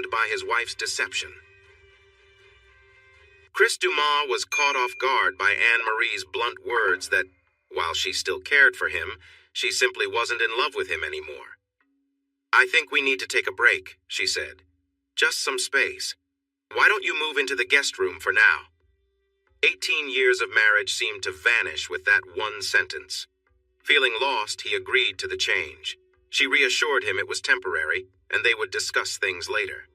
by his wife's deception. Chris Dumas was caught off guard by Anne-Marie's blunt words that, while she still cared for him, she simply wasn't in love with him anymore. "I think we need to take a break," she said. "Just some space. Why don't you move into the guest room for now?" 18 years of marriage seemed to vanish with that one sentence. Feeling lost, he agreed to the change. She reassured him it was temporary, and they would discuss things later.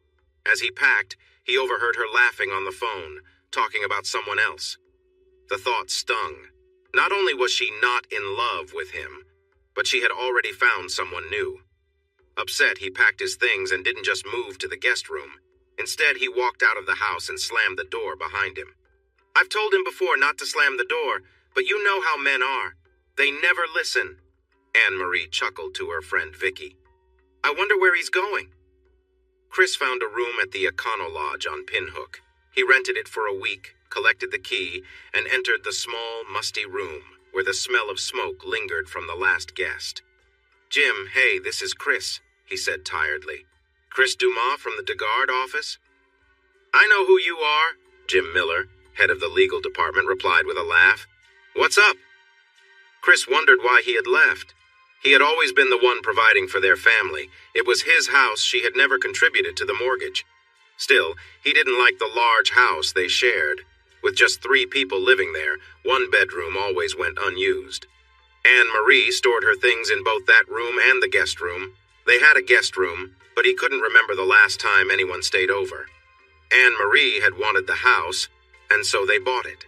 As he packed, he overheard her laughing on the phone, talking about someone else. The thought stung. Not only was she not in love with him, but she had already found someone new. Upset, he packed his things and didn't just move to the guest room. Instead, he walked out of the house and slammed the door behind him. "I've told him before not to slam the door, but you know how men are. They never listen." Anne-Marie chuckled to her friend Vicky. "I wonder where he's going." Chris found a room at the Econo Lodge on Pinhook. He rented it for a week, collected the key, and entered the small, musty room where the smell of smoke lingered from the last guest. "Jim, hey, this is Chris," he said tiredly. "Chris Dumas from the DeGard office?" "I know who you are," Jim Miller, head of the legal department, replied with a laugh. "What's up?" Chris wondered why he had left. He had always been the one providing for their family. It was his house. She had never contributed to the mortgage. Still, he didn't like the large house they shared. With just 3 people living there, one bedroom always went unused. Anne-Marie stored her things in both that room and the guest room. They had a guest room, but he couldn't remember the last time anyone stayed over. Anne-Marie had wanted the house, and so they bought it.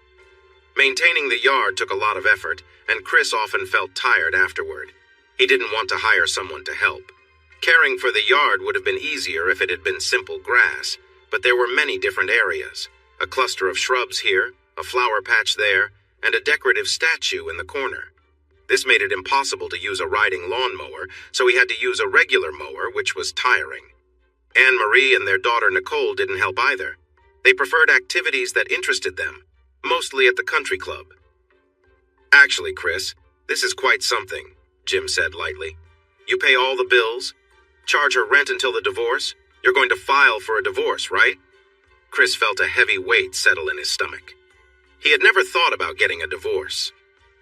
Maintaining the yard took a lot of effort, and Chris often felt tired afterward. He didn't want to hire someone to help. Caring for the yard would have been easier if it had been simple grass, but there were many different areas. A cluster of shrubs here, a flower patch there, and a decorative statue in the corner. This made it impossible to use a riding lawnmower, so he had to use a regular mower, which was tiring. Anne-Marie and their daughter Nicole didn't help either. They preferred activities that interested them, mostly at the country club. "Actually, Chris, this is quite something," Jim said lightly. "You pay all the bills, charge her rent until the divorce. You're going to file for a divorce, right?" Chris felt a heavy weight settle in his stomach. He had never thought about getting a divorce.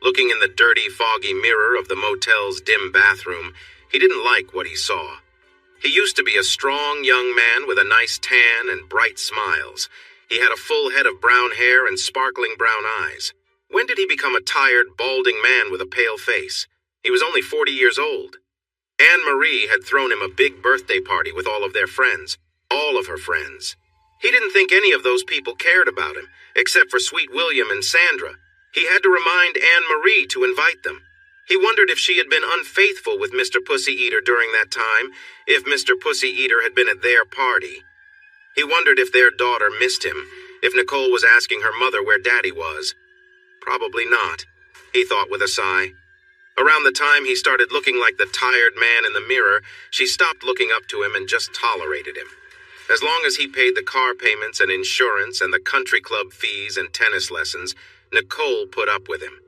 Looking in the dirty, foggy mirror of the motel's dim bathroom, he didn't like what he saw. He used to be a strong young man with a nice tan and bright smiles. He had a full head of brown hair and sparkling brown eyes. When did he become a tired, balding man with a pale face? He was only 40 years old. Anne-Marie had thrown him a big birthday party with all of their friends, all of her friends. He didn't think any of those people cared about him, except for Sweet William and Sandra. He had to remind Anne-Marie to invite them. He wondered if she had been unfaithful with Mr. Pussy Eater during that time, if Mr. Pussy Eater had been at their party. He wondered if their daughter missed him, if Nicole was asking her mother where Daddy was. Probably not, he thought with a sigh. Around the time he started looking like the tired man in the mirror, she stopped looking up to him and just tolerated him. As long as he paid the car payments and insurance and the country club fees and tennis lessons, Nicole put up with him.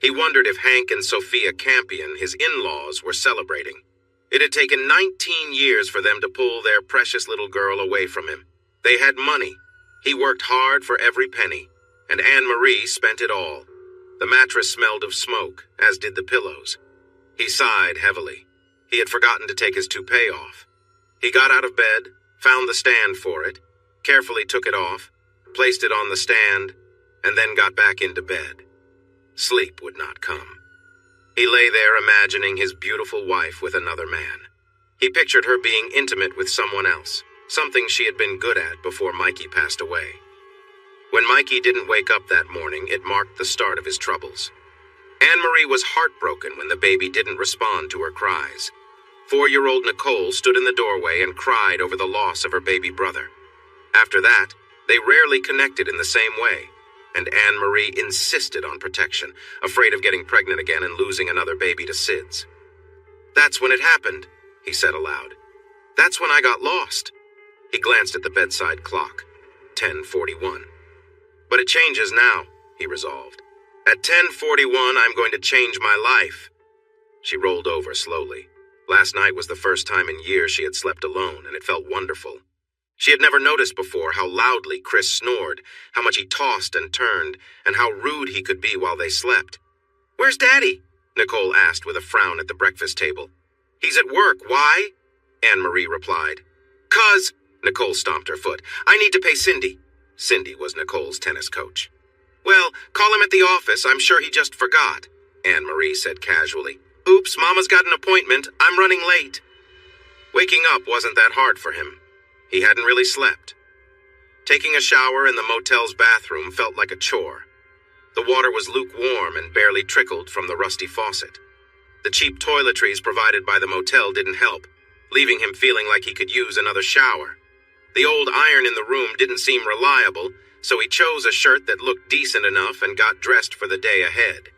He wondered if Hank and Sophia Campion, his in-laws, were celebrating. It had taken 19 years for them to pull their precious little girl away from him. They had money. He worked hard for every penny, and Anne-Marie spent it all. The mattress smelled of smoke, as did the pillows. He sighed heavily. He had forgotten to take his toupee off. He got out of bed, found the stand for it, carefully took it off, placed it on the stand, and then got back into bed. Sleep would not come. He lay there imagining his beautiful wife with another man. He pictured her being intimate with someone else, something she had been good at before Mikey passed away. When Mikey didn't wake up that morning, it marked the start of his troubles. Anne-Marie was heartbroken when the baby didn't respond to her cries. 4-year-old Nicole stood in the doorway and cried over the loss of her baby brother. After that, they rarely connected in the same way, and Anne-Marie insisted on protection, afraid of getting pregnant again and losing another baby to SIDS. "That's when it happened," he said aloud. "That's when I got lost." He glanced at the bedside clock. 10:41. "But it changes now," he resolved. "At 10:41, I'm going to change my life." She rolled over slowly. Last night was the first time in years she had slept alone, and it felt wonderful. She had never noticed before how loudly Chris snored, how much he tossed and turned, and how rude he could be while they slept. "Where's Daddy?" Nicole asked with a frown at the breakfast table. "He's at work. Why?" Anne-Marie replied. "'Cause," Nicole stomped her foot, "I need to pay Cindy." Cindy was Nicole's tennis coach. "Well, call him at the office. I'm sure he just forgot," Anne-Marie said casually. "Oops, Mama's got an appointment. I'm running late." Waking up wasn't that hard for him. He hadn't really slept. Taking a shower in the motel's bathroom felt like a chore. The water was lukewarm and barely trickled from the rusty faucet. The cheap toiletries provided by the motel didn't help, leaving him feeling like he could use another shower. The old iron in the room didn't seem reliable, so he chose a shirt that looked decent enough and got dressed for the day ahead.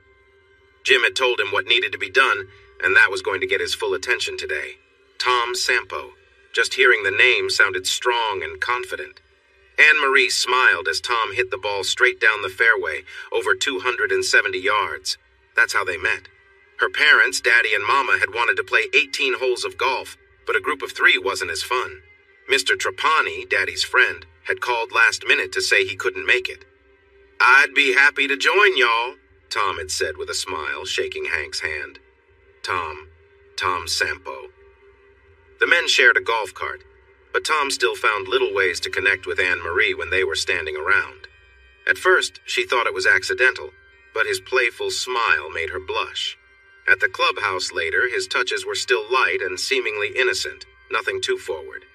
Jim had told him what needed to be done, and that was going to get his full attention today. Tom Sampo. Just hearing the name sounded strong and confident. Anne-Marie smiled as Tom hit the ball straight down the fairway, over 270 yards. That's how they met. Her parents, Daddy and Mama, had wanted to play 18 holes of golf, but a group of 3 wasn't as fun. Mr. Trapani, Daddy's friend, had called last minute to say he couldn't make it. "I'd be happy to join y'all," Tom had said with a smile, shaking Hank's hand. Tom Sampo. The men shared a golf cart, but Tom still found little ways to connect with Anne-Marie when they were standing around. At first, she thought it was accidental, but his playful smile made her blush. At the clubhouse later, his touches were still light and seemingly innocent, nothing too forward.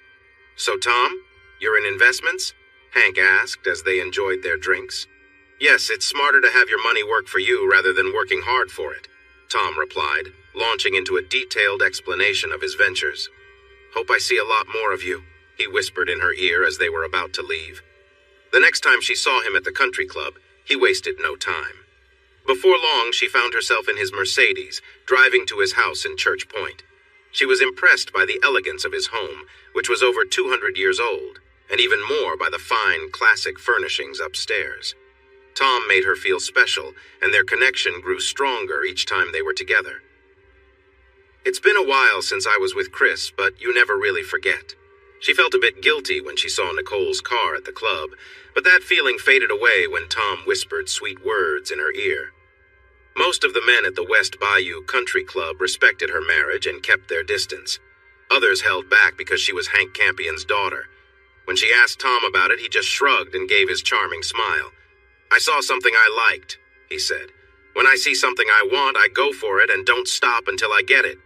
"So, Tom, you're in investments?" Hank asked as they enjoyed their drinks. "Yes, it's smarter to have your money work for you rather than working hard for it," Tom replied, launching into a detailed explanation of his ventures. "Hope I see a lot more of you," he whispered in her ear as they were about to leave. The next time she saw him at the country club, he wasted no time. Before long, she found herself in his Mercedes, driving to his house in Church Point. She was impressed by the elegance of his home, which was over 200 years old, and even more by the fine, classic furnishings upstairs. Tom made her feel special, and their connection grew stronger each time they were together. "It's been a while since I was with Chris, but you never really forget." She felt a bit guilty when she saw Nicole's car at the club, but that feeling faded away when Tom whispered sweet words in her ear. Most of the men at the West Bayou Country Club respected her marriage and kept their distance. Others held back because she was Hank Campion's daughter. When she asked Tom about it, he just shrugged and gave his charming smile. "I saw something I liked," he said. "When I see something I want, I go for it and don't stop until I get it."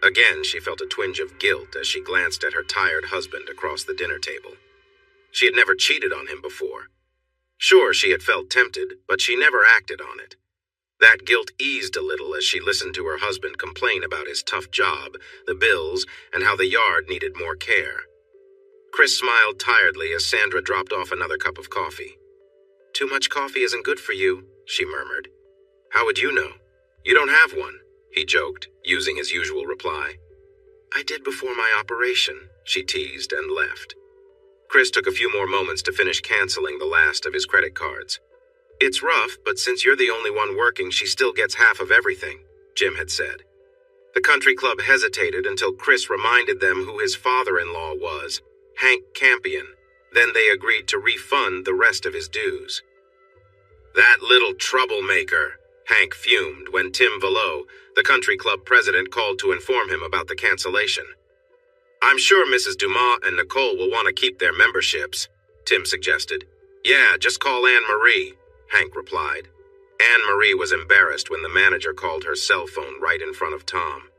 Again, she felt a twinge of guilt as she glanced at her tired husband across the dinner table. She had never cheated on him before. Sure, she had felt tempted, but she never acted on it. That guilt eased a little as she listened to her husband complain about his tough job, the bills, and how the yard needed more care. Chris smiled tiredly as Sandra dropped off another cup of coffee. "Too much coffee isn't good for you," she murmured. "How would you know? You don't have one," he joked, using his usual reply. "I did before my operation," she teased and left. Chris took a few more moments to finish canceling the last of his credit cards. "It's rough, but since you're the only one working, she still gets half of everything," Jim had said. The country club hesitated until Chris reminded them who his father-in-law was, Hank Campion. Then they agreed to refund the rest of his dues. "That little troublemaker," Hank fumed when Tim Vallot, the country club president, called to inform him about the cancellation. "I'm sure Mrs. Dumas and Nicole will want to keep their memberships," Tim suggested. "Yeah, just call Anne-Marie," Hank replied. Anne-Marie was embarrassed when the manager called her cell phone right in front of Tom.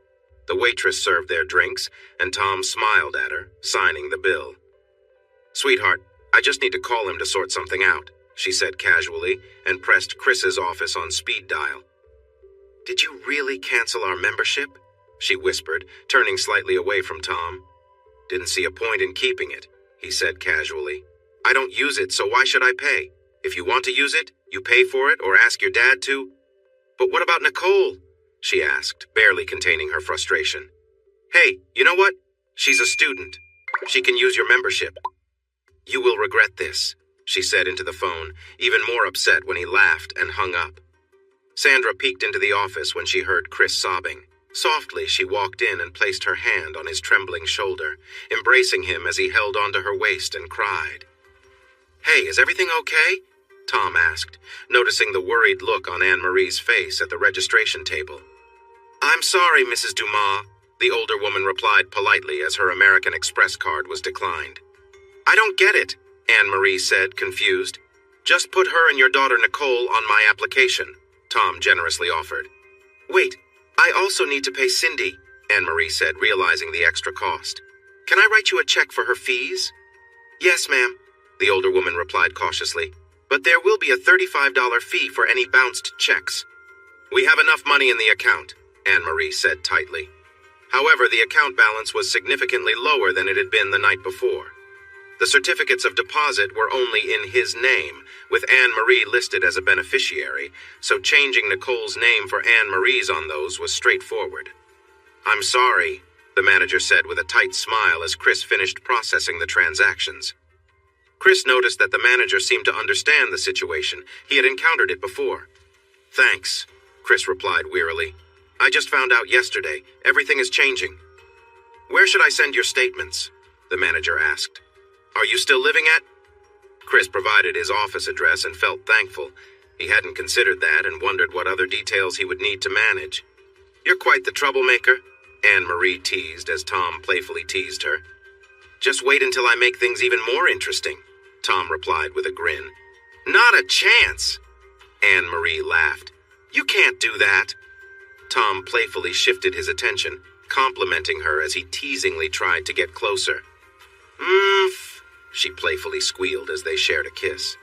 The waitress served their drinks, and Tom smiled at her, signing the bill. "Sweetheart, I just need to call him to sort something out," she said casually, and pressed Chris's office on speed dial. "Did you really cancel our membership?" she whispered, turning slightly away from Tom. "Didn't see a point in keeping it," he said casually. "I don't use it, so why should I pay? If you want to use it, you pay for it or ask your dad to." "But what about Nicole?" she asked, barely containing her frustration. "Hey, you know what? She's a student. She can use your membership." "You will regret this," she said into the phone, even more upset when he laughed and hung up. Sandra peeked into the office when she heard Chris sobbing. Softly, she walked in and placed her hand on his trembling shoulder, embracing him as he held onto her waist and cried. "Hey, is everything okay?" Tom asked, noticing the worried look on Anne-Marie's face at the registration table. "I'm sorry, Mrs. Dumas," the older woman replied politely as her American Express card was declined. "I don't get it," Anne-Marie said, confused. "Just put her and your daughter Nicole on my application," Tom generously offered. "Wait, I also need to pay Cindy," Anne-Marie said, realizing the extra cost. "Can I write you a check for her fees?" "Yes, ma'am," the older woman replied cautiously, "but there will be a $35 fee for any bounced checks." "We have enough money in the account," Anne-Marie said tightly. However, the account balance was significantly lower than it had been the night before. The certificates of deposit were only in his name, with Anne-Marie listed as a beneficiary, so changing Nicole's name for Anne-Marie's on those was straightforward. "I'm sorry," the manager said with a tight smile as Chris finished processing the transactions. Chris noticed that the manager seemed to understand the situation. He had encountered it before. "Thanks," Chris replied wearily. "I just found out yesterday. Everything is changing." "Where should I send your statements?" the manager asked. "Are you still living at?" Chris provided his office address and felt thankful. He hadn't considered that and wondered what other details he would need to manage. "You're quite the troublemaker," Anne-Marie teased as Tom playfully teased her. "Just wait until I make things even more interesting," Tom replied with a grin. "Not a chance!" Anne-Marie laughed. "You can't do that." Tom playfully shifted his attention, complimenting her as he teasingly tried to get closer. She playfully squealed as they shared a kiss.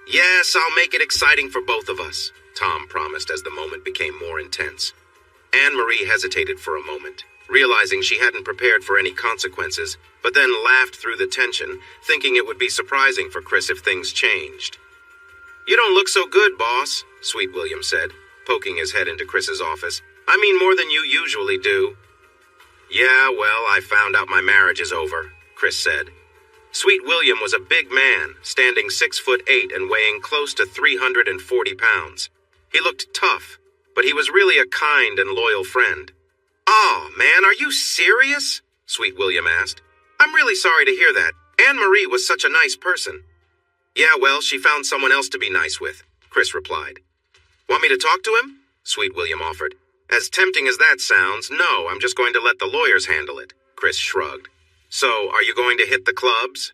"Yes, I'll make it exciting for both of us," Tom promised as the moment became more intense. Anne-Marie hesitated for a moment, realizing she hadn't prepared for any consequences, but then laughed through the tension, thinking it would be surprising for Chris if things changed. "You don't look so good, boss," Sweet William said, poking his head into Chris's office. "I mean more than you usually do." "Yeah, well, I found out my marriage is over," Chris said. Sweet William was a big man, standing 6'8" and weighing close to 340 pounds. He looked tough, but he was really a kind and loyal friend. "Oh, man, are you serious?" Sweet William asked. "I'm really sorry to hear that. Anne-Marie was such a nice person." "Yeah, well, she found someone else to be nice with," Chris replied. "Want me to talk to him?" Sweet William offered. "As tempting as that sounds, no, I'm just going to let the lawyers handle it," Chris shrugged. "So, are you going to hit the clubs?"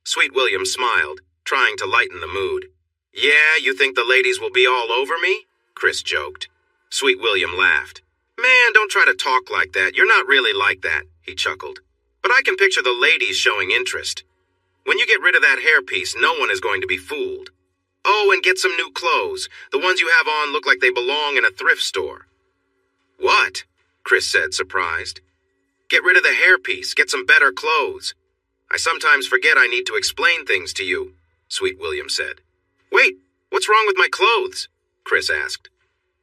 Sweet William smiled, trying to lighten the mood. "Yeah, you think the ladies will be all over me?" Chris joked. Sweet William laughed. "Man, don't try to talk like that. You're not really like that," he chuckled. "But I can picture the ladies showing interest. When you get rid of that hairpiece, no one is going to be fooled. Oh, and get some new clothes. The ones you have on look like they belong in a thrift store." "What?" Chris said, surprised. "Get rid of the hairpiece. Get some better clothes." "I sometimes forget I need to explain things to you," Sweet William said. "Wait, what's wrong with my clothes?" Chris asked.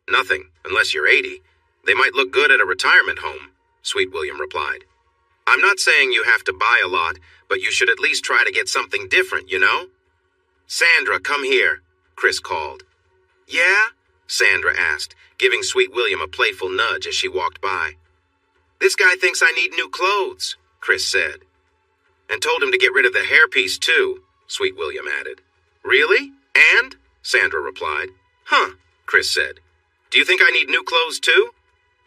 "Nothing, unless you're 80. They might look good at a retirement home," Sweet William replied. "I'm not saying you have to buy a lot, but you should at least try to get something different, you know?" "Sandra, come here," Chris called. "Yeah?" Sandra asked, giving Sweet William a playful nudge as she walked by. "This guy thinks I need new clothes," Chris said. "And told him to get rid of the hairpiece, too," Sweet William added. "Really? And?" Sandra replied. "Huh," Chris said. "Do you think I need new clothes, too?"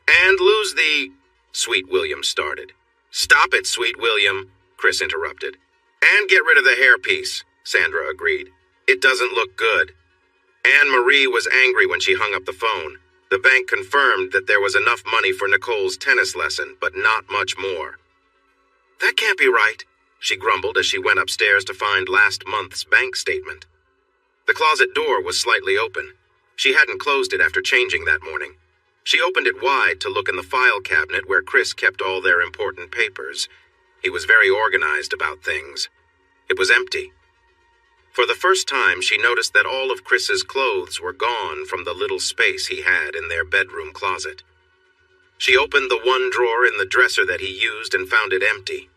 "And lose the—" Sweet William started. "Stop it, Sweet William," Chris interrupted. "And get rid of the hairpiece," Sandra agreed. "It doesn't look good." Anne-Marie was angry when she hung up the phone. The bank confirmed that there was enough money for Nicole's tennis lesson, but not much more. "That can't be right," she grumbled as she went upstairs to find last month's bank statement. The closet door was slightly open. She hadn't closed it after changing that morning. She opened it wide to look in the file cabinet where Chris kept all their important papers. He was very organized about things. It was empty. For the first time, she noticed that all of Chris's clothes were gone from the little space he had in their bedroom closet. She opened the one drawer in the dresser that he used and found it empty.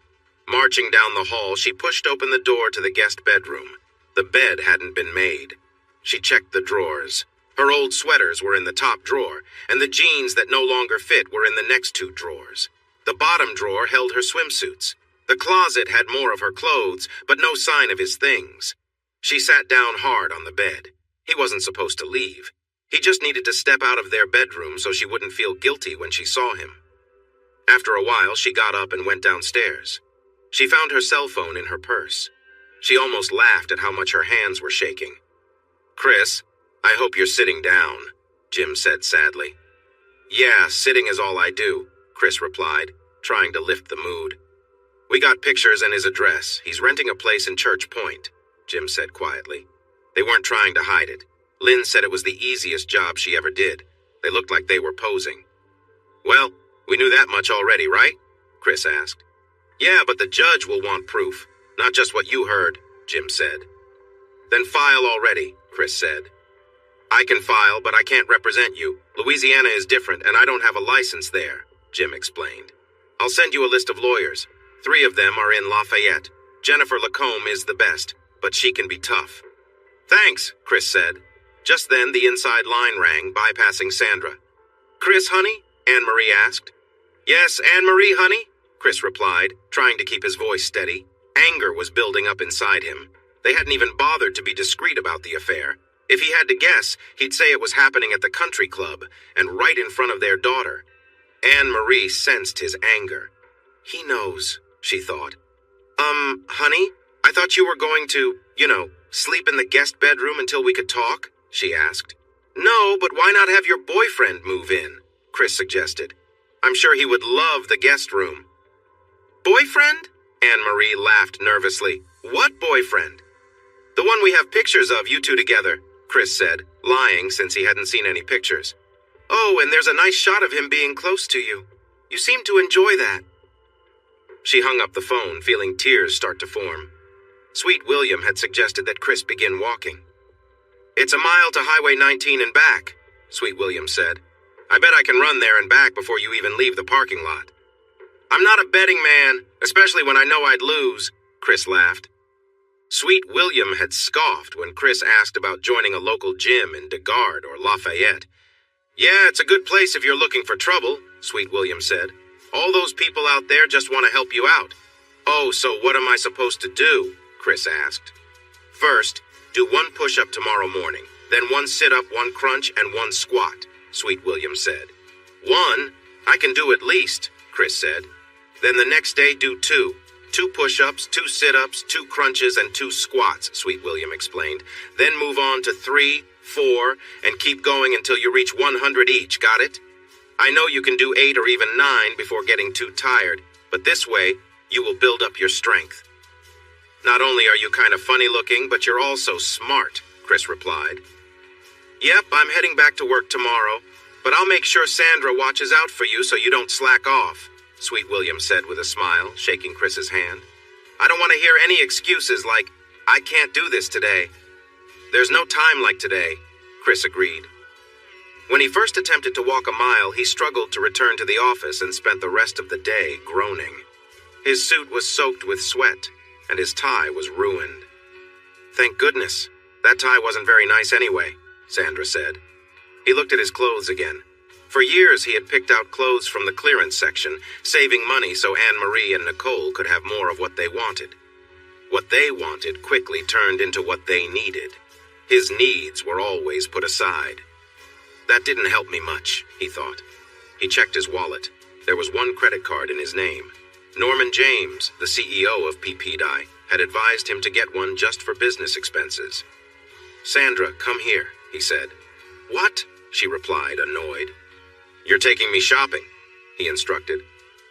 Marching down the hall, she pushed open the door to the guest bedroom. The bed hadn't been made. She checked the drawers. Her old sweaters were in the top drawer, and the jeans that no longer fit were in the next two drawers. The bottom drawer held her swimsuits. The closet had more of her clothes, but no sign of his things. She sat down hard on the bed. He wasn't supposed to leave. He just needed to step out of their bedroom so she wouldn't feel guilty when she saw him. After a while, she got up and went downstairs. She found her cell phone in her purse. She almost laughed at how much her hands were shaking. "Chris, I hope you're sitting down," Jim said sadly. "Yeah, sitting is all I do," Chris replied, trying to lift the mood. "We got pictures and his address. He's renting a place in Church Point," Jim said quietly. They weren't trying to hide it. Lynn said it was the easiest job she ever did. They looked like they were posing. "Well, we knew that much already, right?" Chris asked. "Yeah, but the judge will want proof, not just what you heard," Jim said. "Then file already," Chris said. "I can file, but I can't represent you. Louisiana is different, and I don't have a license there," Jim explained. "I'll send you a list of lawyers. 3 of them are in Lafayette. Jennifer Lacombe is the best, but she can be tough." "Thanks," Chris said. Just then, the inside line rang, bypassing Sandra. "Chris, honey?" Anne-Marie asked. "Yes, Anne-Marie, honey," Chris replied, trying to keep his voice steady. Anger was building up inside him. They hadn't even bothered to be discreet about the affair. If he had to guess, he'd say it was happening at the country club, and right in front of their daughter. Anne-Marie sensed his anger. "He knows," she thought. Honey, I thought you were going to, sleep in the guest bedroom until we could talk?" she asked. "No, but why not have your boyfriend move in?" Chris suggested. "I'm sure he would love the guest room." "Boyfriend?" Anne-Marie laughed nervously. "What boyfriend?" "The one we have pictures of, you two together," Chris said, lying since he hadn't seen any pictures. "Oh, and there's a nice shot of him being close to you. You seem to enjoy that." She hung up the phone, feeling tears start to form. Sweet William had suggested that Chris begin walking. "It's a mile to Highway 19 and back," Sweet William said. "I bet I can run there and back before you even leave the parking lot." "I'm not a betting man, especially when I know I'd lose," Chris laughed. Sweet William had scoffed when Chris asked about joining a local gym in DeGard or Lafayette. "Yeah, it's a good place if you're looking for trouble," Sweet William said. "All those people out there just want to help you out." "Oh, so what am I supposed to do?" Chris asked. "First, do 1 push-up tomorrow morning, then 1 sit-up, 1 crunch, and 1 squat," Sweet William said. "1? I can do at least," Chris said. "Then the next day do 2. 2 push-ups, 2 sit-ups, 2 crunches, and 2 squats," Sweet William explained. "Then move on to 3, 4, and keep going until you reach 100 each, got it? I know you can do 8 or even 9 before getting too tired, but this way, you will build up your strength." "Not only are you kind of funny-looking, but you're also smart," Chris replied. "Yep, I'm heading back to work tomorrow, but I'll make sure Sandra watches out for you so you don't slack off," Sweet William said with a smile, shaking Chris's hand. "I don't want to hear any excuses like, 'I can't do this today.'" "There's no time like today," Chris agreed. When he first attempted to walk a mile, he struggled to return to the office and spent the rest of the day groaning. His suit was soaked with sweat, and his tie was ruined. "Thank goodness. That tie wasn't very nice anyway," Sandra said. He looked at his clothes again. For years he had picked out clothes from the clearance section, saving money so Anne-Marie and Nicole could have more of what they wanted. What they wanted quickly turned into what they needed. His needs were always put aside. That didn't help me much, he thought. He checked his wallet. There was 1 credit card in his name. Norman James, the CEO of PPDI, had advised him to get one just for business expenses. "Sandra, come here," he said. "What?" she replied, annoyed. "You're taking me shopping," he instructed.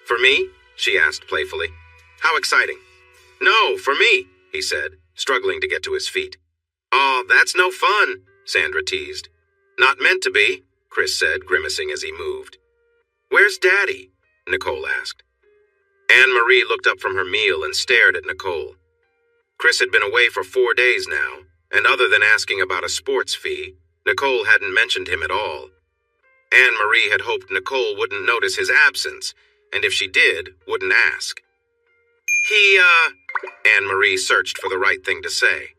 "For me?" she asked playfully. "How exciting." "No, for me," he said, struggling to get to his feet. "Oh, that's no fun," Sandra teased. "Not meant to be," Chris said, grimacing as he moved. "Where's Daddy?" Nicole asked. Anne-Marie looked up from her meal and stared at Nicole. Chris had been away for 4 days now, and other than asking about a sports fee, Nicole hadn't mentioned him at all. Anne-Marie had hoped Nicole wouldn't notice his absence, and if she did, wouldn't ask. Anne-Marie searched for the right thing to say.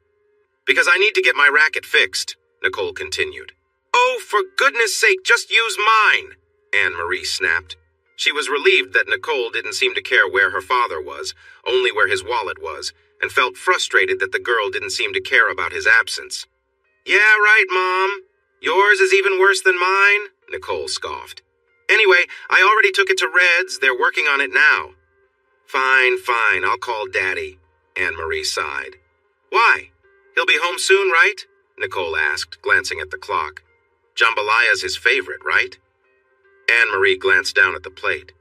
"Because I need to get my racket fixed," Nicole continued. Oh, for goodness sake, just use mine, Anne-Marie snapped. She was relieved that Nicole didn't seem to care where her father was, only where his wallet was, and felt frustrated that the girl didn't seem to care about his absence. Yeah, right, Mom. Yours is even worse than mine, Nicole scoffed. Anyway, I already took it to Red's. They're working on it now. Fine, I'll call Daddy, Anne-Marie sighed. Why? He'll be home soon, right? Nicole asked, glancing at the clock. Jambalaya's his favorite, right? Anne-Marie glanced down at the plate.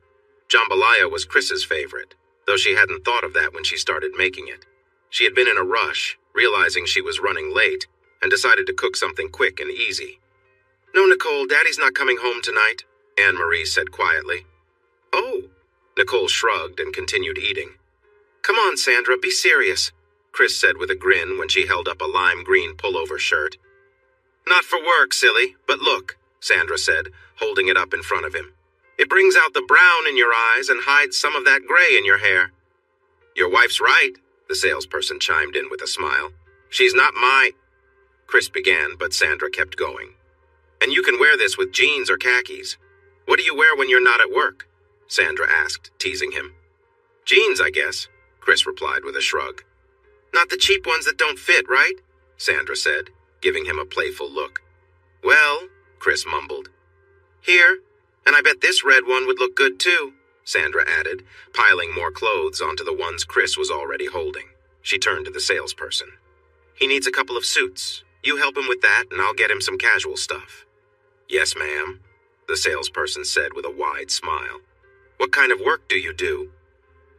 Jambalaya was Chris's favorite, though she hadn't thought of that when she started making it. She had been in a rush, realizing she was running late, and decided to cook something quick and easy. No, Nicole, Daddy's not coming home tonight, Anne-Marie said quietly. Oh, Nicole shrugged and continued eating. Come on, Sandra, be serious, Chris said with a grin when she held up a lime green pullover shirt. Not for work, silly, but look, Sandra said, holding it up in front of him. It brings out the brown in your eyes and hides some of that gray in your hair. Your wife's right, the salesperson chimed in with a smile. She's not my... Chris began, but Sandra kept going. And you can wear this with jeans or khakis. What do you wear when you're not at work? Sandra asked, teasing him. Jeans, I guess, Chris replied with a shrug. Not the cheap ones that don't fit, right? Sandra said, giving him a playful look. Well, Chris mumbled. Here, and I bet this red one would look good too, Sandra added, piling more clothes onto the ones Chris was already holding. She turned to the salesperson. He needs a couple of suits. You help him with that, and I'll get him some casual stuff. Yes, ma'am, the salesperson said with a wide smile. What kind of work do you do?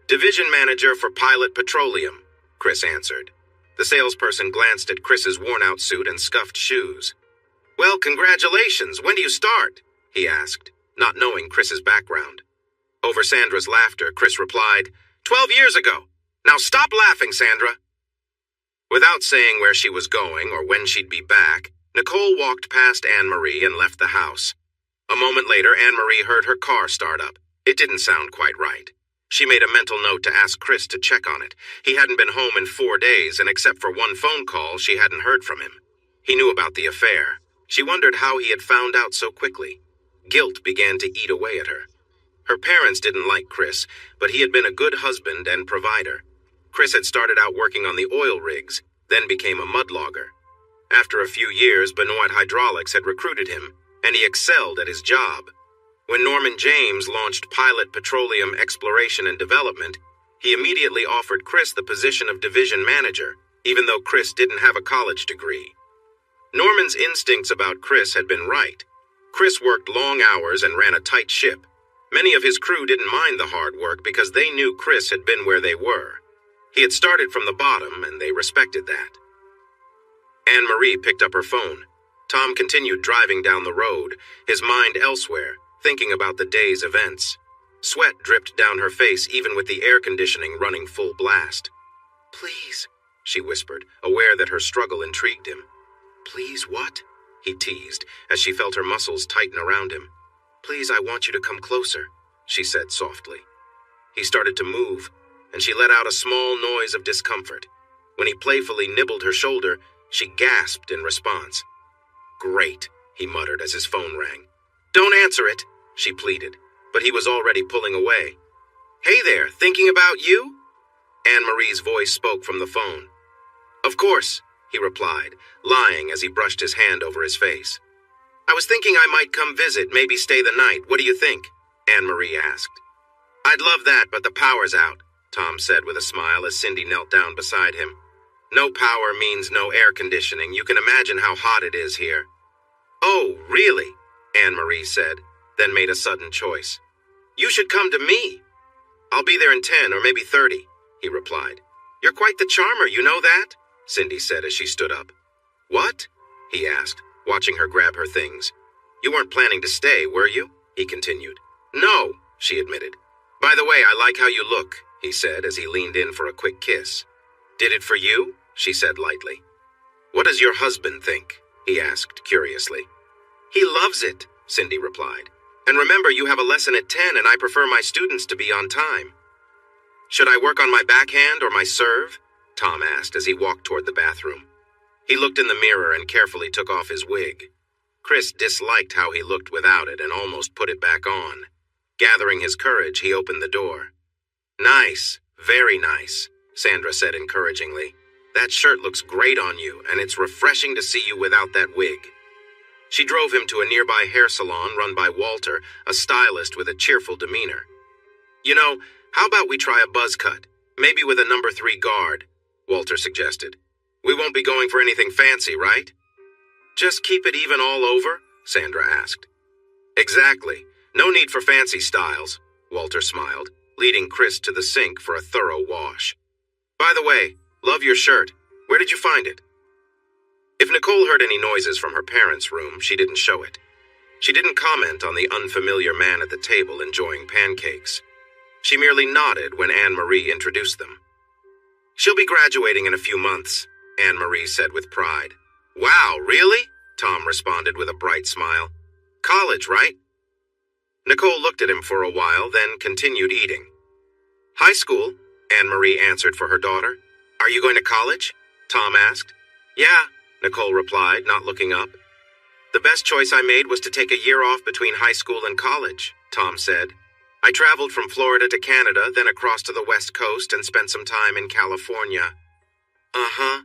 Division manager for Pilot Petroleum, Chris answered. The salesperson glanced at Chris's worn-out suit and scuffed shoes. Well, congratulations. When do you start? He asked, not knowing Chris's background. Over Sandra's laughter, Chris replied, 12 years ago. Now stop laughing, Sandra. Without saying where she was going or when she'd be back, Nicole walked past Anne-Marie and left the house. A moment later, Anne-Marie heard her car start up. It didn't sound quite right. She made a mental note to ask Chris to check on it. He hadn't been home in 4 days, and except for one phone call, she hadn't heard from him. He knew about the affair. She wondered how he had found out so quickly. Guilt began to eat away at her. Her parents didn't like Chris, but he had been a good husband and provider. Chris had started out working on the oil rigs, then became a mudlogger. After a few years, Benoit Hydraulics had recruited him, and he excelled at his job. When Norman James launched Pilot Petroleum Exploration and Development, he immediately offered Chris the position of division manager, even though Chris didn't have a college degree. Norman's instincts about Chris had been right. Chris worked long hours and ran a tight ship. Many of his crew didn't mind the hard work because they knew Chris had been where they were. He had started from the bottom, and they respected that. Anne-Marie picked up her phone. Tom continued driving down the road, his mind elsewhere, thinking about the day's events. Sweat dripped down her face even with the air conditioning running full blast. Please, she whispered, aware that her struggle intrigued him. Please what? He teased, as she felt her muscles tighten around him. Please, I want you to come closer, she said softly. He started to move, and she let out a small noise of discomfort. When he playfully nibbled her shoulder, she gasped in response. Great, he muttered as his phone rang. Don't answer it, she pleaded, but he was already pulling away. Hey there, thinking about you? Anne-Marie's voice spoke from the phone. Of course, he replied, lying as he brushed his hand over his face. I was thinking I might come visit, maybe stay the night. What do you think? Anne-Marie asked. I'd love that, but the power's out, Tom said with a smile as Cindy knelt down beside him. No power means no air conditioning. You can imagine how hot it is here. Oh, really? Anne-Marie said, then made a sudden choice. You should come to me. I'll be there in 10 or maybe 30, he replied. You're quite the charmer, you know that? Cindy said as she stood up. What? He asked, watching her grab her things. You weren't planning to stay, were you? He continued. No, she admitted. By the way, I like how you look, he said as he leaned in for a quick kiss. Did it for you? She said lightly. What does your husband think? He asked curiously. He loves it, Cindy replied. And remember, you have a lesson at 10 and I prefer my students to be on time. Should I work on my backhand or my serve? Tom asked as he walked toward the bathroom. He looked in the mirror and carefully took off his wig. Chris disliked how he looked without it and almost put it back on. Gathering his courage, he opened the door. "Nice, very nice," Sandra said encouragingly. "That shirt looks great on you, and it's refreshing to see you without that wig." She drove him to a nearby hair salon run by Walter, a stylist with a cheerful demeanor. "You know, how about we try a buzz cut? Maybe with a number 3 guard," Walter suggested. "We won't be going for anything fancy, right?" "Just keep it even all over?" Sandra asked. "Exactly. No need for fancy styles," Walter smiled, leading Chris to the sink for a thorough wash. "By the way, love your shirt. Where did you find it?" If Nicole heard any noises from her parents' room, she didn't show it. She didn't comment on the unfamiliar man at the table enjoying pancakes. She merely nodded when Anne-Marie introduced them. "She'll be graduating in a few months," Anne-Marie said with pride. "Wow, really?" Tom responded with a bright smile. "College, right?" Nicole looked at him for a while, then continued eating. "High school," Anne-Marie answered for her daughter. "Are you going to college?" Tom asked. "Yeah," Nicole replied, not looking up. "The best choice I made was to take a year off between high school and college," Tom said. "I traveled from Florida to Canada, then across to the West Coast and spent some time in California." "Uh-huh,"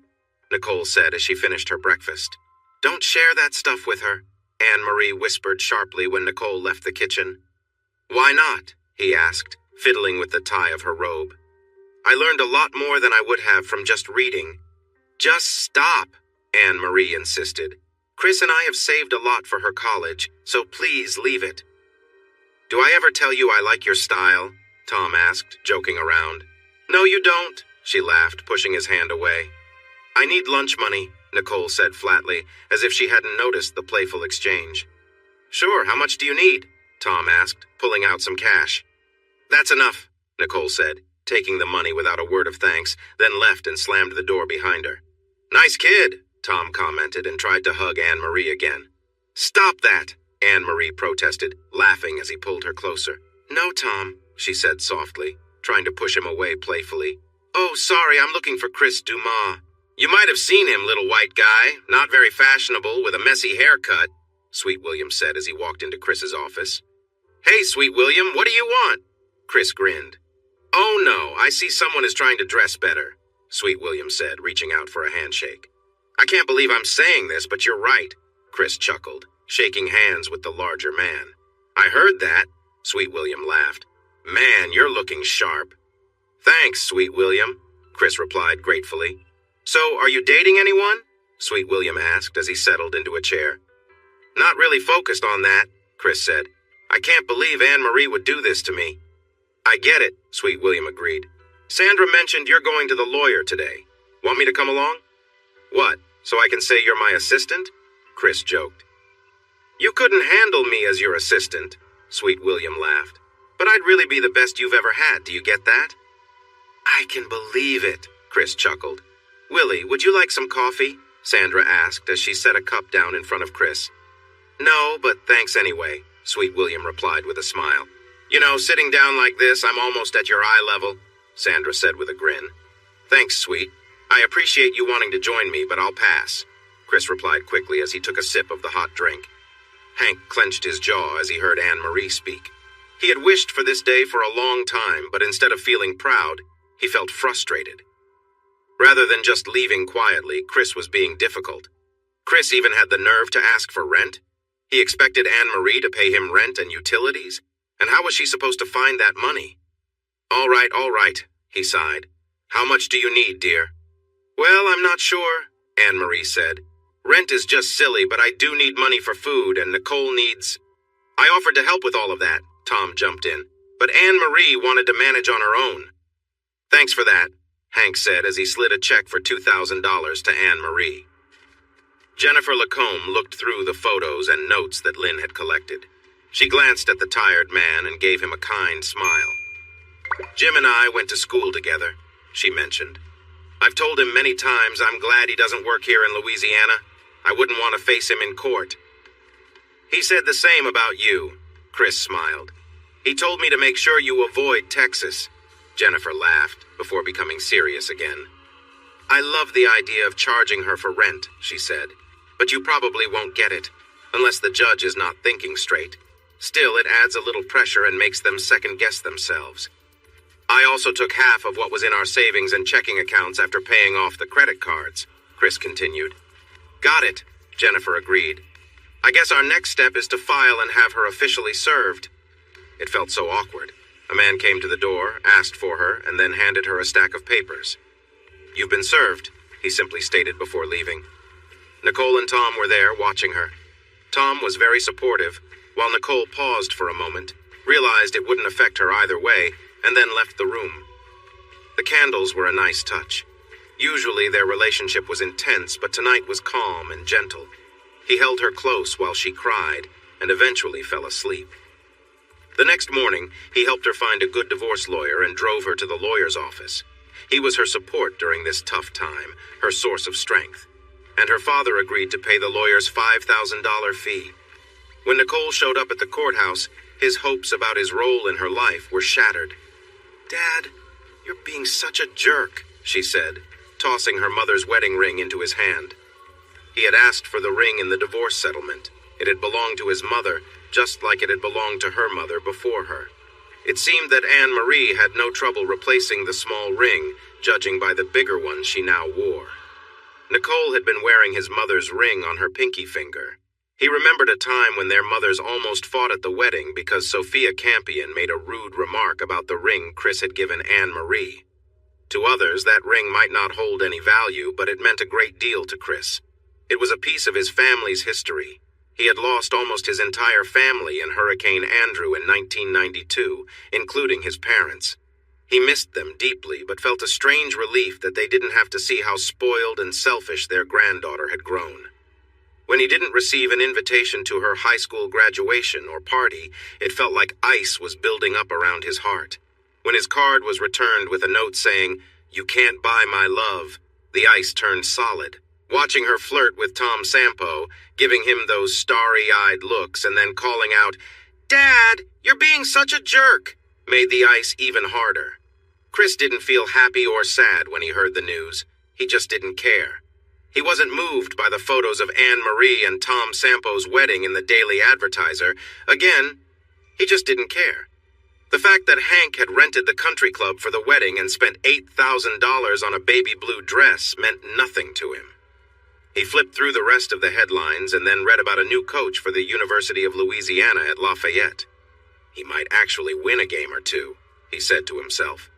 Nicole said as she finished her breakfast. "Don't share that stuff with her," Anne-Marie whispered sharply when Nicole left the kitchen. "Why not?" he asked, fiddling with the tie of her robe. "I learned a lot more than I would have from just reading." "Just stop," Anne-Marie insisted. "Chris and I have saved a lot for her college, so please leave it." "Do I ever tell you I like your style?" Tom asked, joking around. "No, you don't," she laughed, pushing his hand away. "I need lunch money," Nicole said flatly, as if she hadn't noticed the playful exchange. "Sure, how much do you need?" Tom asked, pulling out some cash. "That's enough," Nicole said, taking the money without a word of thanks, then left and slammed the door behind her. "Nice kid," Tom commented and tried to hug Anne-Marie again. "Stop that," Anne-Marie protested, laughing as he pulled her closer. "No, Tom," she said softly, trying to push him away playfully. "Oh, sorry, I'm looking for Chris Dumas." "You might have seen him, little white guy, not very fashionable, with a messy haircut," Sweet William said as he walked into Chris's office. "Hey, Sweet William, what do you want?" Chris grinned. "Oh no, I see someone is trying to dress better," Sweet William said, reaching out for a handshake. "I can't believe I'm saying this, but you're right," Chris chuckled, shaking hands with the larger man. "I heard that," Sweet William laughed. "Man, you're looking sharp." "Thanks, Sweet William," Chris replied gratefully. "So, are you dating anyone?" Sweet William asked as he settled into a chair. "Not really focused on that," Chris said. "I can't believe Anne-Marie would do this to me." "I get it," Sweet William agreed. "Sandra mentioned you're going to the lawyer today. Want me to come along?" "What, so I can say you're my assistant?" Chris joked. "You couldn't handle me as your assistant," Sweet William laughed. "But I'd really be the best you've ever had, do you get that?" "I can believe it," Chris chuckled. "Willie, would you like some coffee?" Sandra asked as she set a cup down in front of Chris. "No, but thanks anyway," Sweet William replied with a smile. "You know, sitting down like this, I'm almost at your eye level," Sandra said with a grin. "Thanks, Sweet. I appreciate you wanting to join me, but I'll pass," Chris replied quickly as he took a sip of the hot drink. Hank clenched his jaw as he heard Anne-Marie speak. He had wished for this day for a long time, but instead of feeling proud, he felt frustrated. Rather than just leaving quietly, Chris was being difficult. Chris even had the nerve to ask for rent. He expected Anne-Marie to pay him rent and utilities, and how was she supposed to find that money? All right, he sighed. "How much do you need, dear?" "Well, I'm not sure," Anne-Marie said. "Rent is just silly, but I do need money for food, and Nicole needs—" "I offered to help with all of that," Tom jumped in, "but Anne-Marie wanted to manage on her own." "Thanks for that," Hank said as he slid a check for $2,000 to Anne-Marie. Jennifer Lacombe looked through the photos and notes that Lynn had collected. She glanced at the tired man and gave him a kind smile. "Jim and I went to school together," she mentioned. "I've told him many times I'm glad he doesn't work here in Louisiana. I wouldn't want to face him in court." "He said the same about you," Chris smiled. "He told me to make sure you avoid Texas." Jennifer laughed before becoming serious again. "I love the idea of charging her for rent," she said, "but you probably won't get it." unless the judge is not thinking straight. Still, it adds a little pressure and makes them second-guess themselves. I also took half of what was in our savings and checking accounts after paying off the credit cards, Chris continued. Got it, Jennifer agreed. I guess our next step is to file and have her officially served. It felt so awkward. A man came to the door, asked for her, and then handed her a stack of papers. You've been served, he simply stated before leaving. Nicole and Tom were there, watching her. Tom was very supportive, while Nicole paused for a moment, realized it wouldn't affect her either way, and then left the room. The candles were a nice touch. Usually their relationship was intense, but tonight was calm and gentle. He held her close while she cried, and eventually fell asleep. The next morning, he helped her find a good divorce lawyer and drove her to the lawyer's office. He was her support during this tough time, her source of strength. And her father agreed to pay the lawyer's $5,000 fee. When Nicole showed up at the courthouse, his hopes about his role in her life were shattered. Dad, you're being such a jerk, she said, tossing her mother's wedding ring into his hand. He had asked for the ring in the divorce settlement. It had belonged to his mother, just like it had belonged to her mother before her. It seemed that Anne Marie had no trouble replacing the small ring, judging by the bigger one she now wore. Nicole had been wearing his mother's ring on her pinky finger. He remembered a time when their mothers almost fought at the wedding because Sophia Campion made a rude remark about the ring Chris had given Anne Marie. To others, that ring might not hold any value, but it meant a great deal to Chris. It was a piece of his family's history. He had lost almost his entire family in Hurricane Andrew in 1992, including his parents. He missed them deeply, but felt a strange relief that they didn't have to see how spoiled and selfish their granddaughter had grown. When he didn't receive an invitation to her high school graduation or party, it felt like ice was building up around his heart. When his card was returned with a note saying, "You can't buy my love," the ice turned solid. Watching her flirt with Tom Sampo, giving him those starry-eyed looks and then calling out, "Dad, you're being such a jerk," made the ice even harder. Chris didn't feel happy or sad when he heard the news. He just didn't care. He wasn't moved by the photos of Anne Marie and Tom Sampo's wedding in the Daily Advertiser. Again, he just didn't care. The fact that Hank had rented the country club for the wedding and spent $8,000 on a baby blue dress meant nothing to him. He flipped through the rest of the headlines and then read about a new coach for the University of Louisiana at Lafayette. He might actually win a game or two, he said to himself.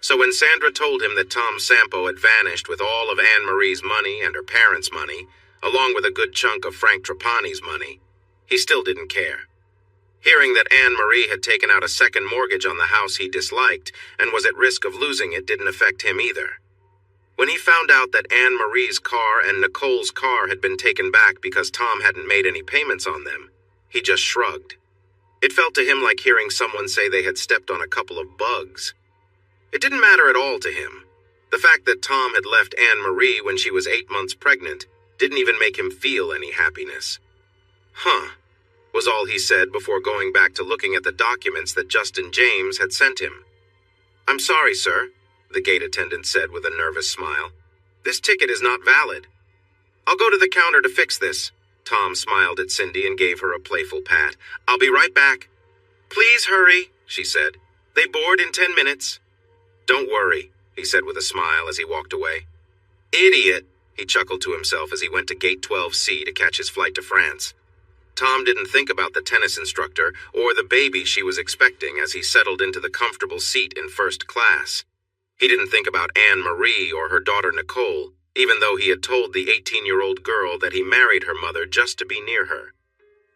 So when Sandra told him that Tom Sampo had vanished with all of Anne Marie's money and her parents' money, along with a good chunk of Frank Trapani's money, he still didn't care. Hearing that Anne Marie had taken out a second mortgage on the house he disliked and was at risk of losing it didn't affect him either. When he found out that Anne Marie's car and Nicole's car had been taken back because Tom hadn't made any payments on them, he just shrugged. It felt to him like hearing someone say they had stepped on a couple of bugs. It didn't matter at all to him. The fact that Tom had left Anne Marie when she was 8 months pregnant didn't even make him feel any happiness. "Huh," was all he said before going back to looking at the documents that Justin James had sent him. "I'm sorry, sir," the gate attendant said with a nervous smile. "This ticket is not valid." "I'll go to the counter to fix this." Tom smiled at Cindy and gave her a playful pat. "I'll be right back." "Please hurry," she said. "They board in 10 minutes. "Don't worry," he said with a smile as he walked away. "Idiot," he chuckled to himself as he went to Gate 12C to catch his flight to France. Tom didn't think about the tennis instructor or the baby she was expecting as he settled into the comfortable seat in first class. He didn't think about Anne Marie or her daughter Nicole, even though he had told the 18-year-old girl that he married her mother just to be near her.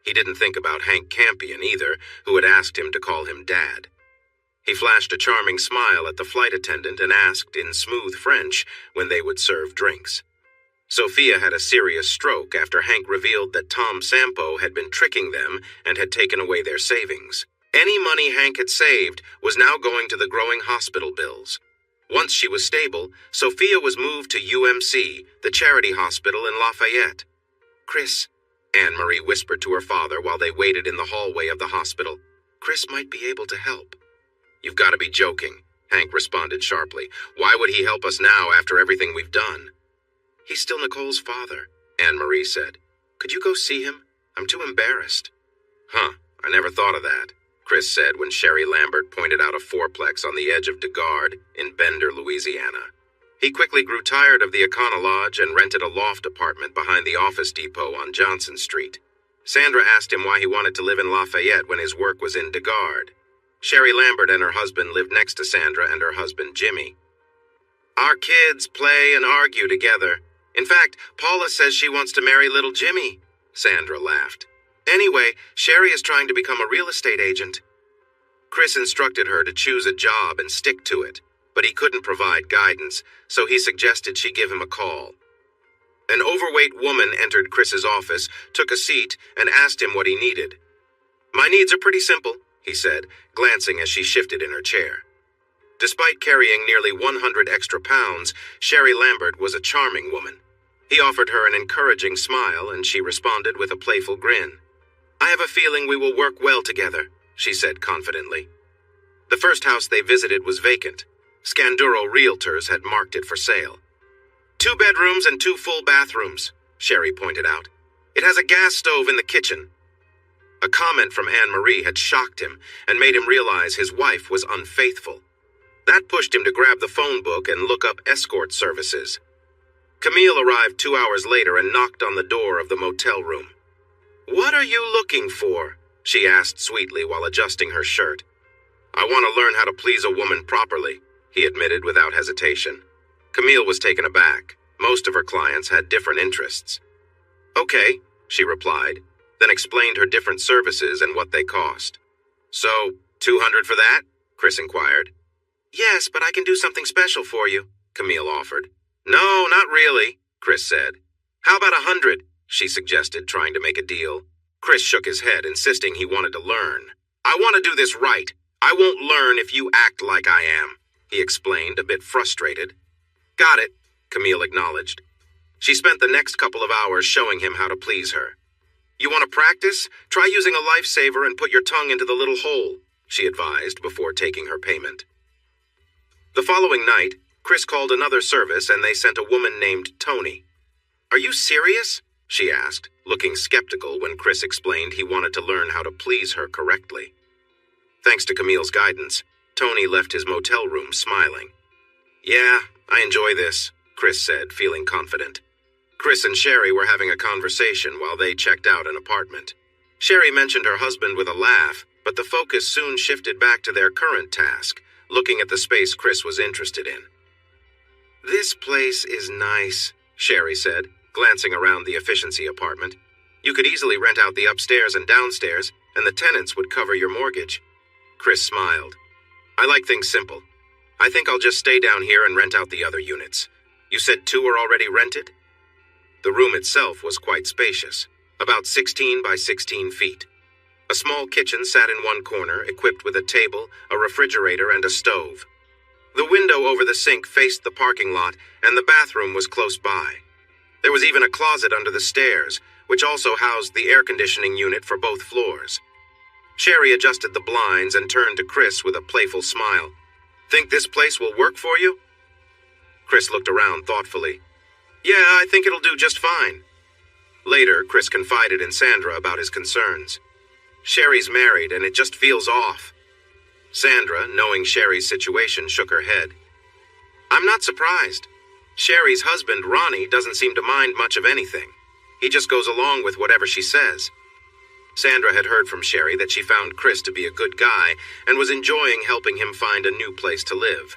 He didn't think about Hank Campion either, who had asked him to call him Dad. He flashed a charming smile at the flight attendant and asked in smooth French when they would serve drinks. Sophia had a serious stroke after Hank revealed that Tom Sampo had been tricking them and had taken away their savings. Any money Hank had saved was now going to the growing hospital bills. Once she was stable, Sophia was moved to UMC, the charity hospital in Lafayette. "Chris," Anne Marie whispered to her father while they waited in the hallway of the hospital. "Chris might be able to help." "You've got to be joking," Hank responded sharply. "Why would he help us now after everything we've done?" "He's still Nicole's father," Anne Marie said. "Could you go see him? I'm too embarrassed. Huh, I never thought of that, Chris said when Sherry Lambert pointed out a fourplex on the edge of DeGard in Bender, Louisiana. He quickly grew tired of the Econo Lodge and rented a loft apartment behind the office depot on Johnson Street. Sandra asked him why he wanted to live in Lafayette when his work was in DeGard. Sherry Lambert and her husband lived next to Sandra and her husband, Jimmy. Our kids play and argue together. In fact, Paula says she wants to marry little Jimmy. Sandra laughed. Anyway, Sherry is trying to become a real estate agent. Chris instructed her to choose a job and stick to it, but he couldn't provide guidance, so he suggested she give him a call. An overweight woman entered Chris's office, took a seat, and asked him what he needed. My needs are pretty simple, he said, glancing as she shifted in her chair. Despite carrying nearly 100 extra pounds, Sherry Lambert was a charming woman. He offered her an encouraging smile, and she responded with a playful grin. I have a feeling we will work well together, she said confidently. The first house they visited was vacant. Scanduro Realtors had marked it for sale. 2 bedrooms and 2 full bathrooms, Sherry pointed out. It has a gas stove in the kitchen. A comment from Anne-Marie had shocked him and made him realize his wife was unfaithful. That pushed him to grab the phone book and look up escort services. Camille arrived 2 hours later and knocked on the door of the motel room. What are you looking for? She asked sweetly while adjusting her shirt. I want to learn how to please a woman properly, he admitted without hesitation. Camille was taken aback. Most of her clients had different interests. Okay, she replied, then explained her different services and what they cost. So, $200 for that? Chris inquired. Yes, but I can do something special for you, Camille offered. No, not really, Chris said. How about $100? She suggested, trying to make a deal. Chris shook his head, insisting he wanted to learn. I want to do this right. I won't learn if you act like I am, he explained, a bit frustrated. Got it, Camille acknowledged. She spent the next couple of hours showing him how to please her. You want to practice? Try using a lifesaver and put your tongue into the little hole, she advised before taking her payment. The following night, Chris called another service and they sent a woman named Tony. Are you serious? She asked, looking skeptical when Chris explained he wanted to learn how to please her correctly. Thanks to Camille's guidance, Tony left his motel room smiling. Yeah, I enjoy this, Chris said, feeling confident. Chris and Sherry were having a conversation while they checked out an apartment. Sherry mentioned her husband with a laugh, but the focus soon shifted back to their current task, looking at the space Chris was interested in. This place is nice, Sherry said, glancing around the efficiency apartment. You could easily rent out the upstairs and downstairs, and the tenants would cover your mortgage. Chris smiled. I like things simple. I think I'll just stay down here and rent out the other units. You said 2 are already rented? The room itself was quite spacious, about 16 by 16 feet. A small kitchen sat in one corner, equipped with a table, a refrigerator, and a stove. The window over the sink faced the parking lot, and the bathroom was close by. There was even a closet under the stairs, which also housed the air conditioning unit for both floors. Sherry adjusted the blinds and turned to Chris with a playful smile. Think this place will work for you? Chris looked around thoughtfully. Yeah, I think it'll do just fine. Later, Chris confided in Sandra about his concerns. Sherry's married and it just feels off. Sandra, knowing Sherry's situation, shook her head. I'm not surprised. Sherry's husband, Ronnie, doesn't seem to mind much of anything. He just goes along with whatever she says. Sandra had heard from Sherry that she found Chris to be a good guy and was enjoying helping him find a new place to live.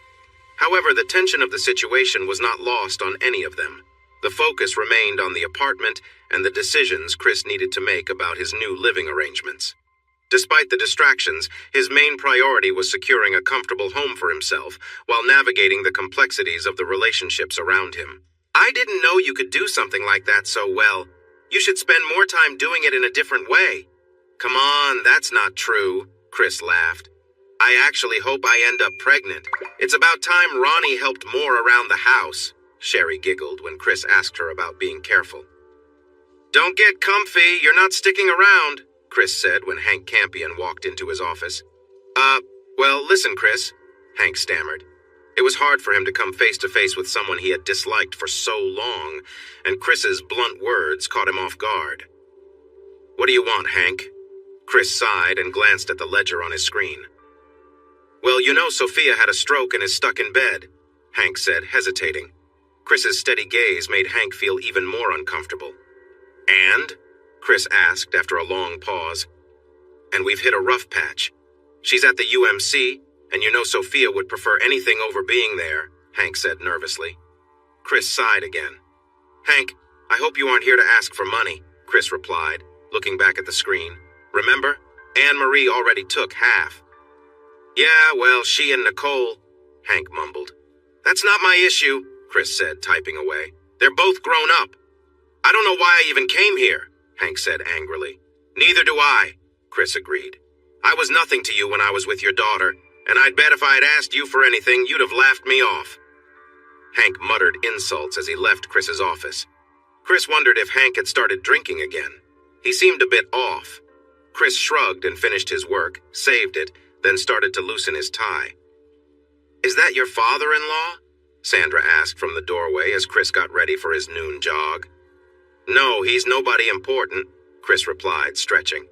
However, the tension of the situation was not lost on any of them. The focus remained on the apartment and the decisions Chris needed to make about his new living arrangements. Despite the distractions, his main priority was securing a comfortable home for himself while navigating the complexities of the relationships around him. I didn't know you could do something like that so well. You should spend more time doing it in a different way. Come on, that's not true, Chris laughed. I actually hope I end up pregnant. It's about time Ronnie helped more around the house, Sherry giggled when Chris asked her about being careful. Don't get comfy, you're not sticking around, Chris said when Hank Campion walked into his office. Well, listen, Chris, Hank stammered. It was hard for him to come face to face with someone he had disliked for so long, and Chris's blunt words caught him off guard. What do you want, Hank? Chris sighed and glanced at the ledger on his screen. Well, you know Sophia had a stroke and is stuck in bed, Hank said, hesitating. Chris's steady gaze made Hank feel even more uncomfortable. And? Chris asked after a long pause. And we've hit a rough patch. She's at the UMC, and you know Sophia would prefer anything over being there, Hank said nervously. Chris sighed again. Hank, I hope you aren't here to ask for money, Chris replied, looking back at the screen. Remember? Anne-Marie already took half. Yeah, well, she and Nicole, Hank mumbled. That's not my issue, Chris said, typing away. They're both grown up. I don't know why I even came here, Hank said angrily. Neither do I, Chris agreed. I was nothing to you when I was with your daughter, and I'd bet if I had asked you for anything, you'd have laughed me off. Hank muttered insults as he left Chris's office. Chris wondered if Hank had started drinking again. He seemed a bit off. Chris shrugged and finished his work, saved it, then started to loosen his tie. Is that your father-in-law? Sandra asked from the doorway as Chris got ready for his noon jog. No, he's nobody important, Chris replied, stretching.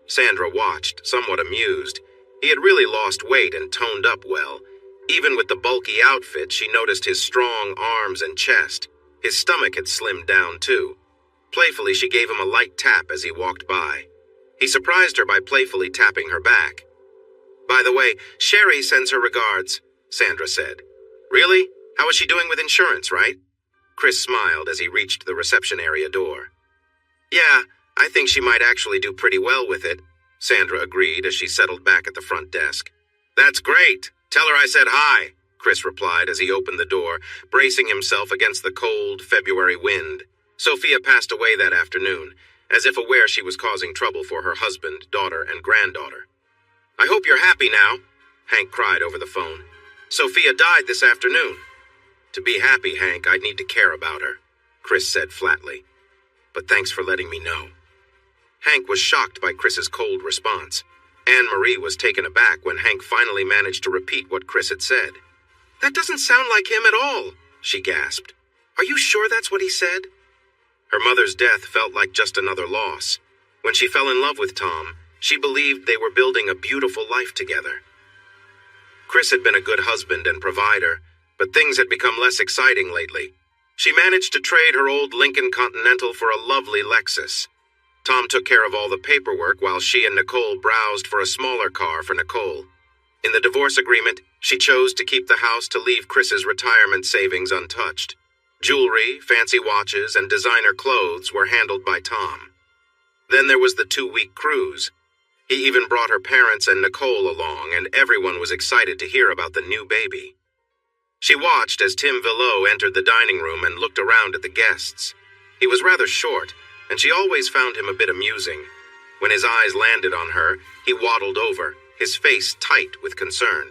Sandra watched, somewhat amused. He had really lost weight and toned up well. Even with the bulky outfit, she noticed his strong arms and chest. His stomach had slimmed down, too. Playfully, she gave him a light tap as he walked by. He surprised her by playfully tapping her back. By the way, Sherry sends her regards, Sandra said. Really? How is she doing with insurance, right? Chris smiled as he reached the reception area door. Yeah, I think she might actually do pretty well with it, Sandra agreed as she settled back at the front desk. That's great. Tell her I said hi, Chris replied as he opened the door, bracing himself against the cold February wind. Sophia passed away that afternoon, as if aware she was causing trouble for her husband, daughter, and granddaughter. I hope you're happy now, Hank cried over the phone. Sophia died this afternoon. To be happy, Hank, I'd need to care about her, Chris said flatly. But thanks for letting me know. Hank was shocked by Chris's cold response. Anne-Marie was taken aback when Hank finally managed to repeat what Chris had said. That doesn't sound like him at all, she gasped. Are you sure that's what he said? Her mother's death felt like just another loss. When she fell in love with Tom, she believed they were building a beautiful life together. Chris had been a good husband and provider, but things had become less exciting lately. She managed to trade her old Lincoln Continental for a lovely Lexus. Tom took care of all the paperwork while she and Nicole browsed for a smaller car for Nicole. In the divorce agreement, she chose to keep the house to leave Chris's retirement savings untouched. Jewelry, fancy watches, and designer clothes were handled by Tom. Then there was the 2-week cruise. He even brought her parents and Nicole along, and everyone was excited to hear about the new baby. She watched as Tim Villot entered the dining room and looked around at the guests. He was rather short, and she always found him a bit amusing. When his eyes landed on her, he waddled over, his face tight with concern.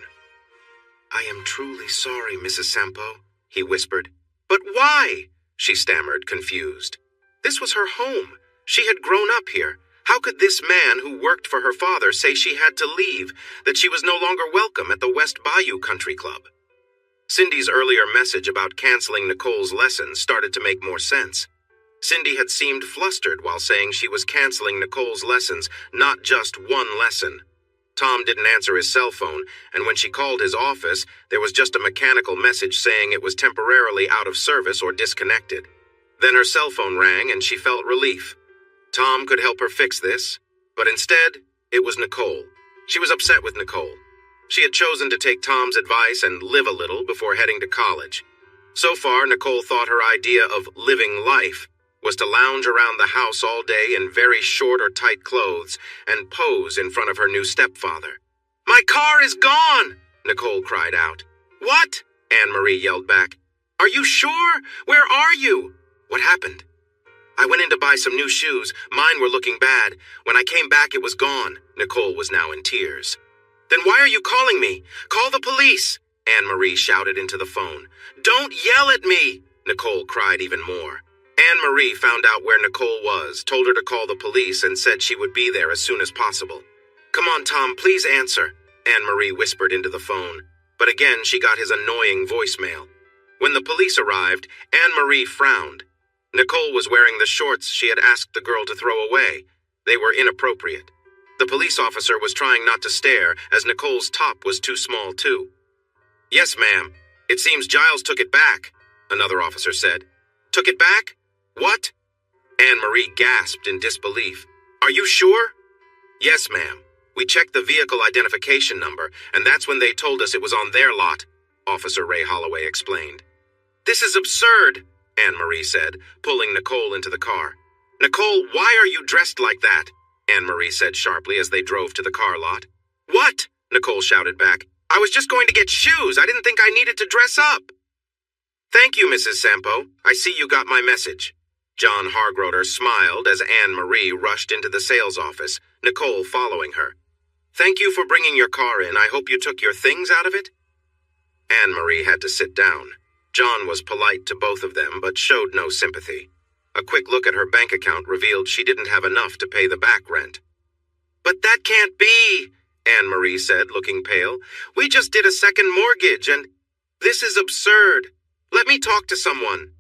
I am truly sorry, Mrs. Sampo, he whispered. But why? She stammered, confused. This was her home. She had grown up here. How could this man who worked for her father say she had to leave, that she was no longer welcome at the West Bayou Country Club? Cindy's earlier message about canceling Nicole's lessons started to make more sense. Cindy had seemed flustered while saying she was canceling Nicole's lessons, not just one lesson. Tom didn't answer his cell phone, and when she called his office, there was just a mechanical message saying it was temporarily out of service or disconnected. Then her cell phone rang and she felt relief. Tom could help her fix this, but instead, it was Nicole. She was upset with Nicole. She had chosen to take Tom's advice and live a little before heading to college. So far, Nicole thought her idea of living life was to lounge around the house all day in very short or tight clothes and pose in front of her new stepfather. My car is gone, Nicole cried out. What? Anne-Marie yelled back. Are you sure? Where are you? What happened? I went in to buy some new shoes. Mine were looking bad. When I came back, it was gone. Nicole was now in tears. Then why are you calling me? Call the police, Anne-Marie shouted into the phone. Don't yell at me, Nicole cried even more. Anne-Marie found out where Nicole was, told her to call the police, and said she would be there as soon as possible. Come on, Tom, please answer, Anne-Marie whispered into the phone. But again, she got his annoying voicemail. When the police arrived, Anne-Marie frowned. Nicole was wearing the shorts she had asked the girl to throw away. They were inappropriate. The police officer was trying not to stare, as Nicole's top was too small, too. "Yes, ma'am. It seems Giles took it back," another officer said. "Took it back? What?" Anne-Marie gasped in disbelief. "Are you sure?" "Yes, ma'am. We checked the vehicle identification number, and that's when they told us it was on their lot," Officer Ray Holloway explained. "This is absurd," Anne-Marie said, pulling Nicole into the car. "Nicole, why are you dressed like that?" Anne-Marie said sharply as they drove to the car lot. "What?" Nicole shouted back. "I was just going to get shoes. I didn't think I needed to dress up." "Thank you, Mrs. Sampo. I see you got my message." John Hargroder smiled as Anne-Marie rushed into the sales office, Nicole following her. "Thank you for bringing your car in. I hope you took your things out of it?" Anne-Marie had to sit down. John was polite to both of them, but showed no sympathy. A quick look at her bank account revealed she didn't have enough to pay the back rent. "But that can't be," Anne-Marie said, looking pale. "We just did a second mortgage, and this is absurd. Let me talk to someone."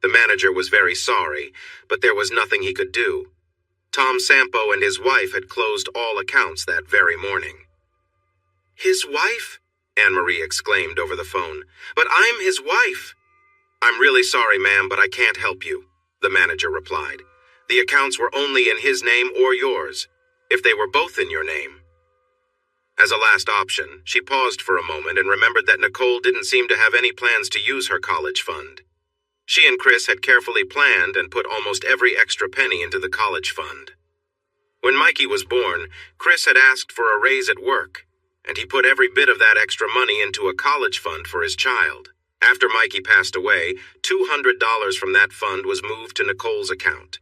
The manager was very sorry, but there was nothing he could do. Tom Sampo and his wife had closed all accounts that very morning. "His wife?" Anne-Marie exclaimed over the phone. "But I'm his wife." "I'm really sorry, ma'am, but I can't help you," the manager replied. "The accounts were only in his name or yours, if they were both in your name." As a last option, she paused for a moment and remembered that Nicole didn't seem to have any plans to use her college fund. She and Chris had carefully planned and put almost every extra penny into the college fund. When Mikey was born, Chris had asked for a raise at work, and he put every bit of that extra money into a college fund for his child. After Mikey passed away, $200 from that fund was moved to Nicole's account.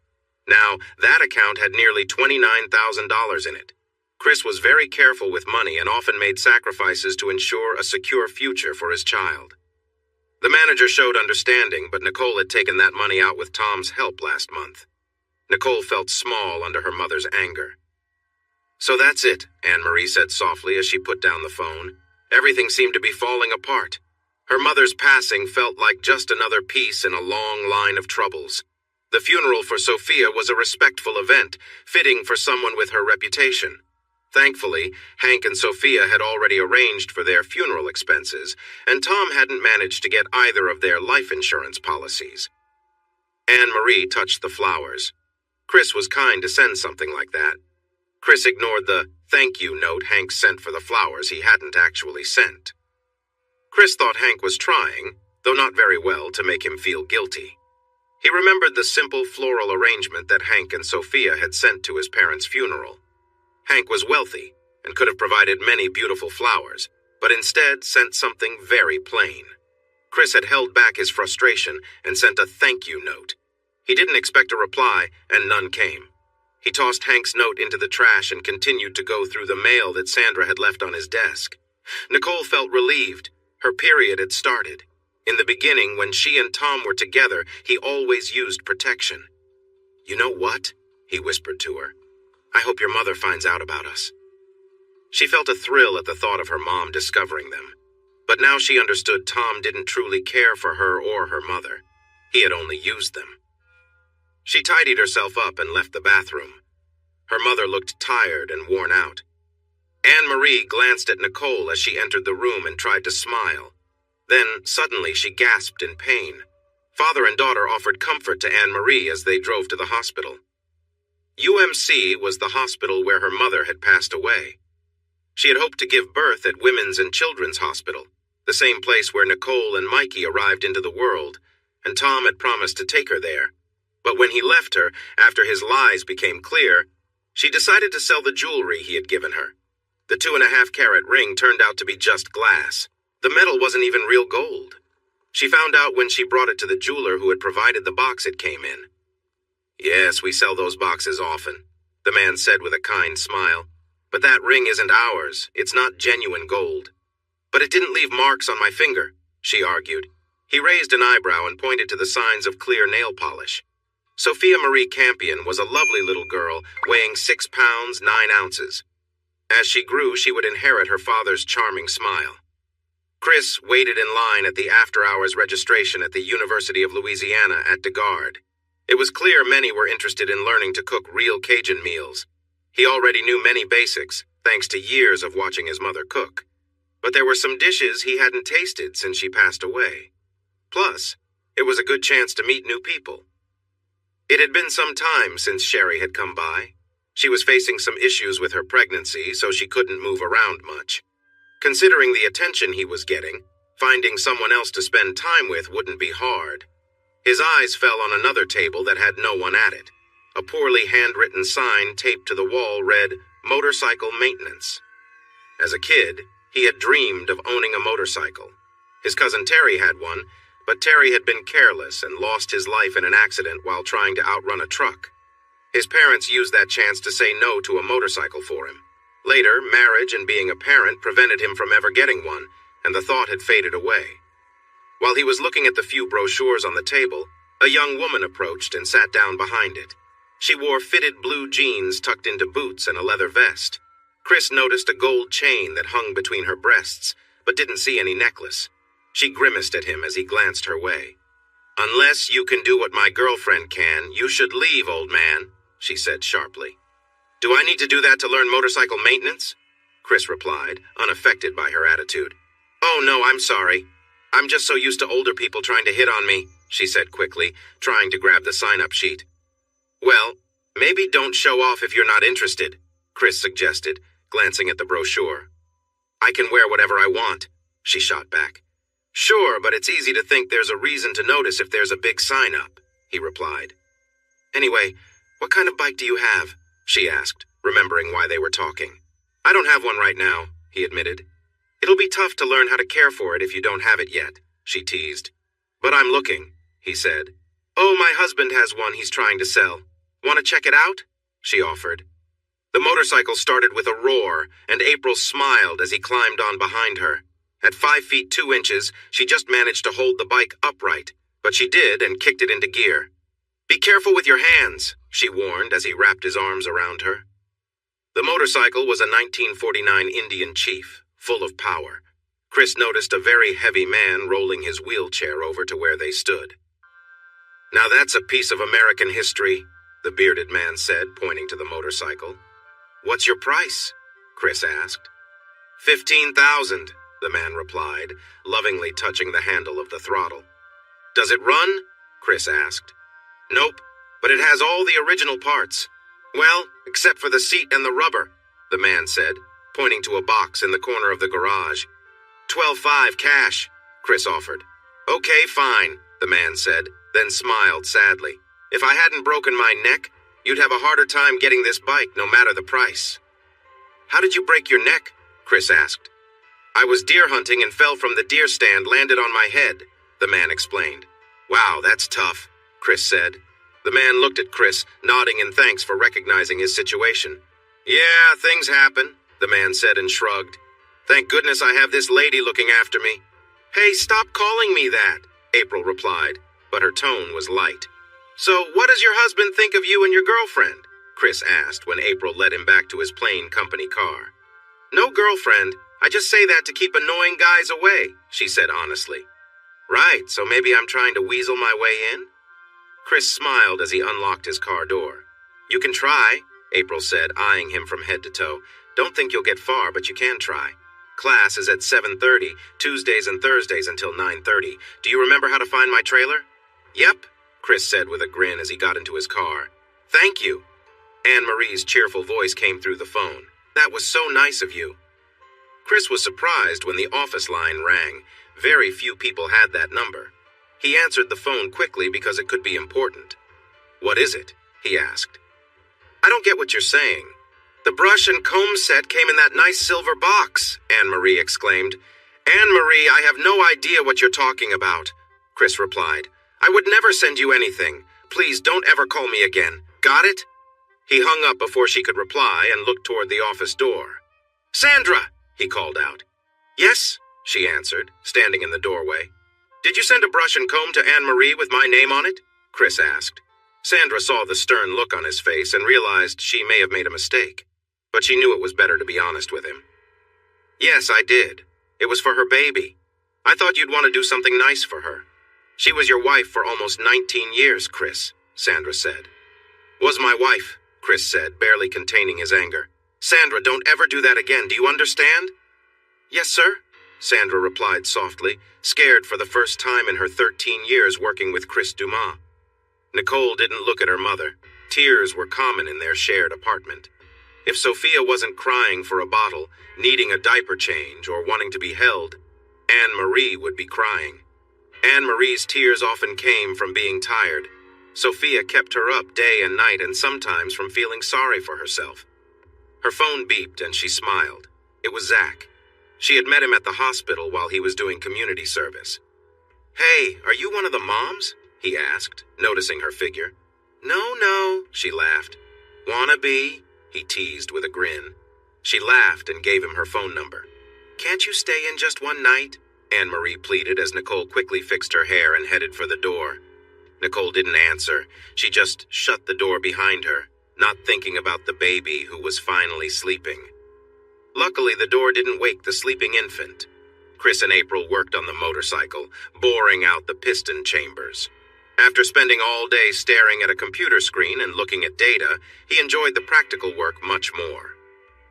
Now, that account had nearly $29,000 in it. Chris was very careful with money and often made sacrifices to ensure a secure future for his child. The manager showed understanding, but Nicole had taken that money out with Tom's help last month. Nicole felt small under her mother's anger. "So that's it," Anne-Marie said softly as she put down the phone. Everything seemed to be falling apart. Her mother's passing felt like just another piece in a long line of troubles. The funeral for Sophia was a respectful event, fitting for someone with her reputation. Thankfully, Hank and Sophia had already arranged for their funeral expenses, and Tom hadn't managed to get either of their life insurance policies. Anne-Marie touched the flowers. Chris was kind to send something like that. Chris ignored the thank you note Hank sent for the flowers he hadn't actually sent. Chris thought Hank was trying, though not very well, to make him feel guilty. He remembered the simple floral arrangement that Hank and Sophia had sent to his parents' funeral. Hank was wealthy and could have provided many beautiful flowers, but instead sent something very plain. Chris had held back his frustration and sent a thank you note. He didn't expect a reply, and none came. He tossed Hank's note into the trash and continued to go through the mail that Sandra had left on his desk. Nicole felt relieved. Her period had started. In the beginning, when she and Tom were together, he always used protection. "You know what?" he whispered to her. "I hope your mother finds out about us." She felt a thrill at the thought of her mom discovering them. But now she understood Tom didn't truly care for her or her mother. He had only used them. She tidied herself up and left the bathroom. Her mother looked tired and worn out. Anne-Marie glanced at Nicole as she entered the room and tried to smile. Then, suddenly, she gasped in pain. Father and daughter offered comfort to Anne-Marie as they drove to the hospital. UMC was the hospital where her mother had passed away. She had hoped to give birth at Women's and Children's Hospital, the same place where Nicole and Mikey arrived into the world, and Tom had promised to take her there. But when he left her, after his lies became clear, she decided to sell the jewelry he had given her. The 2.5-carat ring turned out to be just glass. The metal wasn't even real gold. She found out when she brought it to the jeweler who had provided the box it came in. "Yes, we sell those boxes often," the man said with a kind smile. "But that ring isn't ours. It's not genuine gold." "But it didn't leave marks on my finger," she argued. He raised an eyebrow and pointed to the signs of clear nail polish. Sophia Marie Campion was a lovely little girl, weighing 6 pounds, 9 ounces. As she grew, she would inherit her father's charming smile. Chris waited in line at the after-hours registration at the University of Louisiana at DeGard. It was clear many were interested in learning to cook real Cajun meals. He already knew many basics, thanks to years of watching his mother cook. But there were some dishes he hadn't tasted since she passed away. Plus, it was a good chance to meet new people. It had been some time since Sherry had come by. She was facing some issues with her pregnancy, so she couldn't move around much. Considering the attention he was getting, finding someone else to spend time with wouldn't be hard. His eyes fell on another table that had no one at it. A poorly handwritten sign taped to the wall read, "Motorcycle Maintenance." As a kid, he had dreamed of owning a motorcycle. His cousin Terry had one, but Terry had been careless and lost his life in an accident while trying to outrun a truck. His parents used that chance to say no to a motorcycle for him. Later, marriage and being a parent prevented him from ever getting one, and the thought had faded away. While he was looking at the few brochures on the table, a young woman approached and sat down behind it. She wore fitted blue jeans tucked into boots and a leather vest. Chris noticed a gold chain that hung between her breasts, but didn't see any necklace. She grimaced at him as he glanced her way. "Unless you can do what my girlfriend can, you should leave, old man," she said sharply. "Do I need to do that to learn motorcycle maintenance?" Chris replied, unaffected by her attitude. "Oh no, I'm sorry. I'm just so used to older people trying to hit on me," she said quickly, trying to grab the sign-up sheet. "Well, maybe don't show off if you're not interested," Chris suggested, glancing at the brochure. "I can wear whatever I want," she shot back. "Sure, but it's easy to think there's a reason to notice if there's a big sign up," he replied. "Anyway, what kind of bike do you have?" she asked, remembering why they were talking. "I don't have one right now," he admitted. "It'll be tough to learn how to care for it if you don't have it yet," she teased. "But I'm looking," he said. "Oh, my husband has one he's trying to sell. Want to check it out?" she offered. The motorcycle started with a roar, and April smiled as he climbed on behind her. At 5 feet 2 inches, she just managed to hold the bike upright, but she did and kicked it into gear. "Be careful with your hands," she warned as he wrapped his arms around her. The motorcycle was a 1949 Indian Chief, full of power. Chris noticed a very heavy man rolling his wheelchair over to where they stood. "Now that's a piece of American history," the bearded man said, pointing to the motorcycle. "What's your price?" Chris asked. $15,000, the man replied, lovingly touching the handle of the throttle. "Does it run?" Chris asked. "Nope, but it has all the original parts. Well, except for the seat and the rubber," the man said, pointing to a box in the corner of the garage. $12,500 cash, Chris offered. "Okay, fine," the man said, then smiled sadly. "If I hadn't broken my neck, you'd have a harder time getting this bike no matter the price." "How did you break your neck?" Chris asked. "I was deer hunting and fell from the deer stand, landed on my head," the man explained. "Wow, that's tough," Chris said. The man looked at Chris, nodding in thanks for recognizing his situation. "Yeah, things happen," the man said and shrugged. "Thank goodness I have this lady looking after me." "Hey, stop calling me that," April replied, but her tone was light. "So what does your husband think of you and your girlfriend?" Chris asked when April led him back to his plain company car. "No girlfriend. I just say that to keep annoying guys away," she said honestly. "Right, so maybe I'm trying to weasel my way in?" Chris smiled as he unlocked his car door. "You can try," April said, eyeing him from head to toe. "Don't think you'll get far, but you can try. Class is at 7:30, Tuesdays and Thursdays until 9:30. Do you remember how to find my trailer?" "Yep," Chris said with a grin as he got into his car. "Thank you." Anne-Marie's cheerful voice came through the phone. "That was so nice of you." Chris was surprised when the office line rang. Very few people had that number. He answered the phone quickly because it could be important. "What is it?" he asked. "I don't get what you're saying." "The brush and comb set came in that nice silver box," Anne-Marie exclaimed. "Anne-Marie, I have no idea what you're talking about," Chris replied. "I would never send you anything. Please don't ever call me again. Got it?" He hung up before she could reply and looked toward the office door. "Sandra!" he called out. "Yes," she answered, standing in the doorway. "Did you send a brush and comb to Anne-Marie with my name on it?" Chris asked. Sandra saw the stern look on his face and realized she may have made a mistake, but she knew it was better to be honest with him. "Yes, I did. It was for her baby. I thought you'd want to do something nice for her. She was your wife for almost 19 years, Chris. Sandra said. Was my wife, Chris said, barely containing his anger. Sandra, don't ever do that again, do you understand? Yes, sir, Sandra replied softly, scared for the first time in her 13 years working with Chris Dumas. Nicole didn't look at her mother. Tears were common in their shared apartment. If Sophia wasn't crying for a bottle, needing a diaper change, or wanting to be held, Anne-Marie would be crying. Anne-Marie's tears often came from being tired. Sophia kept her up day and night and sometimes from feeling sorry for herself. Her phone beeped and she smiled. It was Zach. She had met him at the hospital while he was doing community service. Hey, are you one of the moms? He asked, noticing her figure. No, she laughed. Wanna be? He teased with a grin. She laughed and gave him her phone number. Can't you stay in just one night? Anne-Marie pleaded as Nicole quickly fixed her hair and headed for the door. Nicole didn't answer. She just shut the door behind her, not thinking about the baby who was finally sleeping. Luckily, the door didn't wake the sleeping infant. Chris and April worked on the motorcycle, boring out the piston chambers. After spending all day staring at a computer screen and looking at data, he enjoyed the practical work much more.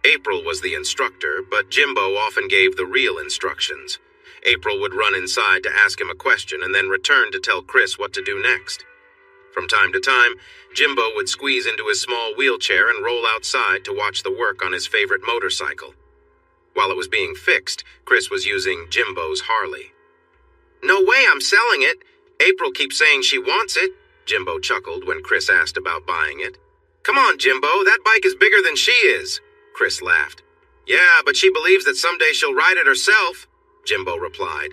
April was the instructor, but Jimbo often gave the real instructions. April would run inside to ask him a question and then return to tell Chris what to do next. From time to time, Jimbo would squeeze into his small wheelchair and roll outside to watch the work on his favorite motorcycle. While it was being fixed, Chris was using Jimbo's Harley. No way I'm selling it. April keeps saying she wants it, Jimbo chuckled when Chris asked about buying it. Come on, Jimbo, that bike is bigger than she is, Chris laughed. Yeah, but she believes that someday she'll ride it herself, Jimbo replied.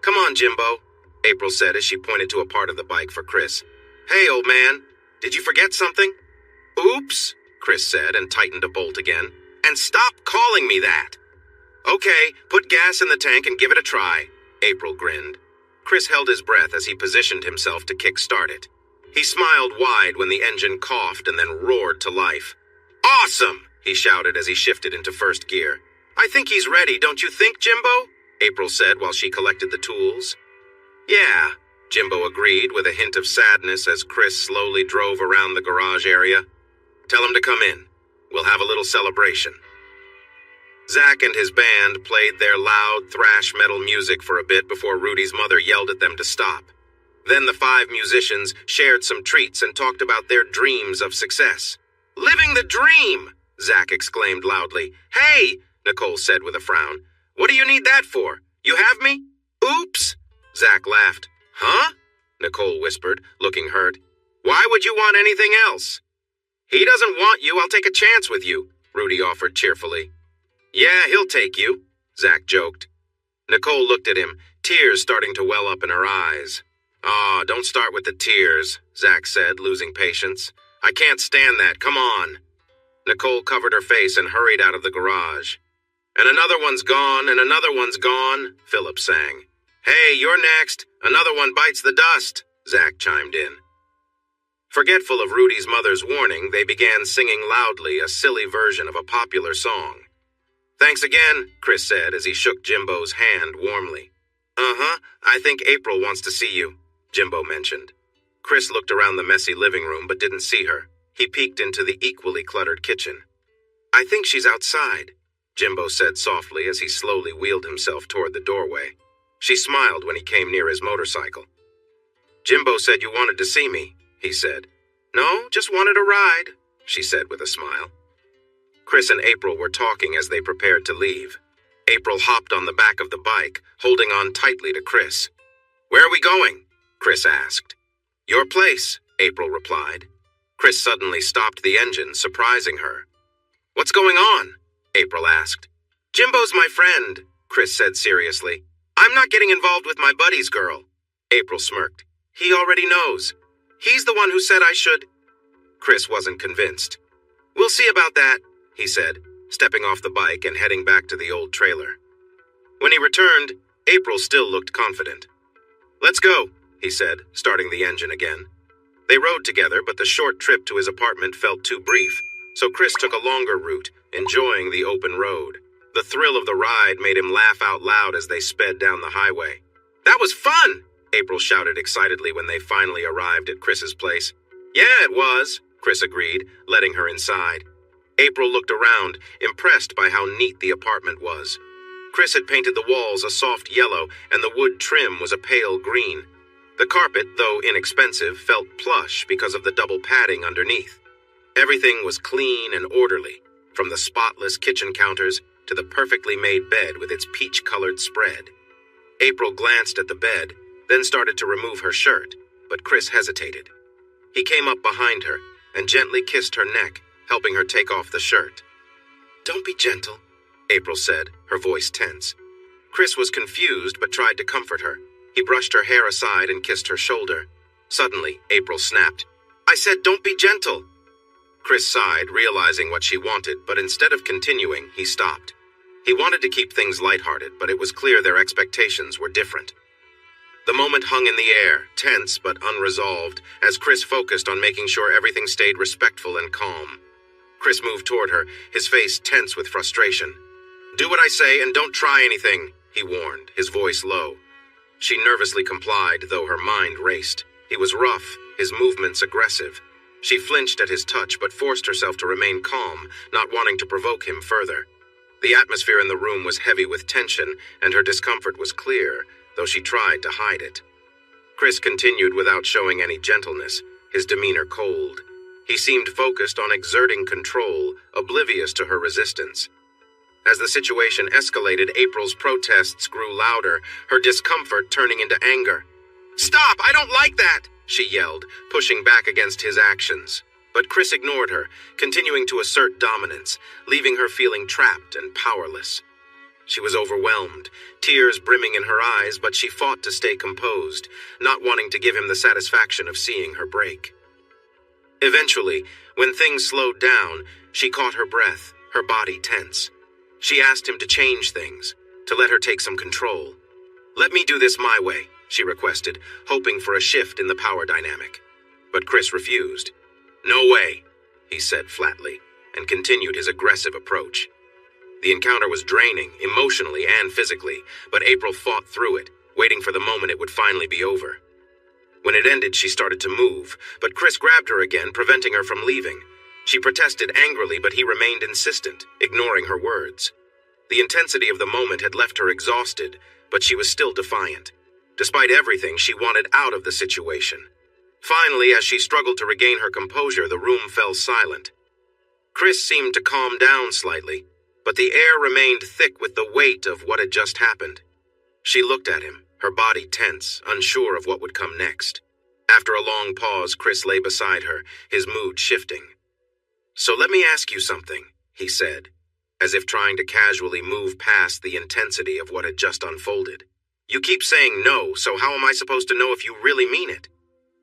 Come on, Jimbo, April said as she pointed to a part of the bike for Chris. Hey, old man, did you forget something? Oops, Chris said and tightened a bolt again. And stop calling me that. Okay, put gas in the tank and give it a try, April grinned. Chris held his breath as he positioned himself to kick-start it. He smiled wide when the engine coughed and then roared to life. Awesome, he shouted as he shifted into first gear. I think he's ready, don't you think, Jimbo? April said while she collected the tools. Yeah, Jimbo agreed with a hint of sadness as Chris slowly drove around the garage area. Tell him to come in. We'll have a little celebration. Zach and his band played their loud thrash metal music for a bit before Rudy's mother yelled at them to stop. Then the 5 musicians shared some treats and talked about their dreams of success. Living the dream! Zach exclaimed loudly. Hey, Nicole said with a frown. What do you need that for? You have me? Oops! Zach laughed. Huh? Nicole whispered, looking hurt. Why would you want anything else? He doesn't want you, I'll take a chance with you, Rudy offered cheerfully. Yeah, he'll take you, Zach joked. Nicole looked at him, tears starting to well up in her eyes. Aw, don't start with the tears, Zach said, losing patience. I can't stand that, come on. Nicole covered her face and hurried out of the garage. And another one's gone, and another one's gone, Philip sang. Hey, you're next. Another one bites the dust, Zach chimed in. Forgetful of Rudy's mother's warning, they began singing loudly a silly version of a popular song. Thanks again, Chris said as he shook Jimbo's hand warmly. Uh-huh, I think April wants to see you, Jimbo mentioned. Chris looked around the messy living room but didn't see her. He peeked into the equally cluttered kitchen. I think she's outside, Jimbo said softly as he slowly wheeled himself toward the doorway. She smiled when he came near his motorcycle. Jimbo said you wanted to see me, he said. No, just wanted a ride, she said with a smile. Chris and April were talking as they prepared to leave. April hopped on the back of the bike, holding on tightly to Chris. Where are we going? Chris asked. Your place, April replied. Chris suddenly stopped the engine, surprising her. What's going on? April asked. Jimbo's my friend, Chris said seriously. I'm not getting involved with my buddy's girl. April smirked. He already knows. He's the one who said I should. Chris wasn't convinced. We'll see about that, he said, stepping off the bike and heading back to the old trailer. When he returned, April still looked confident. Let's go, he said, starting the engine again. They rode together, but the short trip to his apartment felt too brief, so Chris took a longer route, enjoying the open road. The thrill of the ride made him laugh out loud as they sped down the highway. That was fun, April shouted excitedly when they finally arrived at Chris's place. Yeah, it was, Chris agreed, letting her inside. April looked around, impressed by how neat the apartment was. Chris had painted the walls a soft yellow, and the wood trim was a pale green. The carpet, though inexpensive, felt plush because of the double padding underneath. Everything was clean and orderly, from the spotless kitchen counters to the perfectly made bed with its peach-colored spread. April glanced at the bed, then started to remove her shirt, but Chris hesitated. He came up behind her and gently kissed her neck, helping her take off the shirt. "Don't be gentle," April said, her voice tense. Chris was confused but tried to comfort her. He brushed her hair aside and kissed her shoulder. Suddenly, April snapped, "I said don't be gentle." Chris sighed, realizing what she wanted, but instead of continuing, he stopped. He wanted to keep things lighthearted, but it was clear their expectations were different. The moment hung in the air, tense but unresolved, as Chris focused on making sure everything stayed respectful and calm. Chris moved toward her, his face tense with frustration. "Do what I say and don't try anything," he warned, his voice low. She nervously complied, though her mind raced. He was rough, his movements aggressive. She flinched at his touch but forced herself to remain calm, not wanting to provoke him further. The atmosphere in the room was heavy with tension, and her discomfort was clear, though she tried to hide it. Chris continued without showing any gentleness, his demeanor cold. He seemed focused on exerting control, oblivious to her resistance. As the situation escalated, April's protests grew louder, her discomfort turning into anger. "Stop! I don't like that!" she yelled, pushing back against his actions. But Chris ignored her, continuing to assert dominance, leaving her feeling trapped and powerless. She was overwhelmed, tears brimming in her eyes, but she fought to stay composed, not wanting to give him the satisfaction of seeing her break. Eventually, when things slowed down, she caught her breath, her body tense. She asked him to change things, to let her take some control. "Let me do this my way," she requested, hoping for a shift in the power dynamic. But Chris refused. "No way," he said flatly, and continued his aggressive approach. The encounter was draining, emotionally and physically, but April fought through it, waiting for the moment it would finally be over. When it ended, she started to move, but Chris grabbed her again, preventing her from leaving. She protested angrily, but he remained insistent, ignoring her words. The intensity of the moment had left her exhausted, but she was still defiant. Despite everything, she wanted out of the situation. Finally, as she struggled to regain her composure, the room fell silent. Chris seemed to calm down slightly, but the air remained thick with the weight of what had just happened. She looked at him, her body tense, unsure of what would come next. After a long pause, Chris lay beside her, his mood shifting. "So let me ask you something," he said, as if trying to casually move past the intensity of what had just unfolded. "You keep saying no, so how am I supposed to know if you really mean it?"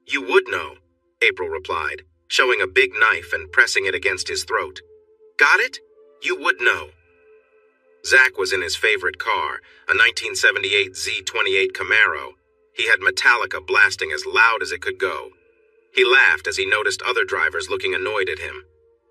"You would know," April replied, showing a big knife and pressing it against his throat. "Got it? You would know." Zach was in his favorite car, a 1978 Z28 Camaro. He had Metallica blasting as loud as it could go. He laughed as he noticed other drivers looking annoyed at him.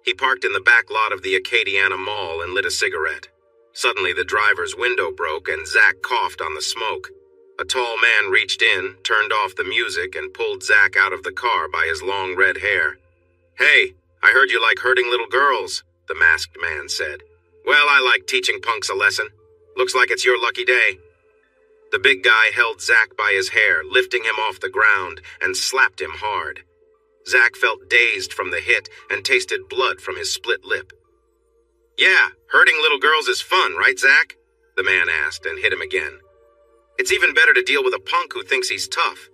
He parked in the back lot of the Acadiana Mall and lit a cigarette. Suddenly, the driver's window broke and Zach coughed on the smoke. A tall man reached in, turned off the music, and pulled Zach out of the car by his long red hair. "Hey, I heard you like hurting little girls," the masked man said. "Well, I like teaching punks a lesson. Looks like it's your lucky day." The big guy held Zach by his hair, lifting him off the ground, and slapped him hard. Zach felt dazed from the hit and tasted blood from his split lip. "Yeah, hurting little girls is fun, right, Zach?" the man asked and hit him again. "It's even better to deal with a punk who thinks he's tough.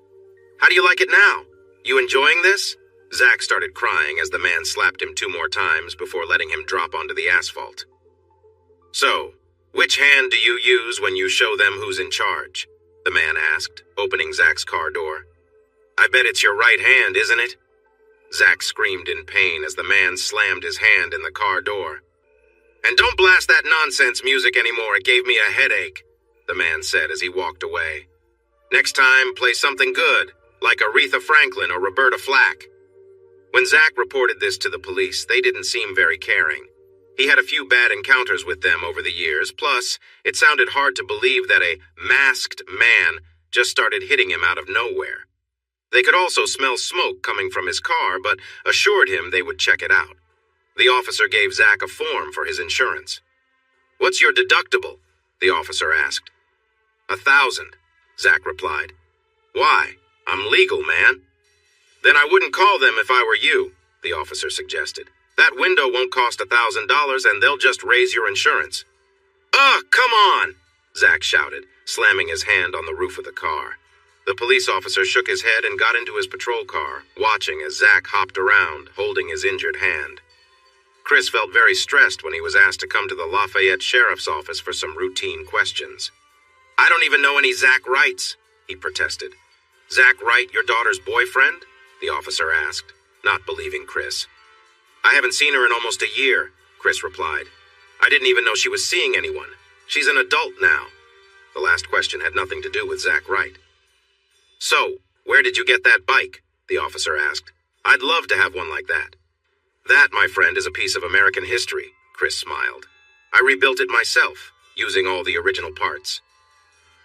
How do you like it now? You enjoying this?" Zach started crying as the man slapped him 2 more times before letting him drop onto the asphalt. "So, which hand do you use when you show them who's in charge?" the man asked, opening Zach's car door. "I bet it's your right hand, isn't it?" Zach screamed in pain as the man slammed his hand in the car door. "And don't blast that nonsense music anymore, it gave me a headache," the man said as he walked away. "Next time, play something good, like Aretha Franklin or Roberta Flack." When Zach reported this to the police, they didn't seem very caring. He had a few bad encounters with them over the years, plus, it sounded hard to believe that a masked man just started hitting him out of nowhere. They could also smell smoke coming from his car, but assured him they would check it out. The officer gave Zach a form for his insurance. "What's your deductible?" the officer asked. "1,000, Zach replied. "Why? I'm legal, man." "Then I wouldn't call them if I were you," the officer suggested. "That window won't cost $1,000 and they'll just raise your insurance." "Ugh, come on!" Zach shouted, slamming his hand on the roof of the car. The police officer shook his head and got into his patrol car, watching as Zach hopped around, holding his injured hand. Chris felt very stressed when he was asked to come to the Lafayette Sheriff's Office for some routine questions. "I don't even know any Zach Wrights," he protested. "Zach Wright, your daughter's boyfriend?" the officer asked, not believing Chris. "I haven't seen her in almost a year," Chris replied. "I didn't even know she was seeing anyone. She's an adult now." The last question had nothing to do with Zach Wright. "So, where did you get that bike?" the officer asked. "I'd love to have one like that." "That, my friend, is a piece of American history," Chris smiled. "I rebuilt it myself, using all the original parts."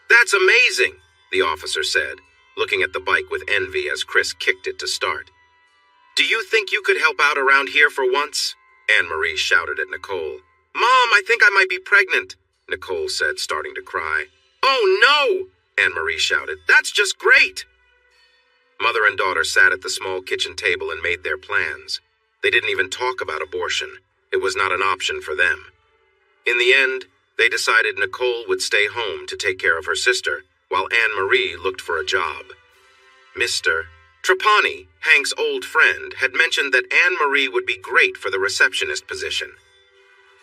"That's amazing," the officer said, looking at the bike with envy as Chris kicked it to start. "Do you think you could help out around here for once?" Anne-Marie shouted at Nicole. "Mom, I think I might be pregnant," Nicole said, starting to cry. "Oh, no!" Anne-Marie shouted. "That's just great!" Mother and daughter sat at the small kitchen table and made their plans. They didn't even talk about abortion. It was not an option for them. In the end, they decided Nicole would stay home to take care of her sister, while Anne-Marie looked for a job. Mr. Trapani, Hank's old friend, had mentioned that Anne-Marie would be great for the receptionist position.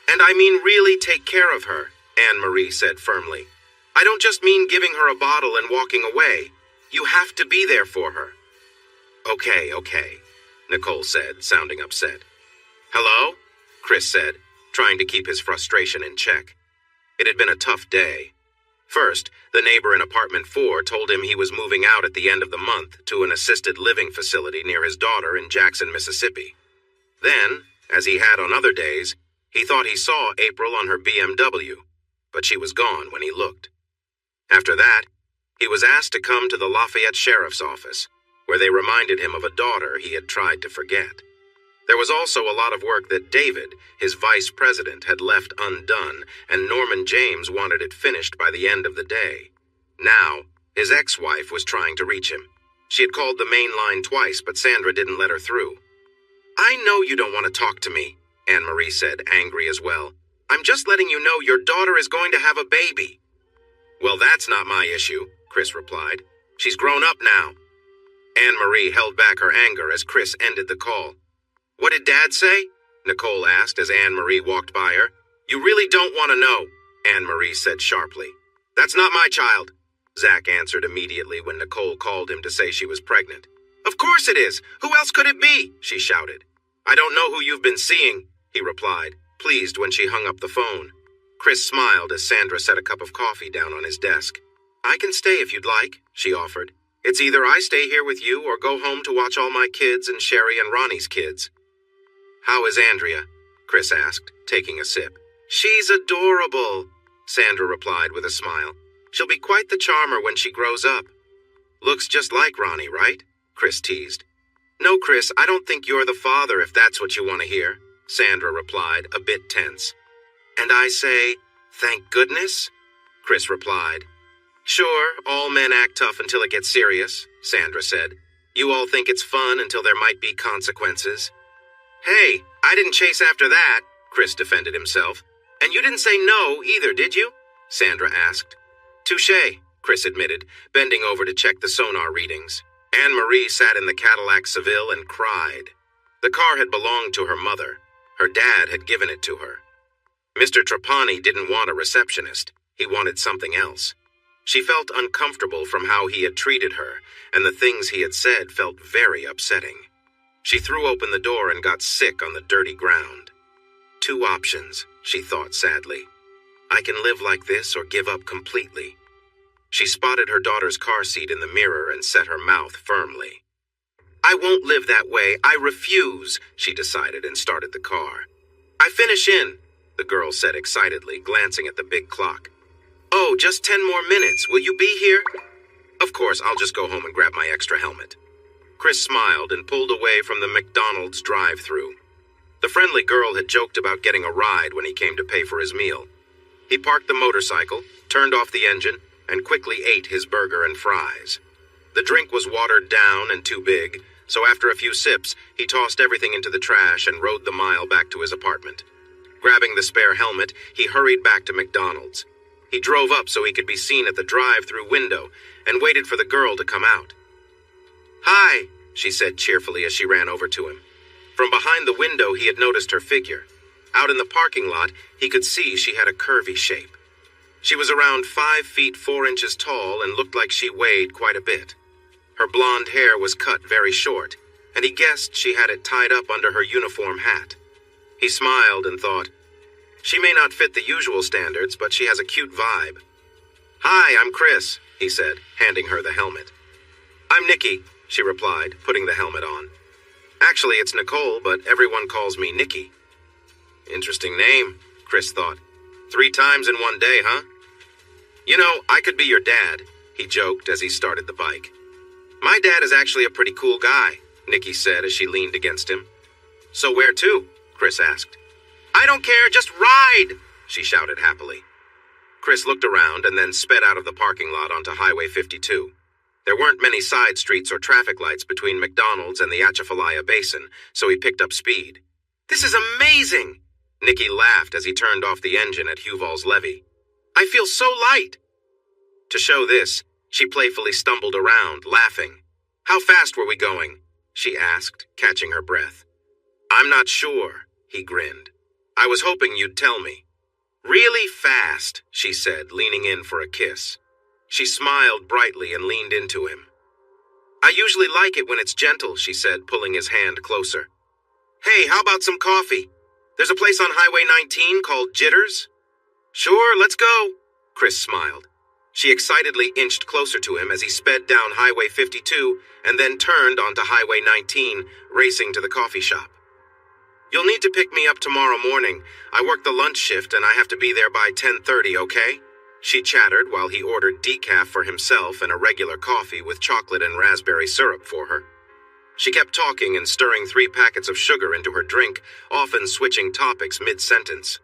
"And I mean really take care of her," Anne-Marie said firmly. "I don't just mean giving her a bottle and walking away. You have to be there for her." Okay, Nicole said, sounding upset. "Hello?" Chris said, trying to keep his frustration in check. It had been a tough day. First, the neighbor in apartment 4 told him he was moving out at the end of the month to an assisted living facility near his daughter in Jackson, Mississippi. Then, as he had on other days, he thought he saw April on her BMW, but she was gone when he looked. After that, he was asked to come to the Lafayette Sheriff's Office, where they reminded him of a daughter he had tried to forget. There was also a lot of work that David, his vice president, had left undone, and Norman James wanted it finished by the end of the day. Now, his ex-wife was trying to reach him. She had called the main line twice, but Sandra didn't let her through. "I know you don't want to talk to me," Anne-Marie said, angry as well. "I'm just letting you know your daughter is going to have a baby." "Well, that's not my issue," Chris replied. "She's grown up now." Anne-Marie held back her anger as Chris ended the call. "What did Dad say?" Nicole asked as Anne-Marie walked by her. "You really don't want to know," Anne-Marie said sharply. "That's not my child," Zach answered immediately when Nicole called him to say she was pregnant. "Of course it is. Who else could it be?" she shouted. "I don't know who you've been seeing," he replied, pleased when she hung up the phone. Chris smiled as Sandra set a cup of coffee down on his desk. "I can stay if you'd like," she offered. "It's either I stay here with you or go home to watch all my kids and Sherry and Ronnie's kids." "How is Andrea?" Chris asked, taking a sip. "She's adorable," Sandra replied with a smile. "She'll be quite the charmer when she grows up." "Looks just like Ronnie, right?" Chris teased. "No, Chris, I don't think you're the father if that's what you want to hear," Sandra replied, a bit tense. "And I say, thank goodness?" Chris replied. "Sure, all men act tough until it gets serious," Sandra said. "You all think it's fun until there might be consequences." "Hey, I didn't chase after that," Chris defended himself. "And you didn't say no either, did you?" Sandra asked. "Touché," Chris admitted, bending over to check the sonar readings. Anne-Marie sat in the Cadillac Seville and cried. The car had belonged to her mother. Her dad had given it to her. Mr. Trapani didn't want a receptionist. He wanted something else. She felt uncomfortable from how he had treated her, and the things he had said felt very upsetting. She threw open the door and got sick on the dirty ground. Two options, she thought sadly. I can live like this or give up completely. She spotted her daughter's car seat in the mirror and set her mouth firmly. I won't live that way. I refuse, she decided and started the car. I finish in, the girl said excitedly, glancing at the big clock. Oh, just 10 more minutes. Will you be here? Of course, I'll just go home and grab my extra helmet. Chris smiled and pulled away from the McDonald's drive-thru. The friendly girl had joked about getting a ride when he came to pay for his meal. He parked the motorcycle, turned off the engine, and quickly ate his burger and fries. The drink was watered down and too big, so after a few sips, he tossed everything into the trash and rode the mile back to his apartment. Grabbing the spare helmet, he hurried back to McDonald's. He drove up so he could be seen at the drive-thru window and waited for the girl to come out. "Hi," she said cheerfully as she ran over to him. From behind the window, he had noticed her figure. Out in the parking lot, he could see she had a curvy shape. She was around 5 feet 4 inches tall and looked like she weighed quite a bit. Her blonde hair was cut very short, and he guessed she had it tied up under her uniform hat. He smiled and thought, she may not fit the usual standards, but she has a cute vibe. "Hi, I'm Chris," he said, handing her the helmet. "I'm Nikki," she replied, putting the helmet on. "Actually, it's Nicole, but everyone calls me Nikki." "Interesting name," Chris thought. 3 times in one day, huh? "You know, I could be your dad," he joked as he started the bike. "My dad is actually a pretty cool guy," Nikki said as she leaned against him. "So where to?" Chris asked. "I don't care, just ride!" she shouted happily. Chris looked around and then sped out of the parking lot onto Highway 52. There weren't many side streets or traffic lights between McDonald's and the Atchafalaya Basin, so he picked up speed. "This is amazing!" Nikki laughed as he turned off the engine at Huval's levee. "I feel so light!" To show this, she playfully stumbled around, laughing. "How fast were we going?" she asked, catching her breath. "I'm not sure," he grinned. "I was hoping you'd tell me." "Really fast," she said, leaning in for a kiss. She smiled brightly and leaned into him. "I usually like it when it's gentle," she said, pulling his hand closer. "Hey, how about some coffee? There's a place on Highway 19 called Jitters." "Sure, let's go," Chris smiled. She excitedly inched closer to him as he sped down Highway 52 and then turned onto Highway 19, racing to the coffee shop. "You'll need to pick me up tomorrow morning. I work the lunch shift and I have to be there by 10:30, okay?" She chattered while he ordered decaf for himself and a regular coffee with chocolate and raspberry syrup for her. She kept talking and stirring 3 packets of sugar into her drink, often switching topics mid-sentence.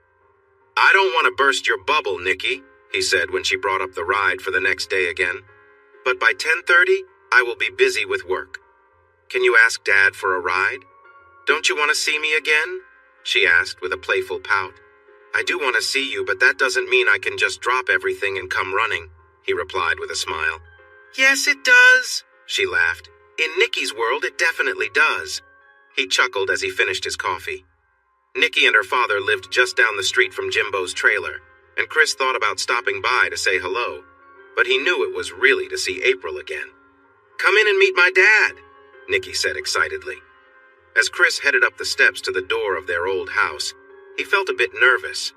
"I don't want to burst your bubble, Nikki," he said when she brought up the ride for the next day again. "But by 10:30, I will be busy with work. Can you ask Dad for a ride? Don't you want to see me again?" she asked with a playful pout. "I do want to see you, but that doesn't mean I can just drop everything and come running," he replied with a smile. "Yes, it does," she laughed. "In Nikki's world, it definitely does." He chuckled as he finished his coffee. Nikki and her father lived just down the street from Jimbo's trailer, and Chris thought about stopping by to say hello, but he knew it was really to see April again. "Come in and meet my dad," Nikki said excitedly. As Chris headed up the steps to the door of their old house, he felt a bit nervous.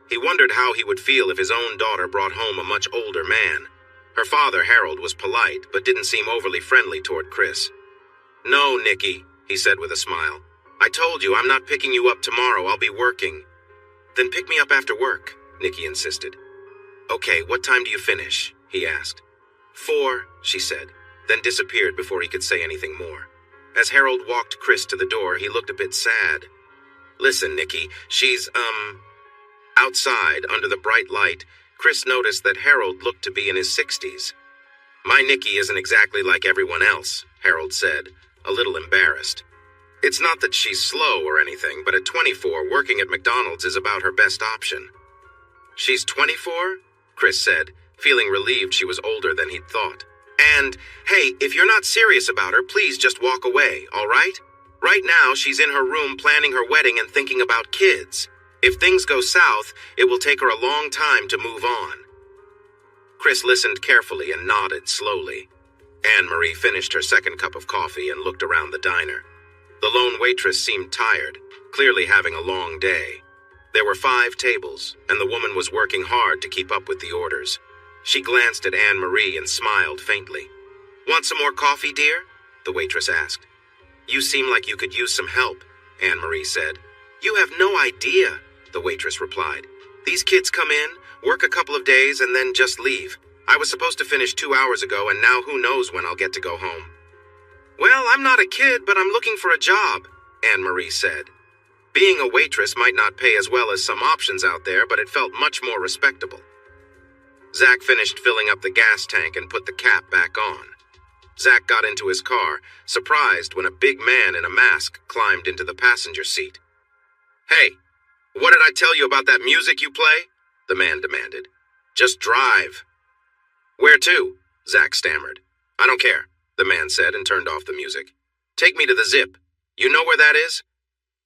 He wondered how he would feel if his own daughter brought home a much older man. Her father, Harold, was polite, but didn't seem overly friendly toward Chris. "No, Nikki," he said with a smile. "I told you I'm not picking you up tomorrow. I'll be working." "Then pick me up after work," Nikki insisted. "Okay, what time do you finish?" he asked. 4, she said, then disappeared before he could say anything more. As Harold walked Chris to the door, he looked a bit sad. "Listen, Nikki, she's, Outside, under the bright light, Chris noticed that Harold looked to be in his 60s. "My Nikki isn't exactly like everyone else," Harold said, a little embarrassed. "It's not that she's slow or anything, but at 24, working at McDonald's is about her best option." "She's 24? Chris said, feeling relieved she was older than he'd thought. "And, hey, if you're not serious about her, please just walk away, all right? Right now, she's in her room planning her wedding and thinking about kids. If things go south, it will take her a long time to move on." Chris listened carefully and nodded slowly. Anne-Marie finished her second cup of coffee and looked around the diner. The lone waitress seemed tired, clearly having a long day. There were 5 tables, and the woman was working hard to keep up with the orders. She glanced at Anne-Marie and smiled faintly. "Want some more coffee, dear?" the waitress asked. "You seem like you could use some help," Anne-Marie said. "You have no idea," the waitress replied. "These kids come in, work a couple of days, and then just leave. I was supposed to finish 2 hours ago, and now who knows when I'll get to go home." Well, I'm not a kid, but I'm looking for a job, Anne-Marie said. Being a waitress might not pay as well as some options out there, but it felt much more respectable. Zach finished filling up the gas tank and put the cap back on. Zach got into his car, surprised when a big man in a mask climbed into the passenger seat. Hey, what did I tell you about that music you play? The man demanded. Just drive. Where to? Zach stammered. I don't care, the man said and turned off the music. Take me to the Zip. You know where that is?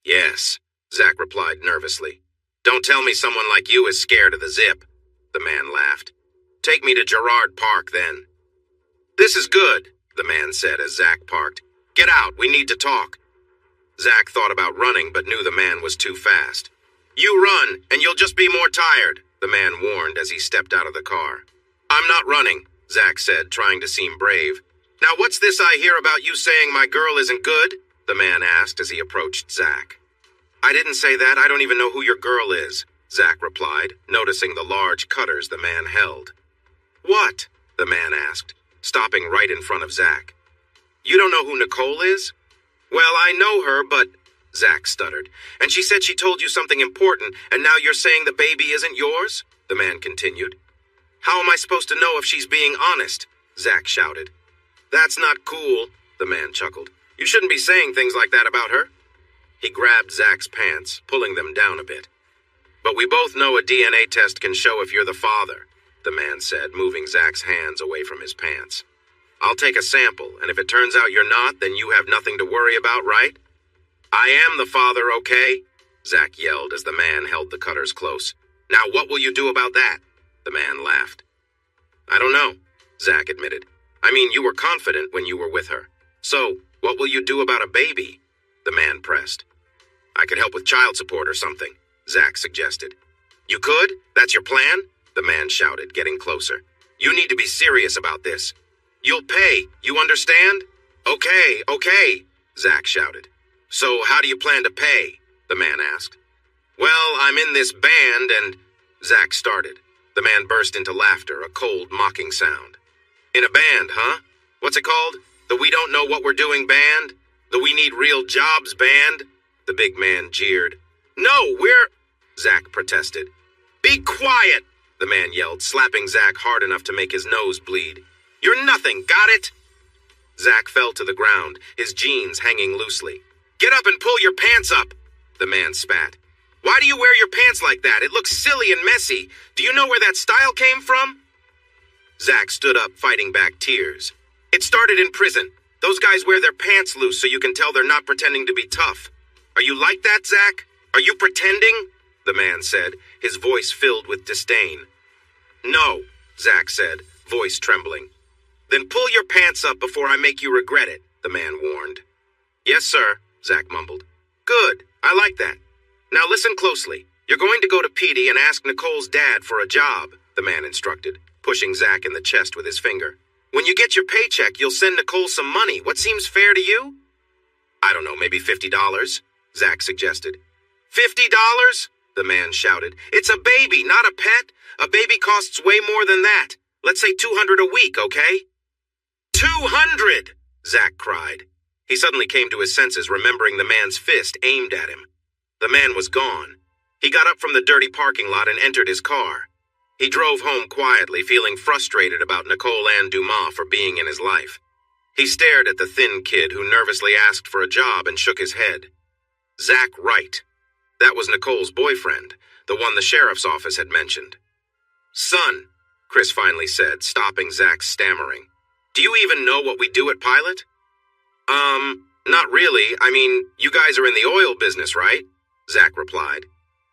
Yes, Zach replied nervously. Don't tell me someone like you is scared of the Zip. The man laughed. Take me to Gerard Park, then. This is good, the man said as Zach parked. Get out, we need to talk. Zach thought about running, but knew the man was too fast. You run, and you'll just be more tired, the man warned as he stepped out of the car. I'm not running, Zach said, trying to seem brave. Now what's this I hear about you saying my girl isn't good? The man asked as he approached Zach. I didn't say that, I don't even know who your girl is, Zach replied, noticing the large cutters the man held. What? The man asked, stopping right in front of Zach. You don't know who Nicole is? Well, I know her, but... Zach stuttered. And she said she told you something important, and now you're saying the baby isn't yours? The man continued. How am I supposed to know if she's being honest? Zach shouted. That's not cool, the man chuckled. You shouldn't be saying things like that about her. He grabbed Zach's pants, pulling them down a bit. But we both know a DNA test can show if you're the father, the man said, moving Zach's hands away from his pants. I'll take a sample, and if it turns out you're not, then you have nothing to worry about, right? I am the father, okay? Zach yelled as the man held the cutters close. Now what will you do about that? The man laughed. I don't know, Zach admitted. I mean, you were confident when you were with her. So, what will you do about a baby? The man pressed. I could help with child support or something, Zach suggested. You could? That's your plan? The man shouted, getting closer. You need to be serious about this. You'll pay, you understand? Okay, Zach shouted. So how do you plan to pay? The man asked. Well, I'm in this band and... Zach started. The man burst into laughter, a cold, mocking sound. In a band, huh? What's it called? The We Don't Know What We're Doing band? The We Need Real Jobs band? The big man jeered. No, Zach protested. Be quiet, the man yelled, slapping Zach hard enough to make his nose bleed. You're nothing, got it? Zach fell to the ground, his jeans hanging loosely. Get up and pull your pants up, the man spat. Why do you wear your pants like that? It looks silly and messy. Do you know where that style came from? Zach stood up, fighting back tears. It started in prison. Those guys wear their pants loose so you can tell they're not pretending to be tough. Are you like that, Zach? Are you pretending? The man said, his voice filled with disdain. No, Zach said, voice trembling. Then pull your pants up before I make you regret it, the man warned. Yes, sir, Zach mumbled. Good, I like that. Now listen closely. You're going to go to Petey and ask Nicole's dad for a job, the man instructed, pushing Zach in the chest with his finger. When you get your paycheck, you'll send Nicole some money. What seems fair to you? I don't know, maybe $50, Zach suggested. $50? The man shouted. It's a baby, not a pet. A baby costs way more than that. Let's say $200 a week, okay? $200! Zach cried. He suddenly came to his senses, remembering the man's fist aimed at him. The man was gone. He got up from the dirty parking lot and entered his car. He drove home quietly, feeling frustrated about Nicole Ann Dumas for being in his life. He stared at the thin kid who nervously asked for a job and shook his head. Zach Wright. That was Nicole's boyfriend, the one the sheriff's office had mentioned. Son, Chris finally said, stopping Zach's stammering. Do you even know what we do at Pilot? Not really. I mean, you guys are in the oil business, right? Zach replied.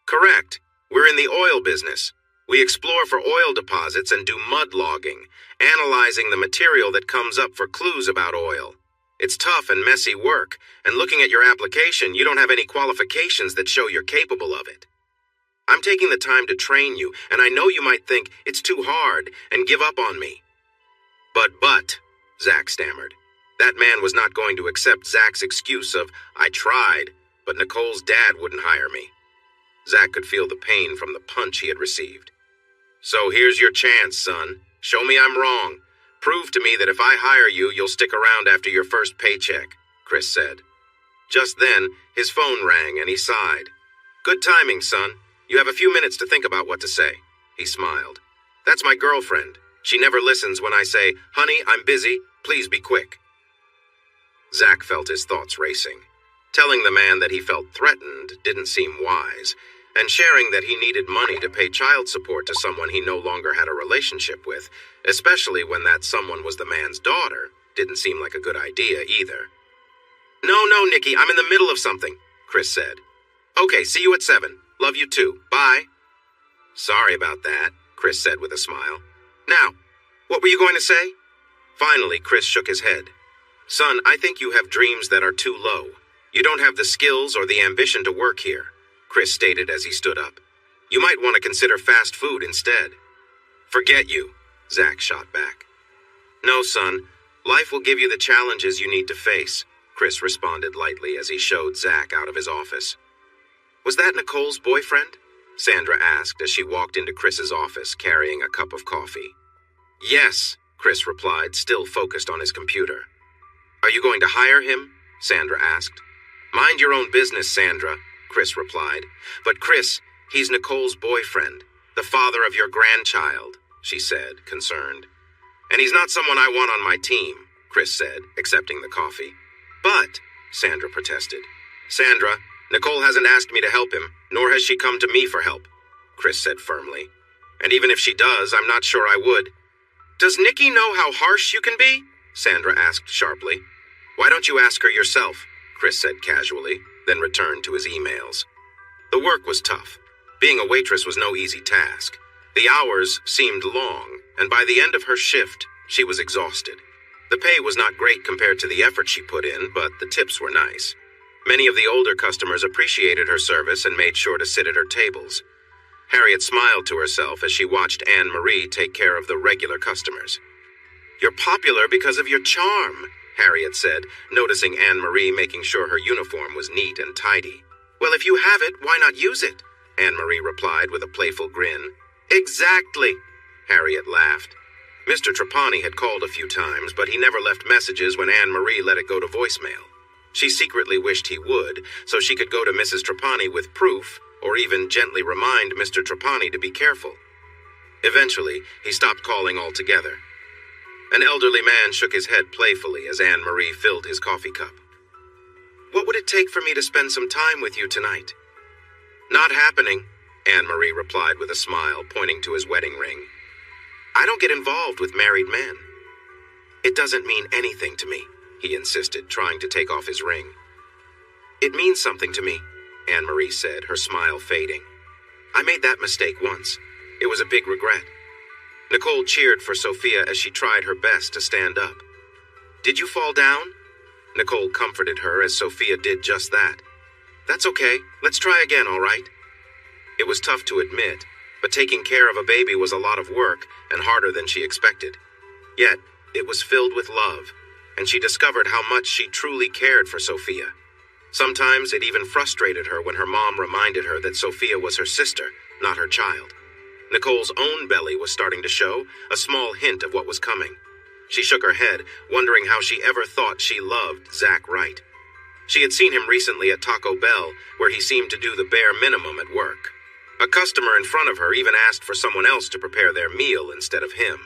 Correct. We're in the oil business. We explore for oil deposits and do mud logging, analyzing the material that comes up for clues about oil. It's tough and messy work, and looking at your application, you don't have any qualifications that show you're capable of it. I'm taking the time to train you, and I know you might think it's too hard and give up on me. But, Zach stammered. That man was not going to accept Zach's excuse of, I tried, but Nicole's dad wouldn't hire me. Zach could feel the pain from the punch he had received. So here's your chance, son. Show me I'm wrong. Prove to me that if I hire you, you'll stick around after your first paycheck, Chris said. Just then, his phone rang and he sighed. Good timing, son. You have a few minutes to think about what to say. He smiled. That's my girlfriend. She never listens when I say, honey, I'm busy. Please be quick. Zach felt his thoughts racing. Telling the man that he felt threatened didn't seem wise, and sharing that he needed money to pay child support to someone he no longer had a relationship with, especially when that someone was the man's daughter, didn't seem like a good idea either. No, Nikki, I'm in the middle of something, Chris said. Okay, see you at 7. Love you too. Bye. Sorry about that, Chris said with a smile. Now, what were you going to say? Finally, Chris shook his head. Son, I think you have dreams that are too low. You don't have the skills or the ambition to work here, Chris stated as he stood up. You might want to consider fast food instead. Forget you, Zach shot back. No, son. Life will give you the challenges you need to face, Chris responded lightly as he showed Zach out of his office. Was that Nicole's boyfriend? Sandra asked as she walked into Chris's office carrying a cup of coffee. Yes, Chris replied, still focused on his computer. Are you going to hire him? Sandra asked. Mind your own business, Sandra, Chris replied. But Chris, he's Nicole's boyfriend, the father of your grandchild, she said, concerned. And he's not someone I want on my team, Chris said, accepting the coffee. But, Sandra protested. Sandra, Nicole hasn't asked me to help him, nor has she come to me for help, Chris said firmly. And even if she does, I'm not sure I would. Does Nikki know how harsh you can be? Sandra asked sharply. Why don't you ask her yourself? Chris said casually, then returned to his emails. The work was tough. Being a waitress was no easy task. The hours seemed long, and by the end of her shift, she was exhausted. The pay was not great compared to the effort she put in, but the tips were nice. Many of the older customers appreciated her service and made sure to sit at her tables. Harriet smiled to herself as she watched Anne-Marie take care of the regular customers. You're popular because of your charm, Harriet said, noticing Anne-Marie making sure her uniform was neat and tidy. Well, if you have it, why not use it? Anne-Marie replied with a playful grin. Exactly, Harriet laughed. Mr. Trapani had called a few times, but he never left messages when Anne-Marie let it go to voicemail. She secretly wished he would, so she could go to Mrs. Trapani with proof, or even gently remind Mr. Trapani to be careful. Eventually, he stopped calling altogether. An elderly man shook his head playfully as Anne-Marie filled his coffee cup. What would it take for me to spend some time with you tonight? Not happening, Anne-Marie replied with a smile, pointing to his wedding ring. I don't get involved with married men. It doesn't mean anything to me, he insisted, trying to take off his ring. It means something to me, Anne-Marie said, her smile fading. I made that mistake once. It was a big regret. Nicole cheered for Sophia as she tried her best to stand up. Did you fall down? Nicole comforted her as Sophia did just that. That's okay. Let's try again, all right? It was tough to admit, but taking care of a baby was a lot of work and harder than she expected. Yet, it was filled with love, and she discovered how much she truly cared for Sophia. Sometimes it even frustrated her when her mom reminded her that Sophia was her sister, not her child. Nicole's own belly was starting to show, a small hint of what was coming. She shook her head, wondering how she ever thought she loved Zach right. She had seen him recently at Taco Bell, where he seemed to do the bare minimum at work. A customer in front of her even asked for someone else to prepare their meal instead of him.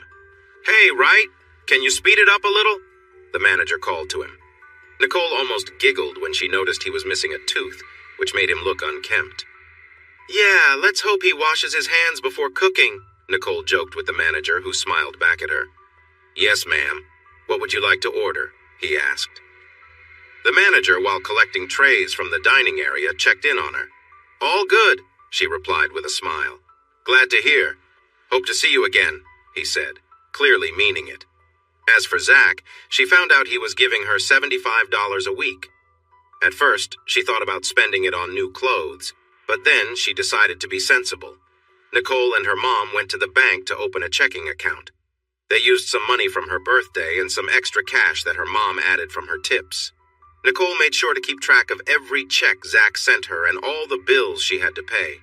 Hey, Wright, can you speed it up a little? The manager called to him. Nicole almost giggled when she noticed he was missing a tooth, which made him look unkempt. Yeah, let's hope he washes his hands before cooking, Nicole joked with the manager, who smiled back at her. Yes, ma'am. What would you like to order? He asked. The manager, while collecting trays from the dining area, checked in on her. All good, she replied with a smile. Glad to hear. Hope to see you again, he said, clearly meaning it. As for Zach, she found out he was giving her $75 a week. At first, she thought about spending it on new clothes, but then she decided to be sensible. Nicole and her mom went to the bank to open a checking account. They used some money from her birthday and some extra cash that her mom added from her tips. Nicole made sure to keep track of every check Zach sent her and all the bills she had to pay.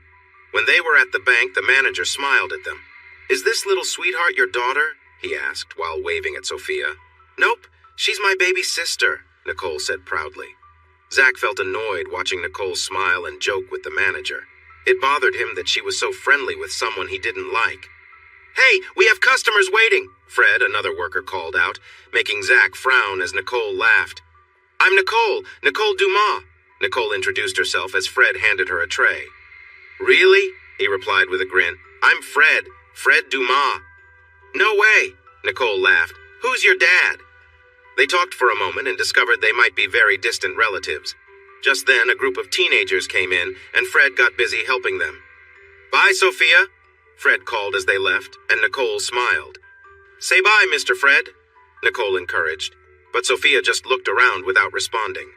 When they were at the bank, the manager smiled at them. Is this little sweetheart your daughter? he asked while waving at Sophia. Nope, she's my baby sister, Nicole said proudly. Zach felt annoyed watching Nicole smile and joke with the manager. It bothered him that she was so friendly with someone he didn't like. Hey, we have customers waiting, Fred, another worker, called out, making Zach frown as Nicole laughed. I'm Nicole Dumas. Nicole introduced herself as Fred handed her a tray. Really? He replied with a grin. I'm Fred Dumas. No way, Nicole laughed. Who's your dad? They talked for a moment and discovered they might be very distant relatives. Just then, a group of teenagers came in, and Fred got busy helping them. Bye, Sophia, Fred called as they left, and Nicole smiled. Say bye, Mr. Fred, Nicole encouraged, but Sophia just looked around without responding.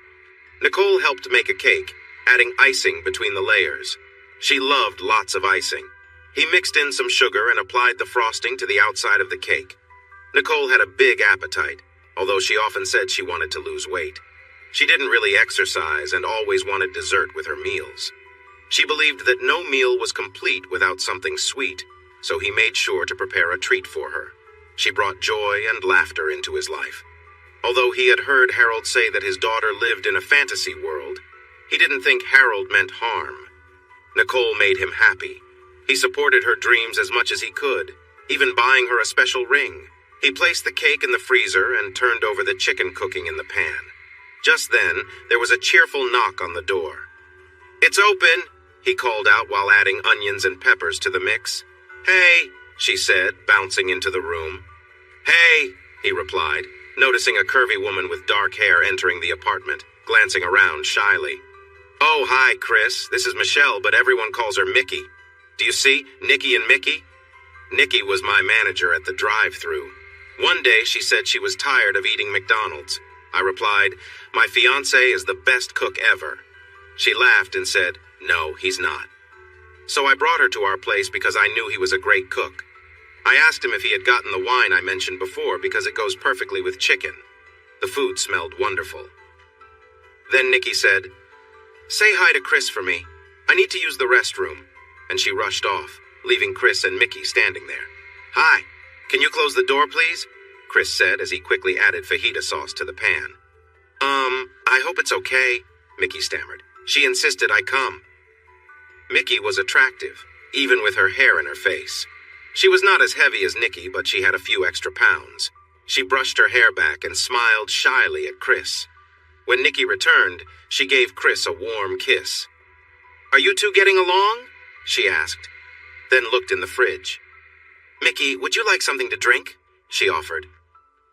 Nicole helped make a cake, adding icing between the layers. She loved lots of icing. He mixed in some sugar and applied the frosting to the outside of the cake. Nicole had a big appetite, although she often said she wanted to lose weight. She didn't really exercise and always wanted dessert with her meals. She believed that no meal was complete without something sweet, so he made sure to prepare a treat for her. She brought joy and laughter into his life. Although he had heard Harold say that his daughter lived in a fantasy world, he didn't think Harold meant harm. Nicole made him happy. He supported her dreams as much as he could, even buying her a special ring. He placed the cake in the freezer and turned over the chicken cooking in the pan. Just then, there was a cheerful knock on the door. It's open, he called out while adding onions and peppers to the mix. Hey, she said, bouncing into the room. Hey, he replied, noticing a curvy woman with dark hair entering the apartment, glancing around shyly. Oh, hi, Chris. This is Michelle, but everyone calls her Mickey. Do you see? Nikki and Mickey? Nikki was my manager at the drive-thru. One day, she said she was tired of eating McDonald's. I replied, my fiancé is the best cook ever. She laughed and said, no, he's not. So I brought her to our place because I knew he was a great cook. I asked him if he had gotten the wine I mentioned before because it goes perfectly with chicken. The food smelled wonderful. Then Nikki said, say hi to Chris for me. I need to use the restroom. And she rushed off, leaving Chris and Mickey standing there. Hi, can you close the door, please? Chris said as he quickly added fajita sauce to the pan. I hope it's okay, Mickey stammered. She insisted I come. Mickey was attractive, even with her hair in her face. She was not as heavy as Nikki, but she had a few extra pounds. She brushed her hair back and smiled shyly at Chris. When Nikki returned, she gave Chris a warm kiss. Are you two getting along? She asked, then looked in the fridge. Mickey, would you like something to drink? She offered.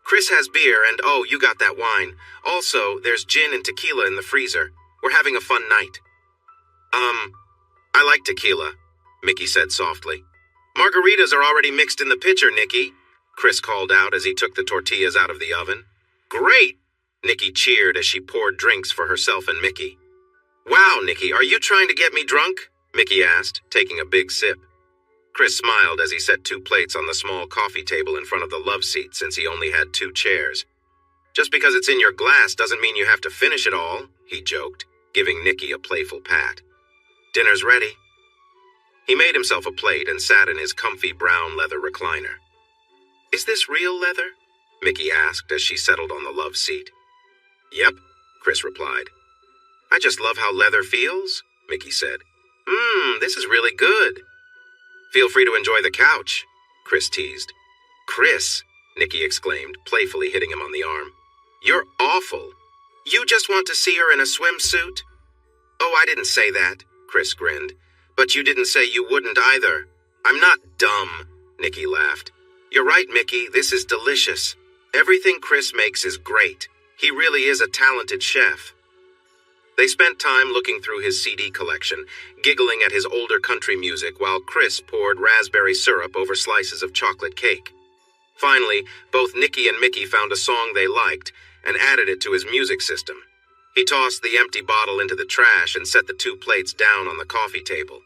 Chris has beer, and oh, you got that wine. Also, there's gin and tequila in the freezer. We're having a fun night. I like tequila, Mickey said softly. Margaritas are already mixed in the pitcher, Nikki, Chris called out as he took the tortillas out of the oven. Great! Nikki cheered as she poured drinks for herself and Mickey. Wow, Nikki, are you trying to get me drunk? Mickey asked, taking a big sip. Chris smiled as he set 2 plates on the small coffee table in front of the love seat since he only had 2 chairs. Just because it's in your glass doesn't mean you have to finish it all, he joked, giving Nikki a playful pat. Dinner's ready. He made himself a plate and sat in his comfy brown leather recliner. Is this real leather? Mickey asked as she settled on the love seat. Yep, Chris replied. I just love how leather feels, Mickey said. This is really good. Feel free to enjoy the couch, Chris teased. Chris, Nikki exclaimed, playfully hitting him on the arm. You're awful. You just want to see her in a swimsuit? Oh, I didn't say that, Chris grinned. But you didn't say you wouldn't either. I'm not dumb, Nikki laughed. You're right, Mickey, this is delicious. Everything Chris makes is great. He really is a talented chef. They spent time looking through his CD collection, giggling at his older country music while Chris poured raspberry syrup over slices of chocolate cake. Finally, both Nikki and Mickey found a song they liked and added it to his music system. He tossed the empty bottle into the trash and set the 2 plates down on the coffee table.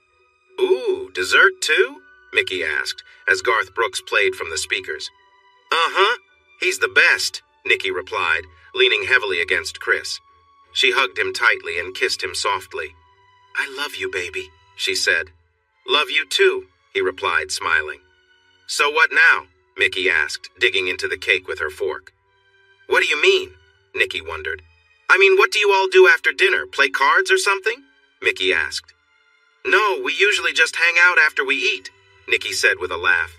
Ooh, dessert too? Mickey asked, as Garth Brooks played from the speakers. Uh-huh, he's the best, Nikki replied, leaning heavily against Chris. She hugged him tightly and kissed him softly. I love you, baby, she said. Love you too, he replied, smiling. So what now? Mickey asked, digging into the cake with her fork. What do you mean? Nikki wondered. I mean, what do you all do after dinner? Play cards or something? Mickey asked. No, we usually just hang out after we eat, Nikki said with a laugh.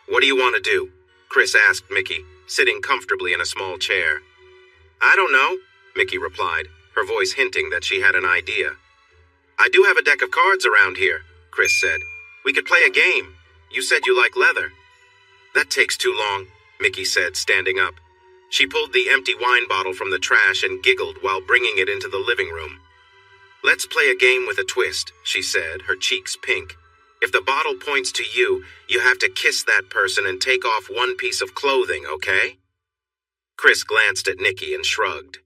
What do you want to do? Chris asked Mickey, sitting comfortably in a small chair. I don't know, Mickey replied, her voice hinting that she had an idea. I do have a deck of cards around here, Chris said. We could play a game. You said you like leather. That takes too long, Mickey said, standing up. She pulled the empty wine bottle from the trash and giggled while bringing it into the living room. Let's play a game with a twist, she said, her cheeks pink. If the bottle points to you, you have to kiss that person and take off one piece of clothing, okay? Chris glanced at Nikki and shrugged.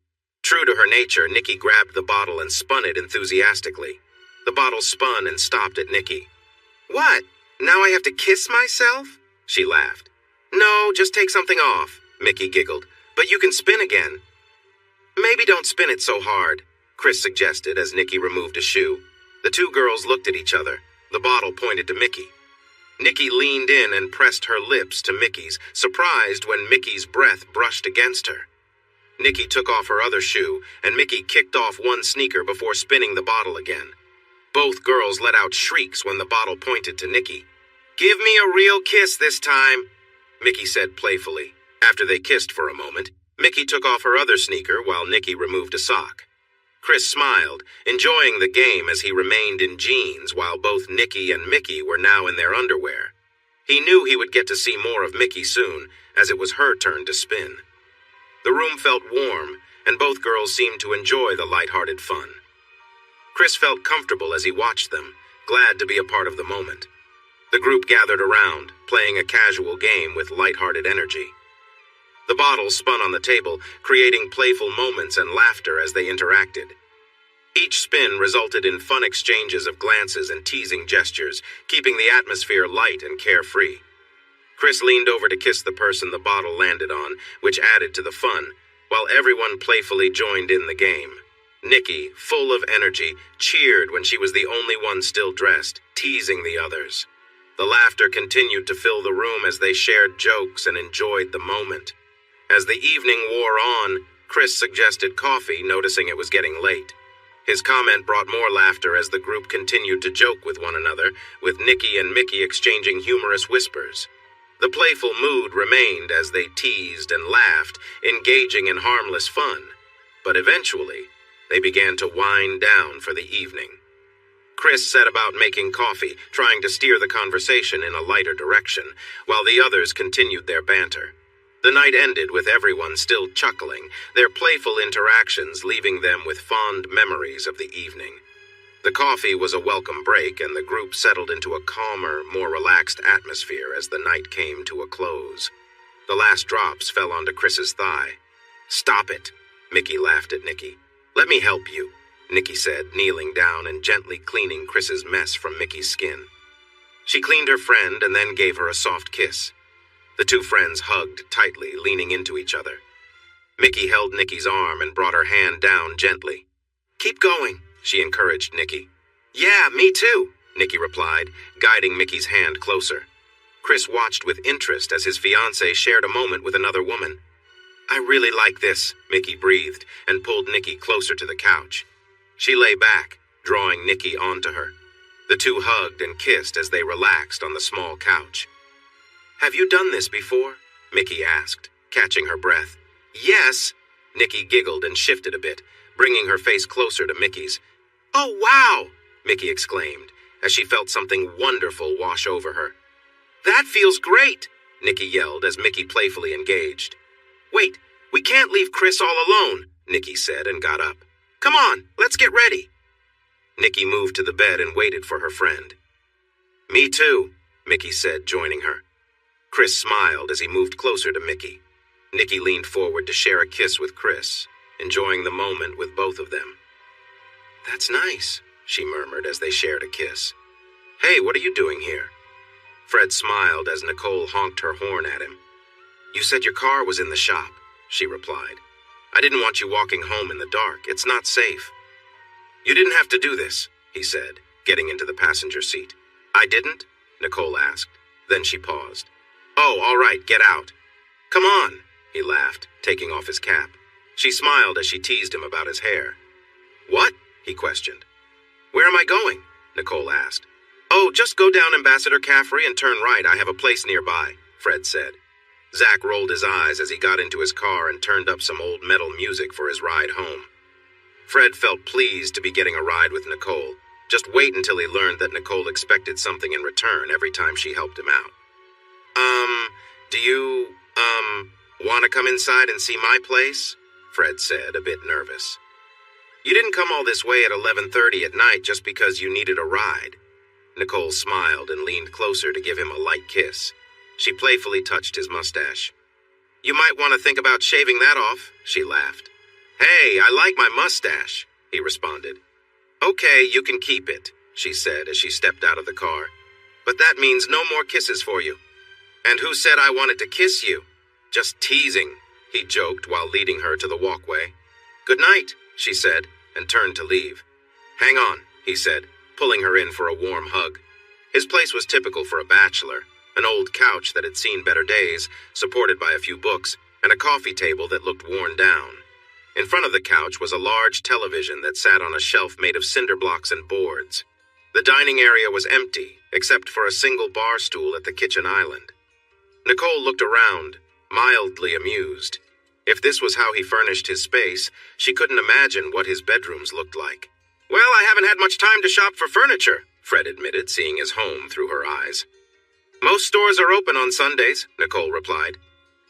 True to her nature, Nikki grabbed the bottle and spun it enthusiastically. The bottle spun and stopped at Nikki. What? Now I have to kiss myself? She laughed. No, just take something off, Mickey giggled. But you can spin again. Maybe don't spin it so hard, Chris suggested as Nikki removed a shoe. The two girls looked at each other. The bottle pointed to Mickey. Nikki leaned in and pressed her lips to Mickey's, surprised when Mickey's breath brushed against her. Nikki took off her other shoe, and Mickey kicked off one sneaker before spinning the bottle again. Both girls let out shrieks when the bottle pointed to Nikki. Give me a real kiss this time, Mickey said playfully. After they kissed for a moment, Mickey took off her other sneaker while Nikki removed a sock. Chris smiled, enjoying the game as he remained in jeans while both Nikki and Mickey were now in their underwear. He knew he would get to see more of Mickey soon, as it was her turn to spin. The room felt warm, and both girls seemed to enjoy the lighthearted fun. Chris felt comfortable as he watched them, glad to be a part of the moment. The group gathered around, playing a casual game with lighthearted energy. The bottles spun on the table, creating playful moments and laughter as they interacted. Each spin resulted in fun exchanges of glances and teasing gestures, keeping the atmosphere light and carefree. Chris leaned over to kiss the person the bottle landed on, which added to the fun, while everyone playfully joined in the game. Nikki, full of energy, cheered when she was the only one still dressed, teasing the others. The laughter continued to fill the room as they shared jokes and enjoyed the moment. As the evening wore on, Chris suggested coffee, noticing it was getting late. His comment brought more laughter as the group continued to joke with one another, with Nikki and Mickey exchanging humorous whispers. The playful mood remained as they teased and laughed, engaging in harmless fun. But eventually, they began to wind down for the evening. Chris set about making coffee, trying to steer the conversation in a lighter direction, while the others continued their banter. The night ended with everyone still chuckling, their playful interactions leaving them with fond memories of the evening. The coffee was a welcome break, and the group settled into a calmer, more relaxed atmosphere as the night came to a close. The last drops fell onto Chris's thigh. Stop it, Mickey laughed at Nikki. Let me help you, Nikki said, kneeling down and gently cleaning Chris's mess from Mickey's skin. She cleaned her friend and then gave her a soft kiss. The two friends hugged tightly, leaning into each other. Mickey held Nikki's arm and brought her hand down gently. Keep going, she encouraged Nikki. Yeah, me too, Nikki replied, guiding Mickey's hand closer. Chris watched with interest as his fiancée shared a moment with another woman. I really like this, Mickey breathed and pulled Nikki closer to the couch. She lay back, drawing Nikki onto her. The two hugged and kissed as they relaxed on the small couch. Have you done this before? Mickey asked, catching her breath. Yes, Nikki giggled and shifted a bit, bringing her face closer to Mickey's. Oh, wow, Mickey exclaimed, as she felt something wonderful wash over her. That feels great, Nikki yelled as Mickey playfully engaged. Wait, we can't leave Chris all alone, Nikki said and got up. Come on, let's get ready. Nikki moved to the bed and waited for her friend. Me too, Mickey said, joining her. Chris smiled as he moved closer to Mickey. Nikki leaned forward to share a kiss with Chris, enjoying the moment with both of them. That's nice, she murmured as they shared a kiss. Hey, what are you doing here? Fred smiled as Nicole honked her horn at him. You said your car was in the shop, she replied. I didn't want you walking home in the dark. It's not safe. You didn't have to do this, he said, getting into the passenger seat. I didn't? Nicole asked. Then she paused. Oh, all right, get out. Come on, he laughed, taking off his cap. She smiled as she teased him about his hair. What? He questioned. Where am I going? Nicole asked. Oh, just go down Ambassador Caffrey and turn right. I have a place nearby, Fred said. Zach rolled his eyes as he got into his car and turned up some old metal music for his ride home. Fred felt pleased to be getting a ride with Nicole. Just wait until he learned that Nicole expected something in return every time she helped him out. Do you, want to come inside and see my place? Fred said, a bit nervous. You didn't come all this way at 11:30 at night just because you needed a ride. Nicole smiled and leaned closer to give him a light kiss. She playfully touched his mustache. You might want to think about shaving that off, she laughed. Hey, I like my mustache, he responded. Okay, you can keep it, she said as she stepped out of the car. But that means no more kisses for you. And who said I wanted to kiss you? Just teasing, he joked while leading her to the walkway. Good night, she said, and turned to leave. Hang on, he said, pulling her in for a warm hug. His place was typical for a bachelor, an old couch that had seen better days, supported by a few books, and a coffee table that looked worn down. In front of the couch was a large television that sat on a shelf made of cinder blocks and boards. The dining area was empty, except for a single bar stool at the kitchen island. Nicole looked around, mildly amused. If this was how he furnished his space, she couldn't imagine what his bedrooms looked like. Well, I haven't had much time to shop for furniture, Fred admitted, seeing his home through her eyes. Most stores are open on Sundays, Nicole replied.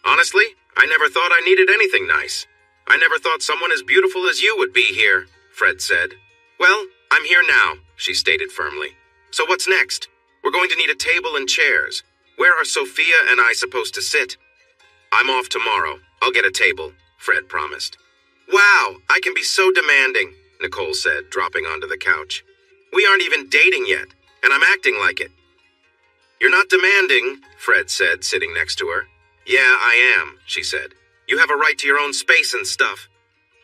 Honestly, I never thought I needed anything nice. I never thought someone as beautiful as you would be here, Fred said. Well, I'm here now, she stated firmly. So what's next? We're going to need a table and chairs. Where are Sophia and I supposed to sit? I'm off tomorrow. I'll get a table, Fred promised. Wow, I can be so demanding, Nicole said, dropping onto the couch. We aren't even dating yet, and I'm acting like it. You're not demanding, Fred said, sitting next to her. Yeah, I am, she said. You have a right to your own space and stuff.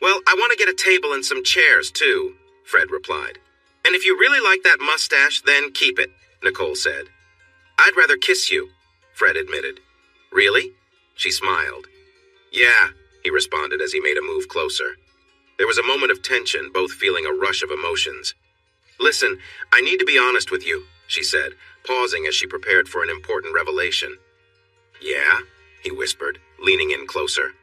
Well, I want to get a table and some chairs, too, Fred replied. And if you really like that mustache, then keep it, Nicole said. I'd rather kiss you, Fred admitted. Really? She smiled. Yeah, he responded as he made a move closer. There was a moment of tension, both feeling a rush of emotions. Listen, I need to be honest with you, she said, pausing as she prepared for an important revelation. Yeah? He whispered, leaning in closer.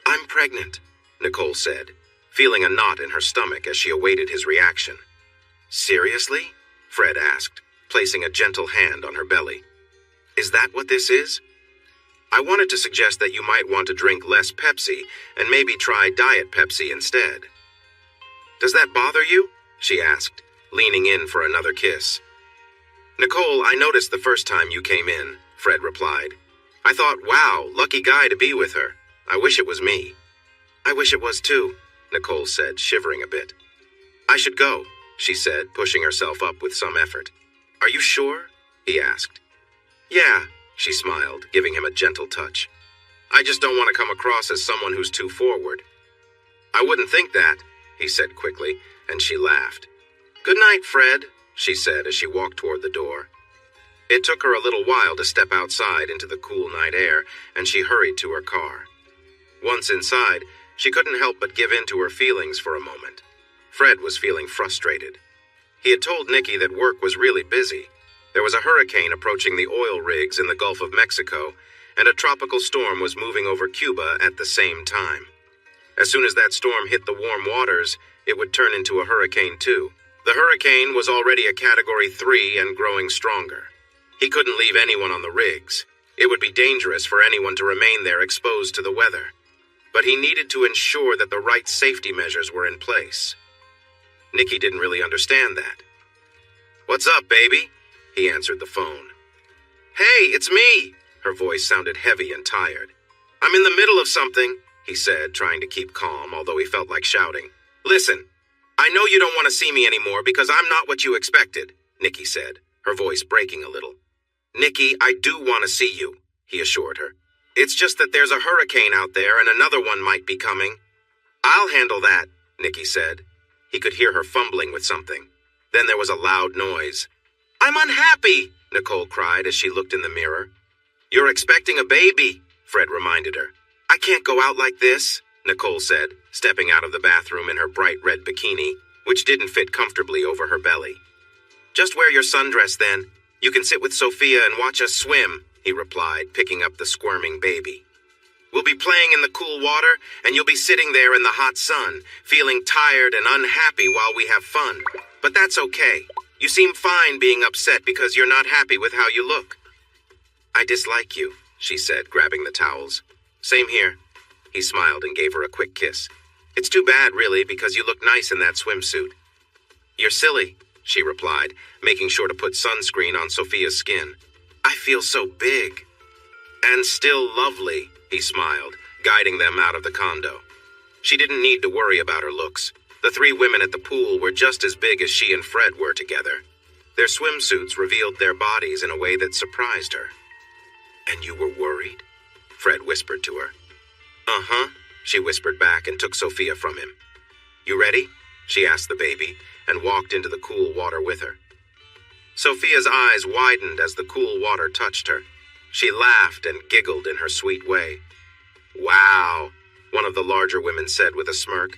I'm pregnant, Nicole said, feeling a knot in her stomach as she awaited his reaction. Seriously? Fred asked, placing a gentle hand on her belly. Is that what this is? I wanted to suggest that you might want to drink less Pepsi and maybe try Diet Pepsi instead. Does that bother you? She asked, leaning in for another kiss. Nicole, I noticed the first time you came in, Fred replied. I thought, wow, lucky guy to be with her. I wish it was me. I wish it was too, Nicole said, shivering a bit. I should go, she said, pushing herself up with some effort. Are you sure? He asked. Yeah, she smiled, giving him a gentle touch. I just don't want to come across as someone who's too forward. I wouldn't think that, he said quickly, and she laughed. Good night, Fred, she said as she walked toward the door. It took her a little while to step outside into the cool night air, and she hurried to her car. Once inside, she couldn't help but give in to her feelings for a moment. Fred was feeling frustrated. He had told Nikki that work was really busy. There was a hurricane approaching the oil rigs in the Gulf of Mexico, and a tropical storm was moving over Cuba at the same time. As soon as that storm hit the warm waters, it would turn into a hurricane too. The hurricane was already a Category 3 and growing stronger. He couldn't leave anyone on the rigs. It would be dangerous for anyone to remain there exposed to the weather. But he needed to ensure that the right safety measures were in place. Nikki didn't really understand that. What's up, baby? He answered the phone. Hey, it's me! Her voice sounded heavy and tired. I'm in the middle of something, he said, trying to keep calm, although he felt like shouting. Listen, I know you don't want to see me anymore because I'm not what you expected, Nikki said, her voice breaking a little. Nikki, I do want to see you, he assured her. It's just that there's a hurricane out there and another one might be coming. I'll handle that, Nikki said. He could hear her fumbling with something. Then there was a loud noise. I'm unhappy, Nicole cried as she looked in the mirror. You're expecting a baby, Fred reminded her. I can't go out like this, Nicole said, stepping out of the bathroom in her bright red bikini, which didn't fit comfortably over her belly. Just wear your sundress then. You can sit with Sophia and watch us swim, he replied, picking up the squirming baby. We'll be playing in the cool water, and you'll be sitting there in the hot sun, feeling tired and unhappy while we have fun. But that's okay. You seem fine being upset because you're not happy with how you look. I dislike you, she said, grabbing the towels. Same here. He smiled and gave her a quick kiss. It's too bad, really, because you look nice in that swimsuit. You're silly, she replied, making sure to put sunscreen on Sophia's skin. I feel so big. And still lovely, he smiled, guiding them out of the condo. She didn't need to worry about her looks. The three women at the pool were just as big as she and Fred were together. Their swimsuits revealed their bodies in a way that surprised her. And you were worried? Fred whispered to her. Uh-huh, she whispered back and took Sophia from him. You ready? She asked the baby, and walked into the cool water with her. Sophia's eyes widened as the cool water touched her. She laughed and giggled in her sweet way. Wow, one of the larger women said with a smirk.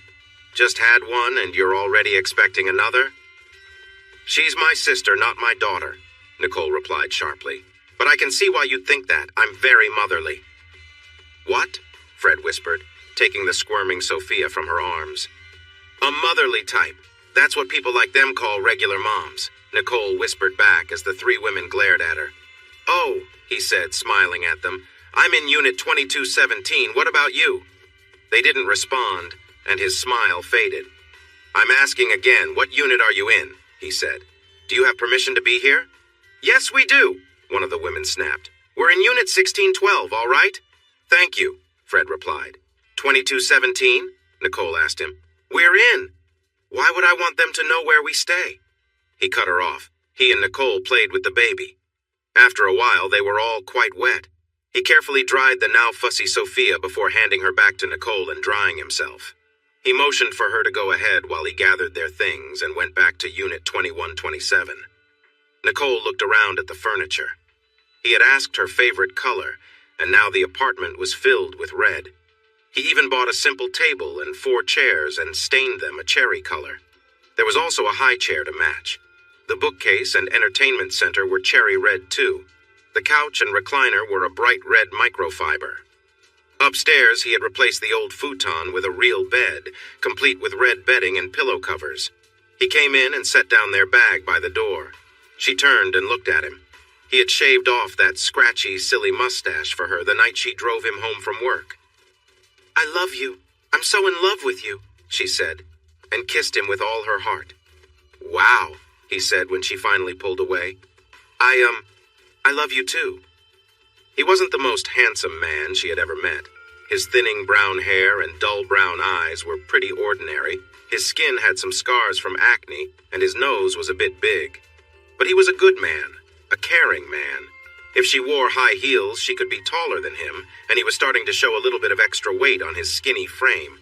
Just had one and you're already expecting another? She's my sister, not my daughter, Nicole replied sharply. But I can see why you'd think that. I'm very motherly. What? Fred whispered, taking the squirming Sophia from her arms. A motherly type. That's what people like them call regular moms, Nicole whispered back as the three women glared at her. Oh, he said, smiling at them. I'm in Unit 2217. What about you? They didn't respond, and his smile faded. I'm asking again, what unit are you in? He said. Do you have permission to be here? Yes, we do, one of the women snapped. We're in Unit 1612, all right? Thank you, Fred replied. 2217? Nicole asked him. We're in. Why would I want them to know where we stay? He cut her off. He and Nicole played with the baby. After a while, they were all quite wet. He carefully dried the now fussy Sophia before handing her back to Nicole and drying himself. He motioned for her to go ahead while he gathered their things and went back to Unit 2127. Nicole looked around at the furniture. He had asked her favorite color, and now the apartment was filled with red. He even bought a simple table and 4 chairs and stained them a cherry color. There was also a high chair to match. The bookcase and entertainment center were cherry red too. The couch and recliner were a bright red microfiber. Upstairs, he had replaced the old futon with a real bed, complete with red bedding and pillow covers. He came in and set down their bag by the door. She turned and looked at him. He had shaved off that scratchy, silly mustache for her the night she drove him home from work. I love you. I'm so in love with you, she said, and kissed him with all her heart. Wow, he said when she finally pulled away. I love you too. He wasn't the most handsome man she had ever met. His thinning brown hair and dull brown eyes were pretty ordinary. His skin had some scars from acne, and his nose was a bit big. But he was a good man, a caring man. If she wore high heels, she could be taller than him, and he was starting to show a little bit of extra weight on his skinny frame.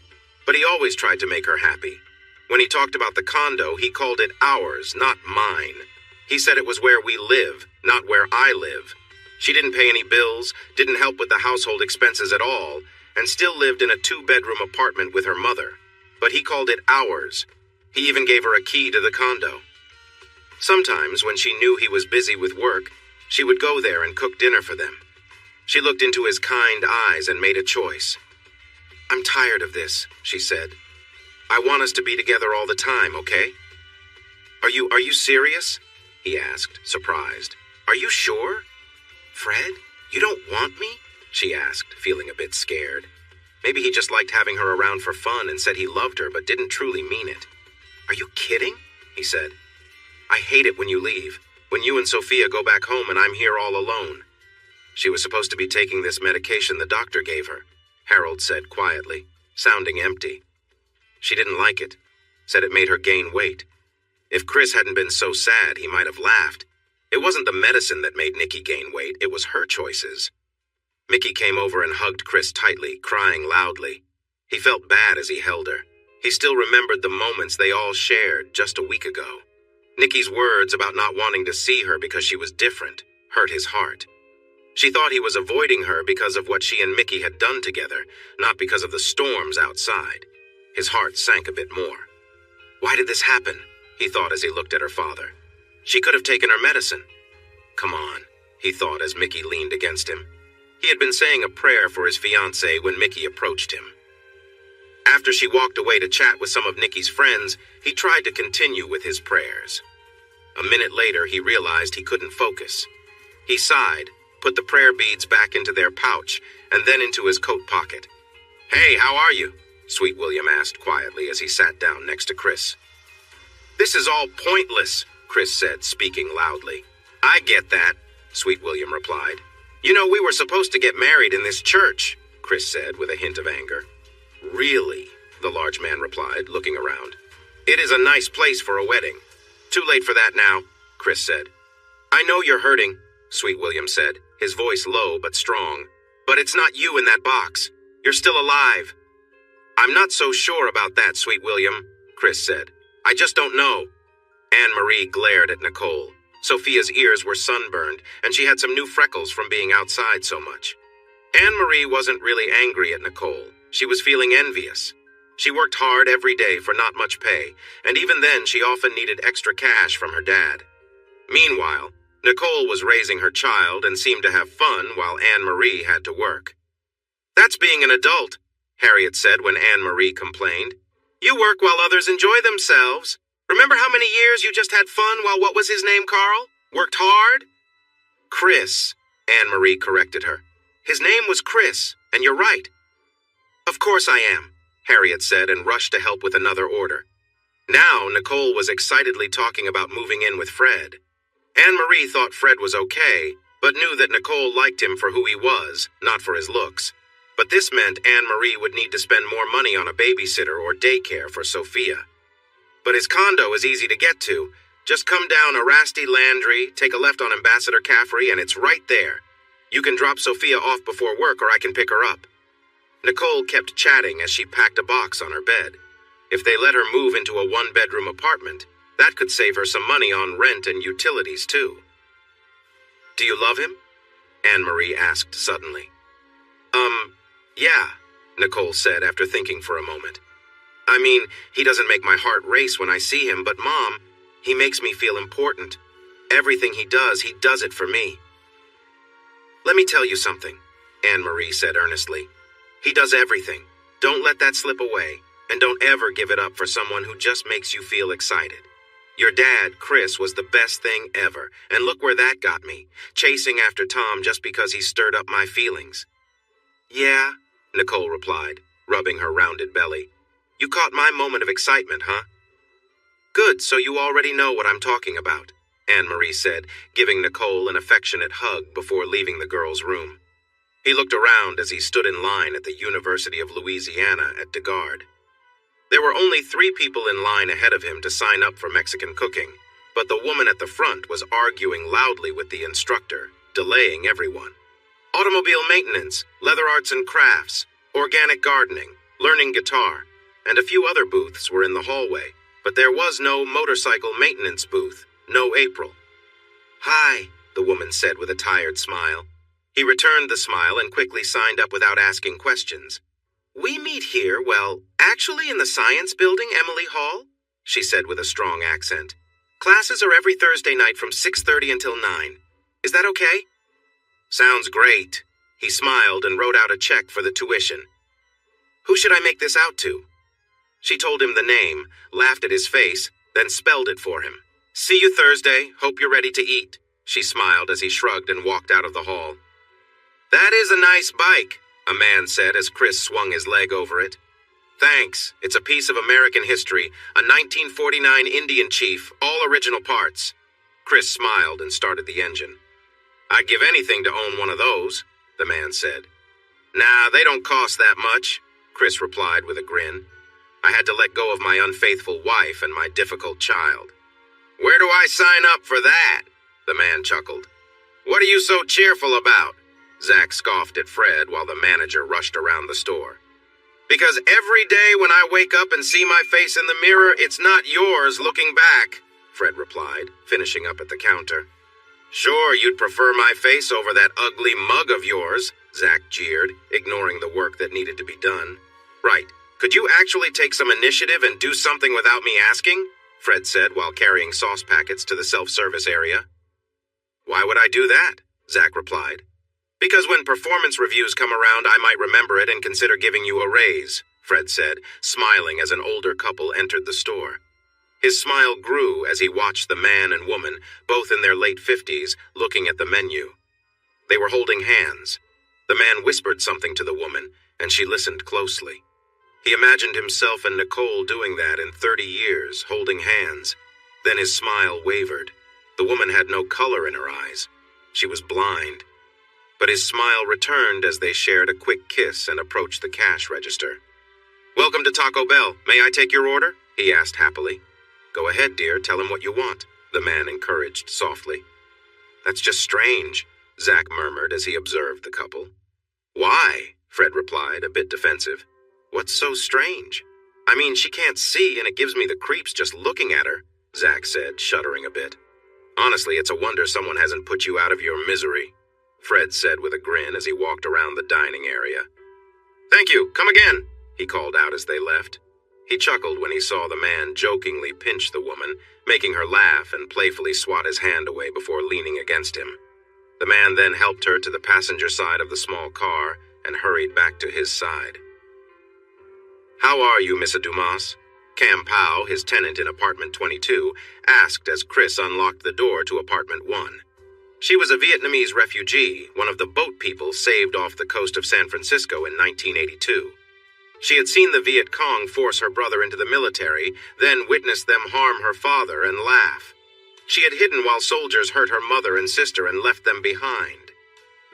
But he always tried to make her happy. When he talked about the condo, he called it ours, not mine. He said it was where we live, not where I live. She didn't pay any bills, didn't help with the household expenses at all, and still lived in a 2-bedroom apartment with her mother. But he called it ours. He even gave her a key to the condo. Sometimes, when she knew he was busy with work, she would go there and cook dinner for them. She looked into his kind eyes and made a choice. I'm tired of this, she said. I want us to be together all the time, okay? Are you serious? He asked, surprised. Are you sure? Fred, you don't want me? She asked, feeling a bit scared. Maybe he just liked having her around for fun and said he loved her but didn't truly mean it. Are you kidding? He said. I hate it when you leave, when you and Sophia go back home and I'm here all alone. She was supposed to be taking this medication the doctor gave her, Harold said quietly, sounding empty. She didn't like it, said it made her gain weight. If Chris hadn't been so sad, he might have laughed. It wasn't the medicine that made Nikki gain weight, it was her choices. Mickey came over and hugged Chris tightly, crying loudly. He felt bad as he held her. He still remembered the moments they all shared just a week ago. Nikki's words about not wanting to see her because she was different hurt his heart. She thought he was avoiding her because of what she and Mickey had done together, not because of the storms outside. His heart sank a bit more. Why did this happen? He thought as he looked at her father. She could have taken her medicine. Come on, he thought as Mickey leaned against him. He had been saying a prayer for his fiancée when Mickey approached him. After she walked away to chat with some of Nicky's friends, he tried to continue with his prayers. A minute later, he realized he couldn't focus. He sighed, put the prayer beads back into their pouch, and then into his coat pocket. "Hey, how are you?" Sweet William asked quietly as he sat down next to Chris. "This is all pointless," Chris said, speaking loudly. "I get that," Sweet William replied. "You know, we were supposed to get married in this church," Chris said with a hint of anger. "Really?" the large man replied, looking around. "It is a nice place for a wedding." "Too late for that now," Chris said. "I know you're hurting," Sweet William said, his voice low but strong. "But it's not you in that box. You're still alive." "I'm not so sure about that, Sweet William," Chris said. "I just don't know." Anne-Marie glared at Nicole. Sophia's ears were sunburned, and she had some new freckles from being outside so much. Anne-Marie wasn't really angry at Nicole. She was feeling envious. She worked hard every day for not much pay, and even then she often needed extra cash from her dad. Meanwhile, Nicole was raising her child and seemed to have fun while Anne-Marie had to work. "That's being an adult," Harriet said when Anne-Marie complained. "You work while others enjoy themselves. Remember how many years you just had fun while what was his name, Carl? Worked hard?" "Chris," Anne-Marie corrected her. "His name was Chris, and you're right." "Of course I am," Harriet said and rushed to help with another order. Now Nicole was excitedly talking about moving in with Fred. Anne-Marie thought Fred was okay, but knew that Nicole liked him for who he was, not for his looks. But this meant Anne-Marie would need to spend more money on a babysitter or daycare for Sophia. "But his condo is easy to get to. Just come down Arasti Landry, take a left on Ambassador Caffrey, and it's right there. You can drop Sophia off before work or I can pick her up." Nicole kept chatting as she packed a box on her bed. If they let her move into a one-bedroom apartment, that could save her some money on rent and utilities too. "Do you love him?" Anne-Marie asked suddenly. Yeah," Nicole said after thinking for a moment. "I mean, he doesn't make my heart race when I see him, but Mom, he makes me feel important. Everything he does it for me." "Let me tell you something," Anne-Marie said earnestly. "He does everything. Don't let that slip away, and don't ever give it up for someone who just makes you feel excited. Your dad, Chris, was the best thing ever, and look where that got me, chasing after Tom just because he stirred up my feelings." "Yeah," Nicole replied, rubbing her rounded belly. "You caught my moment of excitement, huh?" "Good, so you already know what I'm talking about," Anne-Marie said, giving Nicole an affectionate hug before leaving the girl's room. He looked around as he stood in line at the University of Louisiana at DeGard. There were only 3 people in line ahead of him to sign up for Mexican cooking, but the woman at the front was arguing loudly with the instructor, delaying everyone. Automobile maintenance, leather arts and crafts, organic gardening, learning guitar, and a few other booths were in the hallway, but there was no motorcycle maintenance booth, no April. "Hi," the woman said with a tired smile. He returned the smile and quickly signed up without asking questions. "We meet here, well, actually in the Science Building, Emily Hall," she said with a strong accent. "Classes are every Thursday night from 6:30 until 9. Is that okay?" "Sounds great." He smiled and wrote out a check for the tuition. "Who should I make this out to?" She told him the name, laughed at his face, then spelled it for him. "See you Thursday. Hope you're ready to eat." She smiled as he shrugged and walked out of the hall. "That is a nice bike," a man said as Chris swung his leg over it. "Thanks. It's a piece of American history, a 1949 Indian chief, all original parts." Chris smiled and started the engine. "I'd give anything to own one of those," the man said. "Nah, they don't cost that much," Chris replied with a grin. "I had to let go of my unfaithful wife and my difficult child." "Where do I sign up for that?" the man chuckled. "What are you so cheerful about?" Zach scoffed at Fred while the manager rushed around the store. "Because every day when I wake up and see my face in the mirror, it's not yours looking back," Fred replied, finishing up at the counter. Sure, you'd prefer my face over that ugly mug of yours, Zack jeered, ignoring the work that needed to be done. Right. Could you actually take some initiative and do something without me asking? Fred said while carrying sauce packets to the self-service area. Why would I do that? Zack replied. Because when performance reviews come around, I might remember it and consider giving you a raise, Fred said, smiling as an older couple entered the store. His smile grew as he watched the man and woman, both in their late 50s, looking at the menu. They were holding hands. The man whispered something to the woman, and she listened closely. He imagined himself and Nicole doing that in 30 years, holding hands. Then his smile wavered. The woman had no color in her eyes. She was blind. But his smile returned as they shared a quick kiss and approached the cash register. Welcome to Taco Bell. May I take your order? He asked happily. Go ahead, dear. Tell him what you want, the man encouraged softly. That's just strange, Zack murmured as he observed the couple. Why? Fred replied, a bit defensive. What's so strange? I mean, she can't see and it gives me the creeps just looking at her, Zack said, shuddering a bit. Honestly, it's a wonder someone hasn't put you out of your misery, Fred said with a grin as he walked around the dining area. Thank you. Come again, he called out as they left. He chuckled when he saw the man jokingly pinch the woman, making her laugh and playfully swat his hand away before leaning against him. The man then helped her to the passenger side of the small car and hurried back to his side. How are you, Mr. Dumas? Cam Powell, his tenant in apartment 22, asked as Chris unlocked the door to apartment 1. She was a Vietnamese refugee, one of the boat people saved off the coast of San Francisco in 1982. She had seen the Viet Cong force her brother into the military, then witnessed them harm her father and laugh. She had hidden while soldiers hurt her mother and sister and left them behind.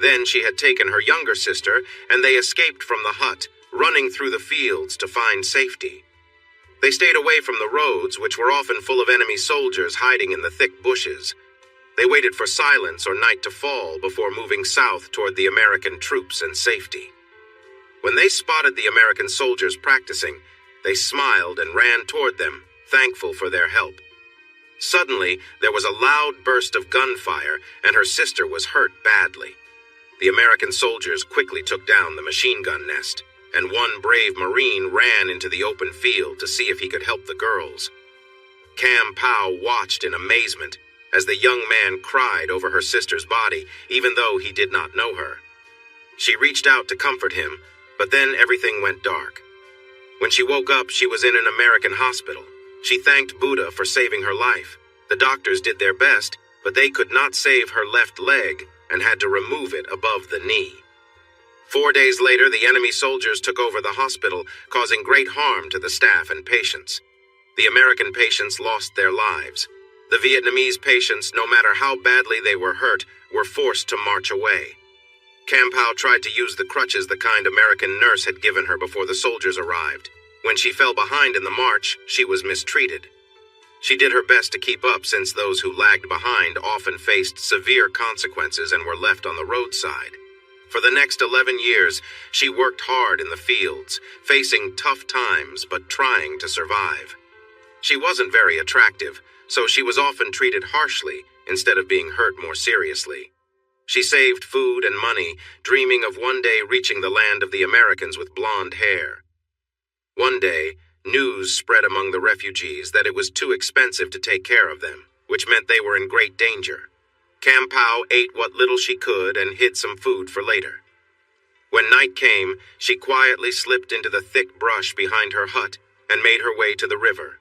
Then she had taken her younger sister, and they escaped from the hut, running through the fields to find safety. They stayed away from the roads, which were often full of enemy soldiers hiding in the thick bushes. They waited for silence or night to fall before moving south toward the American troops and safety. When they spotted the American soldiers practicing, they smiled and ran toward them, thankful for their help. Suddenly, there was a loud burst of gunfire, and her sister was hurt badly. The American soldiers quickly took down the machine gun nest, and one brave Marine ran into the open field to see if he could help the girls. Cam Powell watched in amazement as the young man cried over her sister's body, even though he did not know her. She reached out to comfort him, but then everything went dark. When she woke up, she was in an American hospital. She thanked Buddha for saving her life. The doctors did their best, but they could not save her left leg and had to remove it above the knee. 4 days later, the enemy soldiers took over the hospital, causing great harm to the staff and patients. The American patients lost their lives. The Vietnamese patients, no matter how badly they were hurt, were forced to march away. Cam Powell tried to use the crutches the kind American nurse had given her before the soldiers arrived. When she fell behind in the march, she was mistreated. She did her best to keep up since those who lagged behind often faced severe consequences and were left on the roadside. For the next 11 years, she worked hard in the fields, facing tough times but trying to survive. She wasn't very attractive, so she was often treated harshly instead of being hurt more seriously. She saved food and money, dreaming of one day reaching the land of the Americans with blonde hair. One day, news spread among the refugees that it was too expensive to take care of them, which meant they were in great danger. Cam Powell ate what little she could and hid some food for later. When night came, she quietly slipped into the thick brush behind her hut and made her way to the river.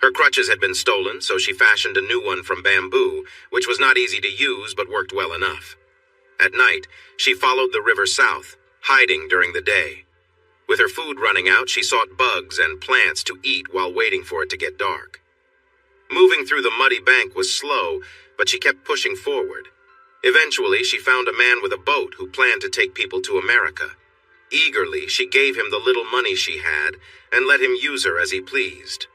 Her crutches had been stolen, so she fashioned a new one from bamboo, which was not easy to use but worked well enough. At night, she followed the river south, hiding during the day. With her food running out, she sought bugs and plants to eat while waiting for it to get dark. Moving through the muddy bank was slow, but she kept pushing forward. Eventually, she found a man with a boat who planned to take people to America. Eagerly, she gave him the little money she had and let him use her as he pleased.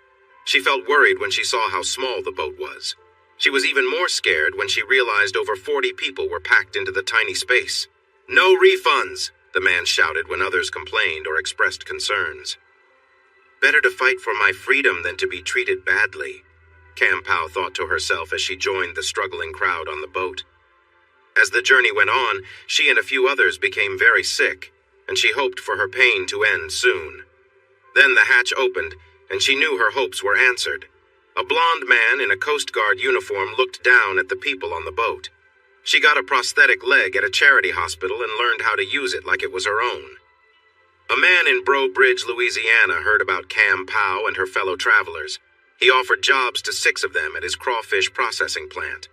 She felt worried when she saw how small the boat was. She was even more scared when she realized over 40 people were packed into the tiny space. "No refunds," the man shouted when others complained or expressed concerns. "Better to fight for my freedom than to be treated badly." Cam Pow thought to herself as she joined the struggling crowd on the boat. As the journey went on, she and a few others became very sick, and she hoped for her pain to end soon. Then the hatch opened, and she knew her hopes were answered. A blond man in a Coast Guard uniform looked down at the people on the boat. She got a prosthetic leg at a charity hospital and learned how to use it like it was her own. A man in Breaux Bridge, Louisiana heard about Cam Pow and her fellow travelers. He offered jobs to 6 of them at his crawfish processing plant.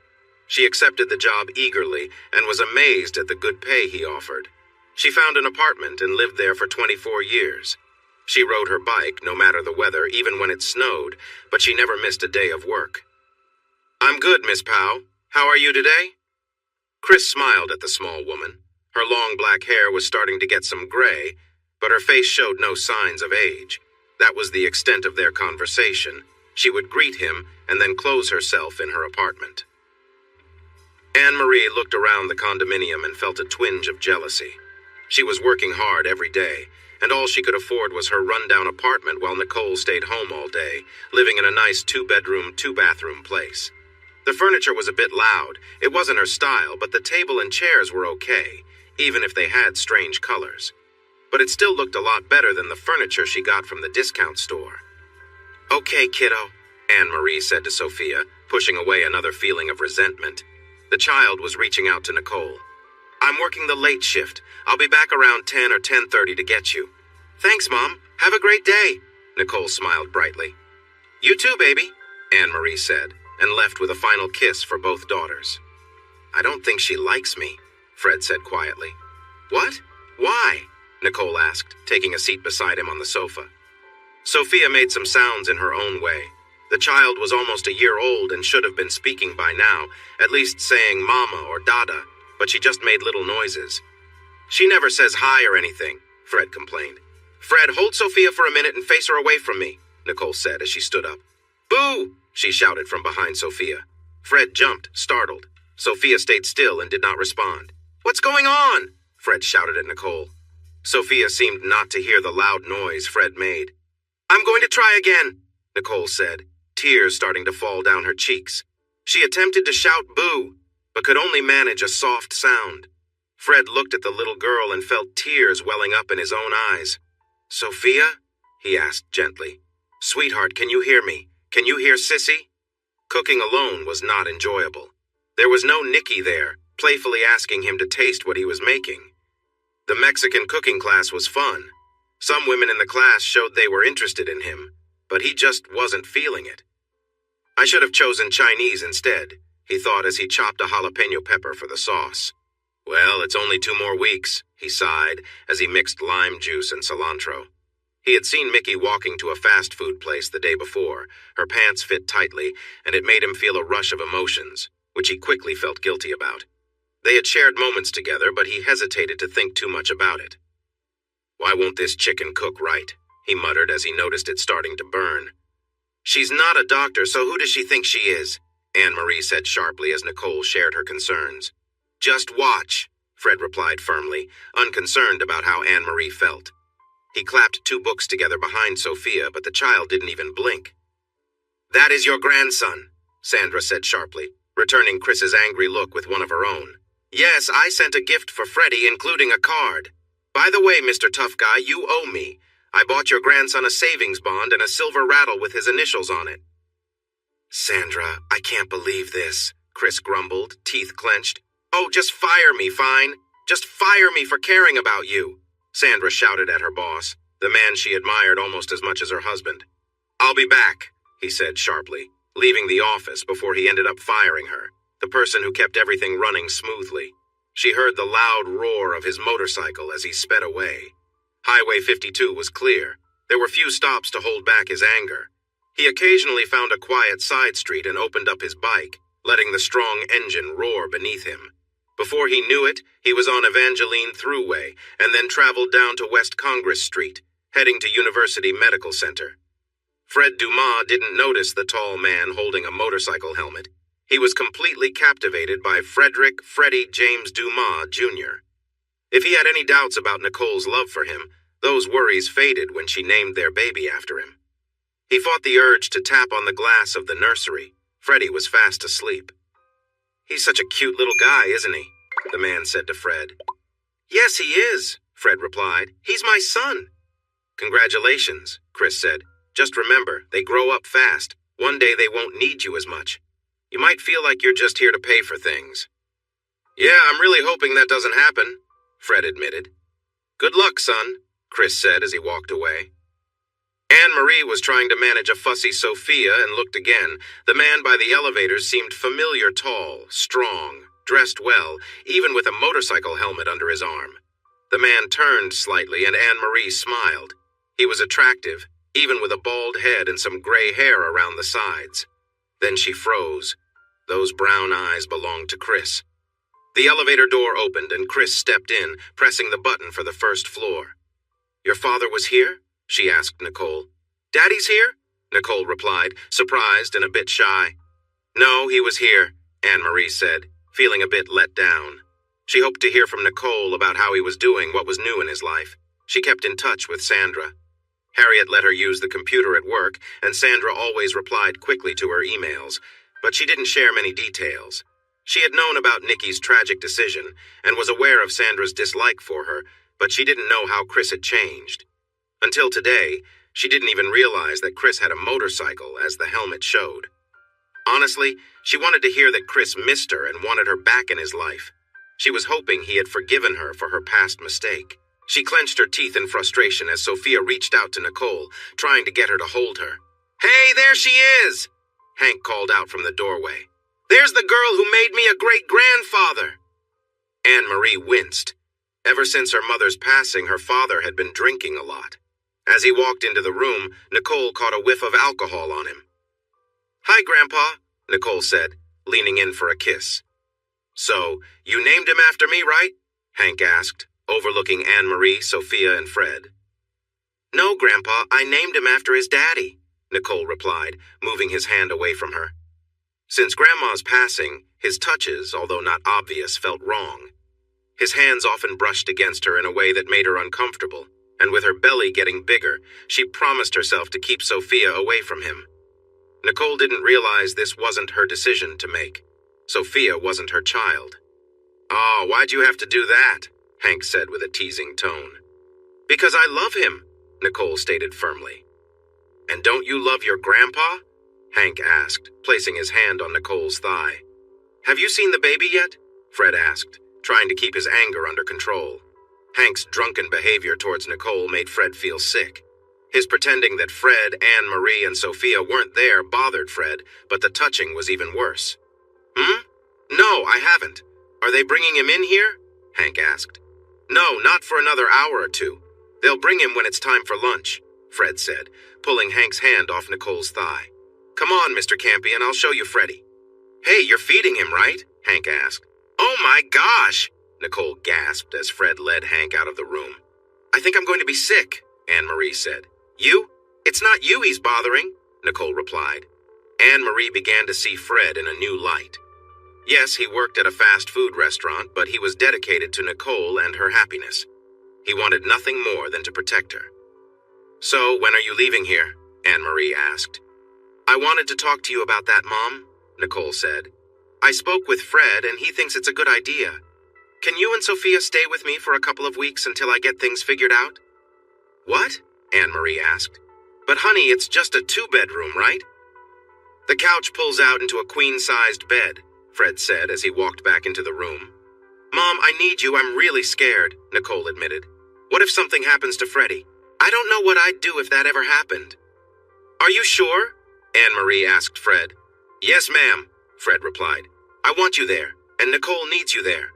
She accepted the job eagerly and was amazed at the good pay he offered. She found an apartment and lived there for 24 years. She rode her bike, no matter the weather, even when it snowed, but she never missed a day of work. "I'm good, Miss Pow. How are you today?" Chris smiled at the small woman. Her long black hair was starting to get some gray, but her face showed no signs of age. That was the extent of their conversation. She would greet him and then close herself in her apartment. Anne-Marie looked around the condominium and felt a twinge of jealousy. She was working hard every day, and all she could afford was her rundown apartment while Nicole stayed home all day, living in a nice 2-bedroom, 2-bathroom place. The furniture was a bit loud. It wasn't her style, but the table and chairs were okay, even if they had strange colors. But it still looked a lot better than the furniture she got from the discount store. "Okay, kiddo," Anne-Marie said to Sophia, pushing away another feeling of resentment. The child was reaching out to Nicole. "I'm working the late shift. I'll be back around 10 or 10:30 to get you." "Thanks, Mom. Have a great day." Nicole smiled brightly. "You too, baby," Anne-Marie said, and left with a final kiss for both daughters. "I don't think she likes me," Fred said quietly. "What? Why?" Nicole asked, taking a seat beside him on the sofa. Sophia made some sounds in her own way. The child was almost a year old and should have been speaking by now, at least saying mama or dada, but she just made little noises. "She never says hi or anything," Fred complained. "Fred, hold Sophia for a minute and face her away from me," Nicole said as she stood up. "Boo!" she shouted from behind Sophia. Fred jumped, startled. Sophia stayed still and did not respond. "What's going on?" Fred shouted at Nicole. Sophia seemed not to hear the loud noise Fred made. "I'm going to try again," Nicole said, tears starting to fall down her cheeks. She attempted to shout boo, but could only manage a soft sound. Fred looked at the little girl and felt tears welling up in his own eyes. "Sophia?" he asked gently. "Sweetheart, can you hear me? Can you hear Sissy?" Cooking alone was not enjoyable. There was no Nicky there, playfully asking him to taste what he was making. The Mexican cooking class was fun. Some women in the class showed they were interested in him, but he just wasn't feeling it. "I should have chosen Chinese instead," he thought as he chopped a jalapeno pepper for the sauce. "Well, it's only 2 more weeks," he sighed as he mixed lime juice and cilantro. He had seen Mickey walking to a fast food place the day before. Her pants fit tightly, and it made him feel a rush of emotions, which he quickly felt guilty about. They had shared moments together, but he hesitated to think too much about it. "Why won't this chicken cook right?" he muttered as he noticed it starting to burn. "She's not a doctor, so who does she think she is?" Anne-Marie said sharply as Nicole shared her concerns. "Just watch," Fred replied firmly, unconcerned about how Anne-Marie felt. He clapped 2 books together behind Sophia, but the child didn't even blink. "That is your grandson," Sandra said sharply, returning Chris's angry look with one of her own. "Yes, I sent a gift for Freddie, including a card. By the way, Mr. Tough Guy, you owe me. I bought your grandson a savings bond and a silver rattle with his initials on it." "Sandra, I can't believe this," Chris grumbled, teeth clenched. "Oh, just fire me, fine. Just fire me for caring about you," Sandra shouted at her boss, the man she admired almost as much as her husband. "I'll be back," he said sharply, leaving the office before he ended up firing her, the person who kept everything running smoothly. She heard the loud roar of his motorcycle as he sped away. Highway 52 was clear. There were few stops to hold back his anger. He occasionally found a quiet side street and opened up his bike, letting the strong engine roar beneath him. Before he knew it, he was on Evangeline Thruway and then traveled down to West Congress Street, heading to University Medical Center. Fred Dumas didn't notice the tall man holding a motorcycle helmet. He was completely captivated by Frederick Freddie James Dumas, Jr. If he had any doubts about Nicole's love for him, those worries faded when she named their baby after him. He fought the urge to tap on the glass of the nursery. Freddie was fast asleep. "He's such a cute little guy, isn't he?" the man said to Fred. "Yes, he is," Fred replied. "He's my son." "Congratulations," Chris said. "Just remember, they grow up fast. One day they won't need you as much. You might feel like you're just here to pay for things." "Yeah, I'm really hoping that doesn't happen," Fred admitted. "Good luck, son," Chris said as he walked away. Anne-Marie was trying to manage a fussy Sophia and looked again. The man by the elevators seemed familiar, tall, strong, dressed well, even with a motorcycle helmet under his arm. The man turned slightly and Anne-Marie smiled. He was attractive, even with a bald head and some gray hair around the sides. Then she froze. Those brown eyes belonged to Chris. The elevator door opened and Chris stepped in, pressing the button for the first floor. "Your father was here?" she asked Nicole. "Daddy's here?" Nicole replied, surprised and a bit shy. "No, he was here," Anne-Marie said, feeling a bit let down. She hoped to hear from Nicole about how he was doing, what was new in his life. She kept in touch with Sandra. Harriet let her use the computer at work, and Sandra always replied quickly to her emails, but she didn't share many details. She had known about Nikki's tragic decision and was aware of Sandra's dislike for her, but she didn't know how Chris had changed. Until today, she didn't even realize that Chris had a motorcycle, as the helmet showed. Honestly, she wanted to hear that Chris missed her and wanted her back in his life. She was hoping he had forgiven her for her past mistake. She clenched her teeth in frustration as Sophia reached out to Nicole, trying to get her to hold her. "Hey, there she is!" Hank called out from the doorway. "There's the girl who made me a great-grandfather!" Anne-Marie winced. Ever since her mother's passing, her father had been drinking a lot. As he walked into the room, Nicole caught a whiff of alcohol on him. "Hi, Grandpa," Nicole said, leaning in for a kiss. "So, you named him after me, right?" Hank asked, overlooking Anne-Marie, Sophia, and Fred. "No, Grandpa, I named him after his daddy," Nicole replied, moving his hand away from her. Since Grandma's passing, his touches, although not obvious, felt wrong. His hands often brushed against her in a way that made her uncomfortable, and with her belly getting bigger, she promised herself to keep Sophia away from him. Nicole didn't realize this wasn't her decision to make. Sophia wasn't her child. "Oh, why'd you have to do that?" Hank said with a teasing tone. "Because I love him," Nicole stated firmly. "And don't you love your grandpa?" Hank asked, placing his hand on Nicole's thigh. "Have you seen the baby yet?" Fred asked, trying to keep his anger under control. Hank's drunken behavior towards Nicole made Fred feel sick. His pretending that Fred, Anne-Marie, and Sophia weren't there bothered Fred, but the touching was even worse. "No, I haven't. Are they bringing him in here?" Hank asked. "No, not for another hour or two. They'll bring him when it's time for lunch," Fred said, pulling Hank's hand off Nicole's thigh. "Come on, Mr. Campion, I'll show you Freddie." "Hey, you're feeding him, right?" Hank asked. "Oh my gosh!" Nicole gasped as Fred led Hank out of the room. "I think I'm going to be sick," Anne-Marie said. "You? It's not you he's bothering," Nicole replied. Anne-Marie began to see Fred in a new light. Yes, he worked at a fast food restaurant, but he was dedicated to Nicole and her happiness. He wanted nothing more than to protect her. "So, when are you leaving here?" Anne-Marie asked. "I wanted to talk to you about that, Mom," Nicole said. "I spoke with Fred, and he thinks it's a good idea. Can you and Sophia stay with me for a couple of weeks until I get things figured out?" "What?" Anne-Marie asked. "But honey, it's just a 2-bedroom, right?" "The couch pulls out into a queen-sized bed," Fred said as he walked back into the room. "Mom, I need you. I'm really scared," Nicole admitted. "What if something happens to Freddie? I don't know what I'd do if that ever happened." "Are you sure?" Anne-Marie asked Fred. "Yes, ma'am," Fred replied. "I want you there, and Nicole needs you there."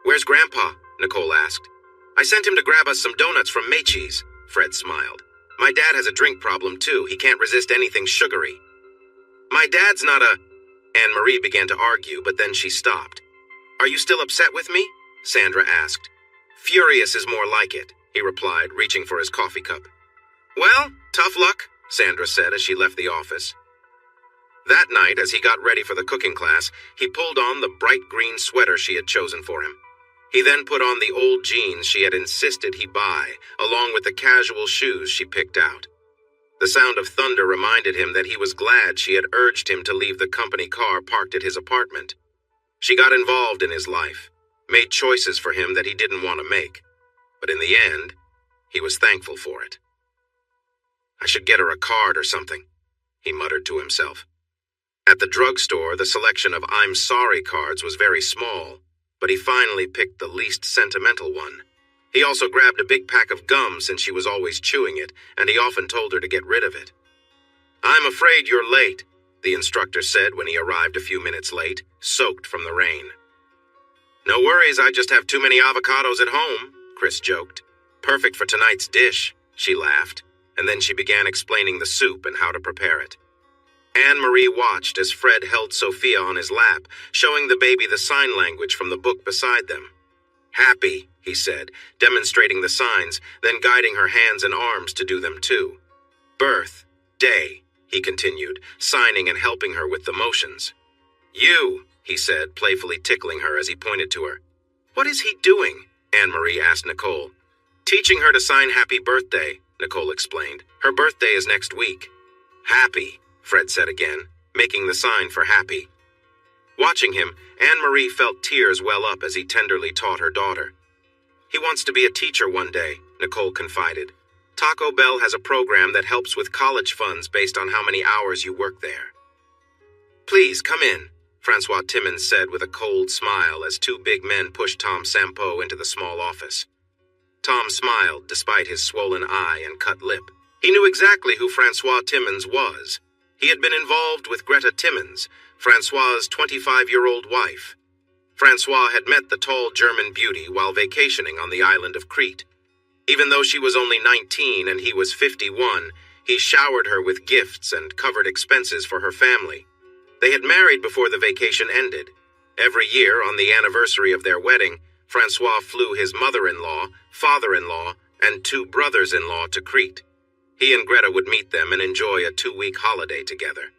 "Where's Grandpa?" Nicole asked. "I sent him to grab us some donuts from Macy's," Fred smiled. "My dad has a drink problem, too. He can't resist anything sugary." "My dad's not a—" Anne-Marie began to argue, but then she stopped. "Are you still upset with me?" Sandra asked. "Furious is more like it," he replied, reaching for his coffee cup. "Well, tough luck," Sandra said as she left the office. That night, as he got ready for the cooking class, he pulled on the bright green sweater she had chosen for him. He then put on the old jeans she had insisted he buy, along with the casual shoes she picked out. The sound of thunder reminded him that he was glad she had urged him to leave the company car parked at his apartment. She got involved in his life, made choices for him that he didn't want to make, but in the end, he was thankful for it. I should get her a card or something, he muttered to himself. At the drugstore, the selection of I'm sorry cards was very small, but he finally picked the least sentimental one. He also grabbed a big pack of gum since she was always chewing it, and he often told her to get rid of it. I'm afraid you're late, the instructor said when he arrived a few minutes late, soaked from the rain. No worries, I just have too many avocados at home, Chris joked. Perfect for tonight's dish, she laughed, and then she began explaining the soup and how to prepare it. Anne-Marie watched as Fred held Sophia on his lap, showing the baby the sign language from the book beside them. Happy, he said, demonstrating the signs, then guiding her hands and arms to do them too. Birth, day, he continued, signing and helping her with the motions. You, he said, playfully tickling her as he pointed to her. What is he doing? Anne-Marie asked Nicole. Teaching her to sign happy birthday, Nicole explained. Her birthday is next week. Happy, Fred said again, making the sign for happy. Watching him, Anne-Marie felt tears well up as he tenderly taught her daughter. He wants to be a teacher one day, Nicole confided. Taco Bell has a program that helps with college funds based on how many hours you work there. Please, come in, Francois Timmons said with a cold smile as two big men pushed Tom Sampo into the small office. Tom smiled despite his swollen eye and cut lip. He knew exactly who Francois Timmons was. He had been involved with Greta Timmons, Francois's 25-year-old wife. Francois had met the tall German beauty while vacationing on the island of Crete. Even though she was only 19 and he was 51, he showered her with gifts and covered expenses for her family. They had married before the vacation ended. Every year, on the anniversary of their wedding, Francois flew his mother-in-law, father-in-law, and two brothers-in-law to Crete. He and Greta would meet them and enjoy a 2-week holiday together.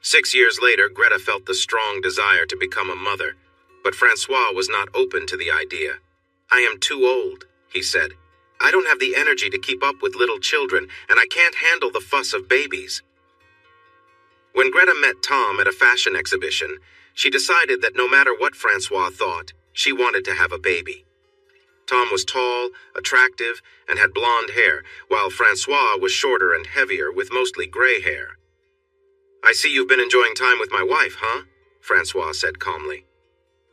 6 years later, Greta felt the strong desire to become a mother, but Francois was not open to the idea. I am too old, he said. I don't have the energy to keep up with little children, and I can't handle the fuss of babies. When Greta met Tom at a fashion exhibition, she decided that no matter what Francois thought, she wanted to have a baby. Tom was tall, attractive, and had blonde hair, while Francois was shorter and heavier with mostly gray hair. I see you've been enjoying time with my wife, huh? Francois said calmly.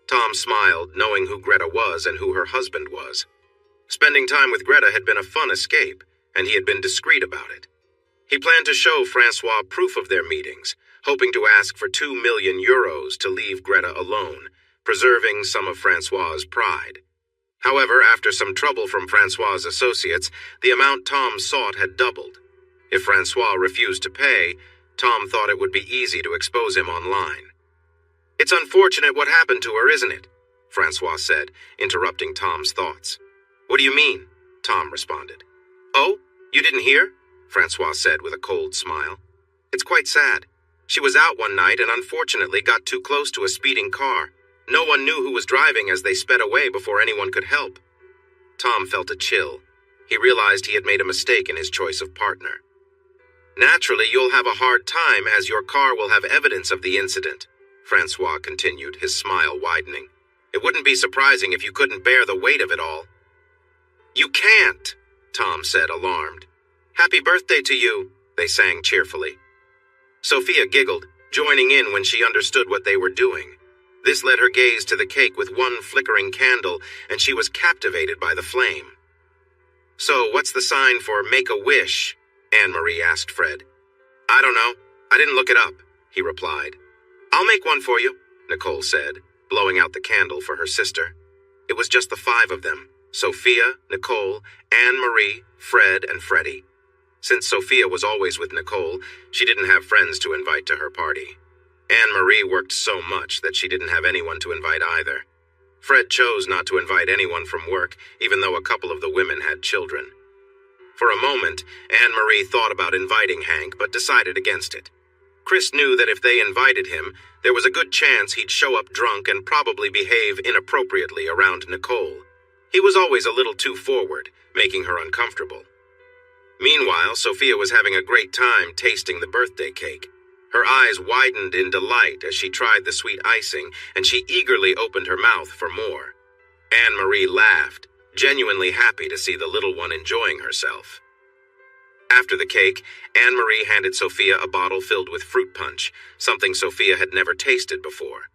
Tom smiled, knowing who Greta was and who her husband was. Spending time with Greta had been a fun escape, and he had been discreet about it. He planned to show Francois proof of their meetings, hoping to ask for 2 million euros to leave Greta alone, preserving some of Francois's pride. However, after some trouble from Francois's associates, the amount Tom sought had doubled. If Francois refused to pay, Tom thought it would be easy to expose him online. It's unfortunate what happened to her, isn't it? Francois said, interrupting Tom's thoughts. What do you mean? Tom responded. Oh, you didn't hear? Francois said with a cold smile. It's quite sad. She was out one night and unfortunately got too close to a speeding car. No one knew who was driving as they sped away before anyone could help. Tom felt a chill. He realized he had made a mistake in his choice of partner. Naturally, you'll have a hard time as your car will have evidence of the incident, Francois continued, his smile widening. It wouldn't be surprising if you couldn't bear the weight of it all. You can't, Tom said, alarmed. Happy birthday to you, they sang cheerfully. Sophia giggled, joining in when she understood what they were doing. This led her gaze to the cake with one flickering candle, and she was captivated by the flame. So, what's the sign for make a wish? Anne-Marie asked Fred. I don't know. I didn't look it up, he replied. I'll make one for you, Nicole said, blowing out the candle for her sister. It was just the 5 of them, Sophia, Nicole, Anne-Marie, Fred, and Freddie. Since Sophia was always with Nicole, she didn't have friends to invite to her party. Anne-Marie worked so much that she didn't have anyone to invite either. Fred chose not to invite anyone from work, even though a couple of the women had children. For a moment, Anne-Marie thought about inviting Hank, but decided against it. Chris knew that if they invited him, there was a good chance he'd show up drunk and probably behave inappropriately around Nicole. He was always a little too forward, making her uncomfortable. Meanwhile, Sophia was having a great time tasting the birthday cake. Her eyes widened in delight as she tried the sweet icing, and she eagerly opened her mouth for more. Anne-Marie laughed, genuinely happy to see the little one enjoying herself. After the cake, Anne-Marie handed Sophia a bottle filled with fruit punch, something Sophia had never tasted before.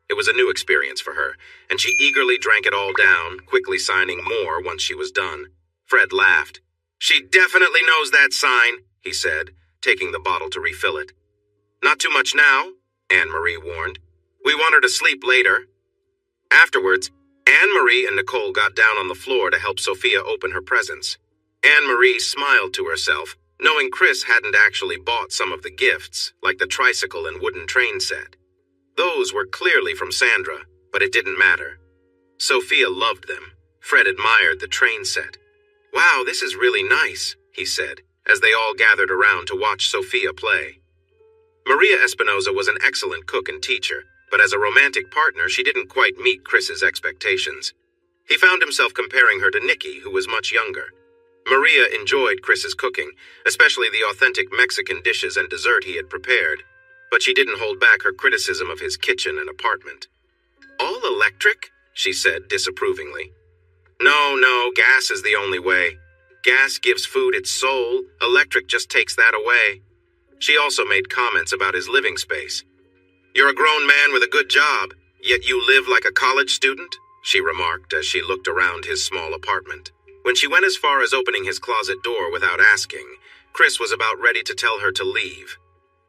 It was a new experience for her, and she eagerly drank it all down, quickly signing more once she was done. Fred laughed. "She definitely knows that sign," he said, taking the bottle to refill it. "Not too much now," Anne-Marie warned. "We want her to sleep later." Afterwards, Anne-Marie and Nicole got down on the floor to help Sophia open her presents. Anne-Marie smiled to herself, knowing Chris hadn't actually bought some of the gifts, like the tricycle and wooden train set. Those were clearly from Sandra, but it didn't matter. Sophia loved them. Fred admired the train set. "Wow, this is really nice," he said, as they all gathered around to watch Sophia play. Maria Espinosa was an excellent cook and teacher, but as a romantic partner, she didn't quite meet Chris's expectations. He found himself comparing her to Nikki, who was much younger. Maria enjoyed Chris's cooking, especially the authentic Mexican dishes and dessert he had prepared, but she didn't hold back her criticism of his kitchen and apartment. "All electric?" she said disapprovingly. No, gas is the only way. Gas gives food its soul, electric just takes that away." She also made comments about his living space. "You're a grown man with a good job, yet you live like a college student?" she remarked as she looked around his small apartment. When she went as far as opening his closet door without asking, Chris was about ready to tell her to leave.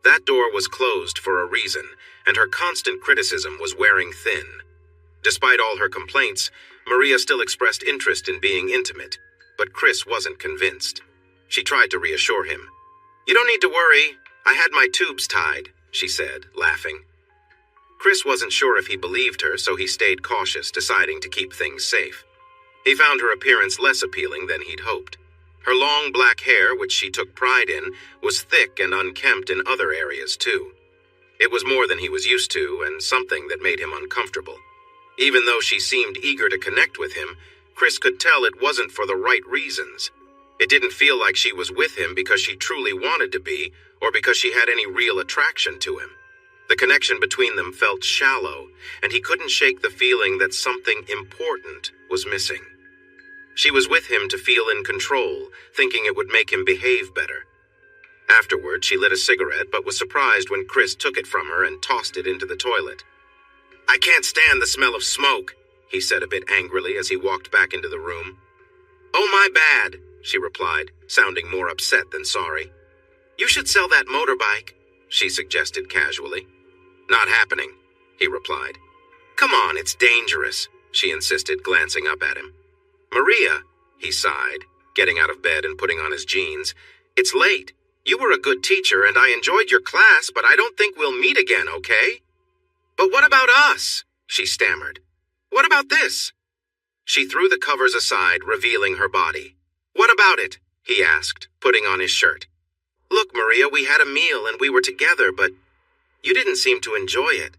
That door was closed for a reason, and her constant criticism was wearing thin. Despite all her complaints, Maria still expressed interest in being intimate, but Chris wasn't convinced. She tried to reassure him. "You don't need to worry. I had my tubes tied," she said, laughing. Chris wasn't sure if he believed her, so he stayed cautious, deciding to keep things safe. He found her appearance less appealing than he'd hoped. Her long black hair, which she took pride in, was thick and unkempt in other areas, too. It was more than he was used to, and something that made him uncomfortable. Even though she seemed eager to connect with him, Chris could tell it wasn't for the right reasons. It didn't feel like she was with him because she truly wanted to be, or because she had any real attraction to him. The connection between them felt shallow, and he couldn't shake the feeling that something important was missing. She was with him to feel in control, thinking it would make him behave better. Afterward, she lit a cigarette, but was surprised when Chris took it from her and tossed it into the toilet. "I can't stand the smell of smoke," he said a bit angrily as he walked back into the room. "Oh, my bad," she replied, sounding more upset than sorry. "You should sell that motorbike," she suggested casually. "Not happening," he replied. "Come on, it's dangerous," she insisted, glancing up at him. "Maria," he sighed, getting out of bed and putting on his jeans, "it's late. You were a good teacher and I enjoyed your class, but I don't think we'll meet again, okay?" "But what about us?" she stammered. "What about this?" She threw the covers aside, revealing her body. "What about it?" he asked, putting on his shirt. "Look, Maria, we had a meal and we were together, but you didn't seem to enjoy it."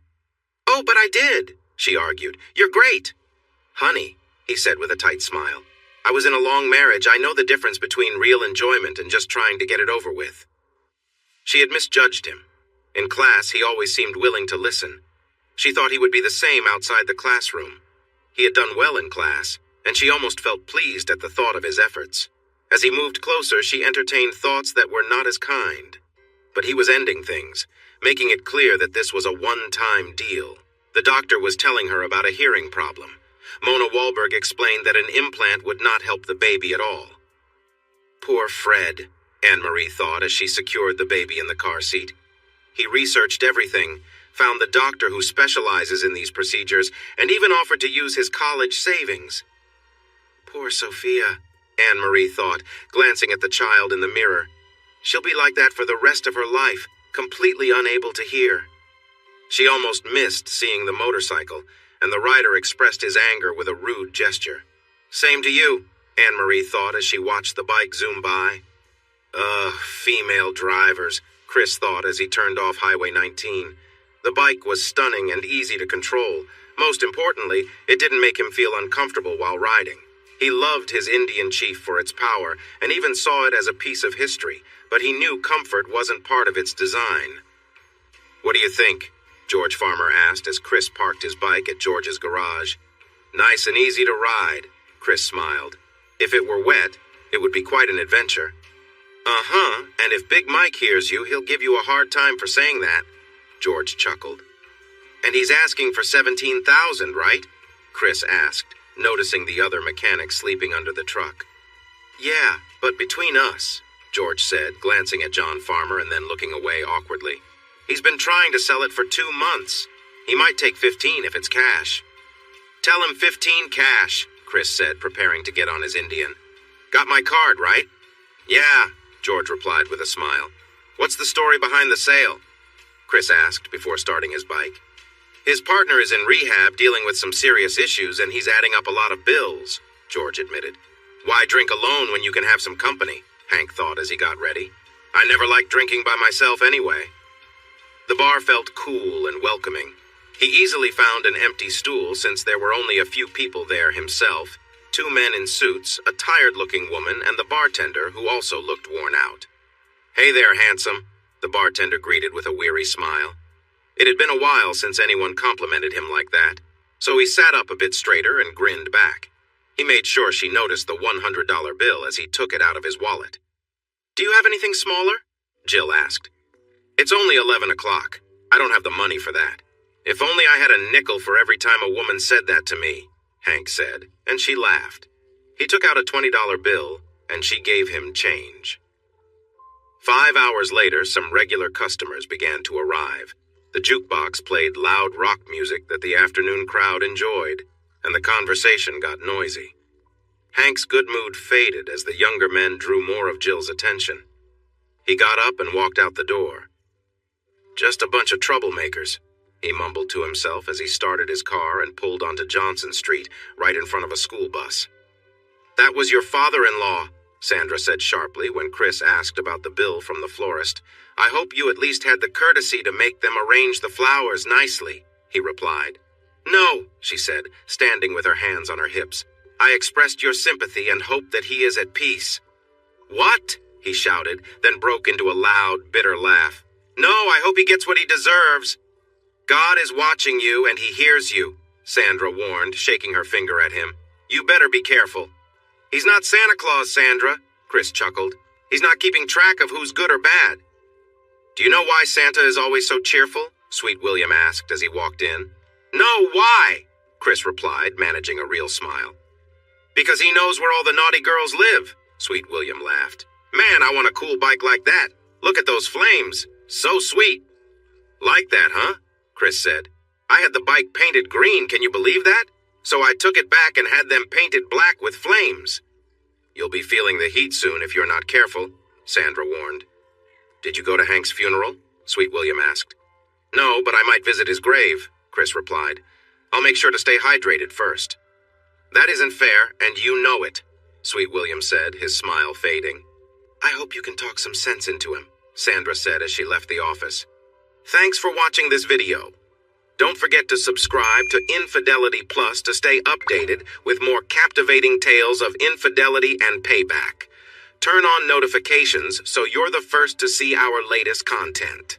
"Oh, but I did," she argued. "You're great." "Honey," he said with a tight smile, "I was in a long marriage. I know the difference between real enjoyment and just trying to get it over with." She had misjudged him. In class, he always seemed willing to listen. She thought he would be the same outside the classroom. He had done well in class, and she almost felt pleased at the thought of his efforts. As he moved closer, she entertained thoughts that were not as kind. But he was ending things, making it clear that this was a one-time deal. The doctor was telling her about a hearing problem. Mona Wahlberg explained that an implant would not help the baby at all. Poor Fred, Anne-Marie thought as she secured the baby in the car seat. He researched everything, found the doctor who specializes in these procedures, and even offered to use his college savings. Poor Sophia, Anne-Marie thought, glancing at the child in the mirror. She'll be like that for the rest of her life, completely unable to hear. She almost missed seeing the motorcycle, and the rider expressed his anger with a rude gesture. "Same to you," Anne-Marie thought as she watched the bike zoom by. Female drivers, Chris thought as he turned off Highway 19. The bike was stunning and easy to control. Most importantly, it didn't make him feel uncomfortable while riding. He loved his Indian chief for its power and even saw it as a piece of history, but he knew comfort wasn't part of its design. "What do you think?" George Farmer asked as Chris parked his bike at George's garage. "Nice and easy to ride," Chris smiled. "If it were wet, it would be quite an adventure." "Uh-huh, and if Big Mike hears you, he'll give you a hard time for saying that," George chuckled. "And he's asking for $17,000, right?" Chris asked, noticing the other mechanic sleeping under the truck. "Yeah, but between us," George said, glancing at John Farmer and then looking away awkwardly. "He's been trying to sell it for 2 months. He might take 15 if it's cash." "Tell him 15 cash," Chris said, preparing to get on his Indian. "Got my card, right?" "Yeah," George replied with a smile. "What's the story behind the sale?" Chris asked before starting his bike. "His partner is in rehab dealing with some serious issues and he's adding up a lot of bills," George admitted. "Why drink alone when you can have some company?" Hank thought as he got ready. "I never liked drinking by myself anyway." The bar felt cool and welcoming. He easily found an empty stool since there were only a few people there himself, 2 men in suits, a tired-looking woman, and the bartender who also looked worn out. "Hey there, handsome," the bartender greeted with a weary smile. It had been a while since anyone complimented him like that, so he sat up a bit straighter and grinned back. He made sure she noticed the $100 bill as he took it out of his wallet. "Do you have anything smaller?" Jill asked. "It's only 11 o'clock. I don't have the money for that. If only I had a nickel for every time a woman said that to me," Hank said, and she laughed. He took out a $20 bill, and she gave him change. 5 hours later, some regular customers began to arrive. The jukebox played loud rock music that the afternoon crowd enjoyed, and the conversation got noisy. Hank's good mood faded as the younger men drew more of Jill's attention. He got up and walked out the door. "Just a bunch of troublemakers," he mumbled to himself as he started his car and pulled onto Johnson Street, right in front of a school bus. "That was your father-in-law," Sandra said sharply when Chris asked about the bill from the florist. "I hope you at least had the courtesy to make them arrange the flowers nicely," he replied. "No," she said, standing with her hands on her hips. "I expressed your sympathy and hope that he is at peace." "What?" he shouted, then broke into a loud, bitter laugh. "No, I hope he gets what he deserves." "God is watching you and he hears you," Sandra warned, shaking her finger at him. "You better be careful." "He's not Santa Claus, Sandra," Chris chuckled. "He's not keeping track of who's good or bad." "Do you know why Santa is always so cheerful?" Sweet William asked as he walked in. "No, why?" Chris replied, managing a real smile. "Because he knows where all the naughty girls live," Sweet William laughed. "Man, I want a cool bike like that. Look at those flames. So sweet." "Like that, huh?" Chris said. "I had the bike painted green, can you believe that? So I took it back and had them painted black with flames." "You'll be feeling the heat soon if you're not careful," Sandra warned. "Did you go to Hank's funeral?" Sweet William asked. "No, but I might visit his grave," Chris replied. "I'll make sure to stay hydrated first." "That isn't fair, and you know it," Sweet William said, his smile fading. "I hope you can talk some sense into him," Sandra said as she left the office. Thanks for watching this video. Don't forget to subscribe to Infidelity Plus to stay updated with more captivating tales of infidelity and payback. Turn on notifications so you're the first to see our latest content.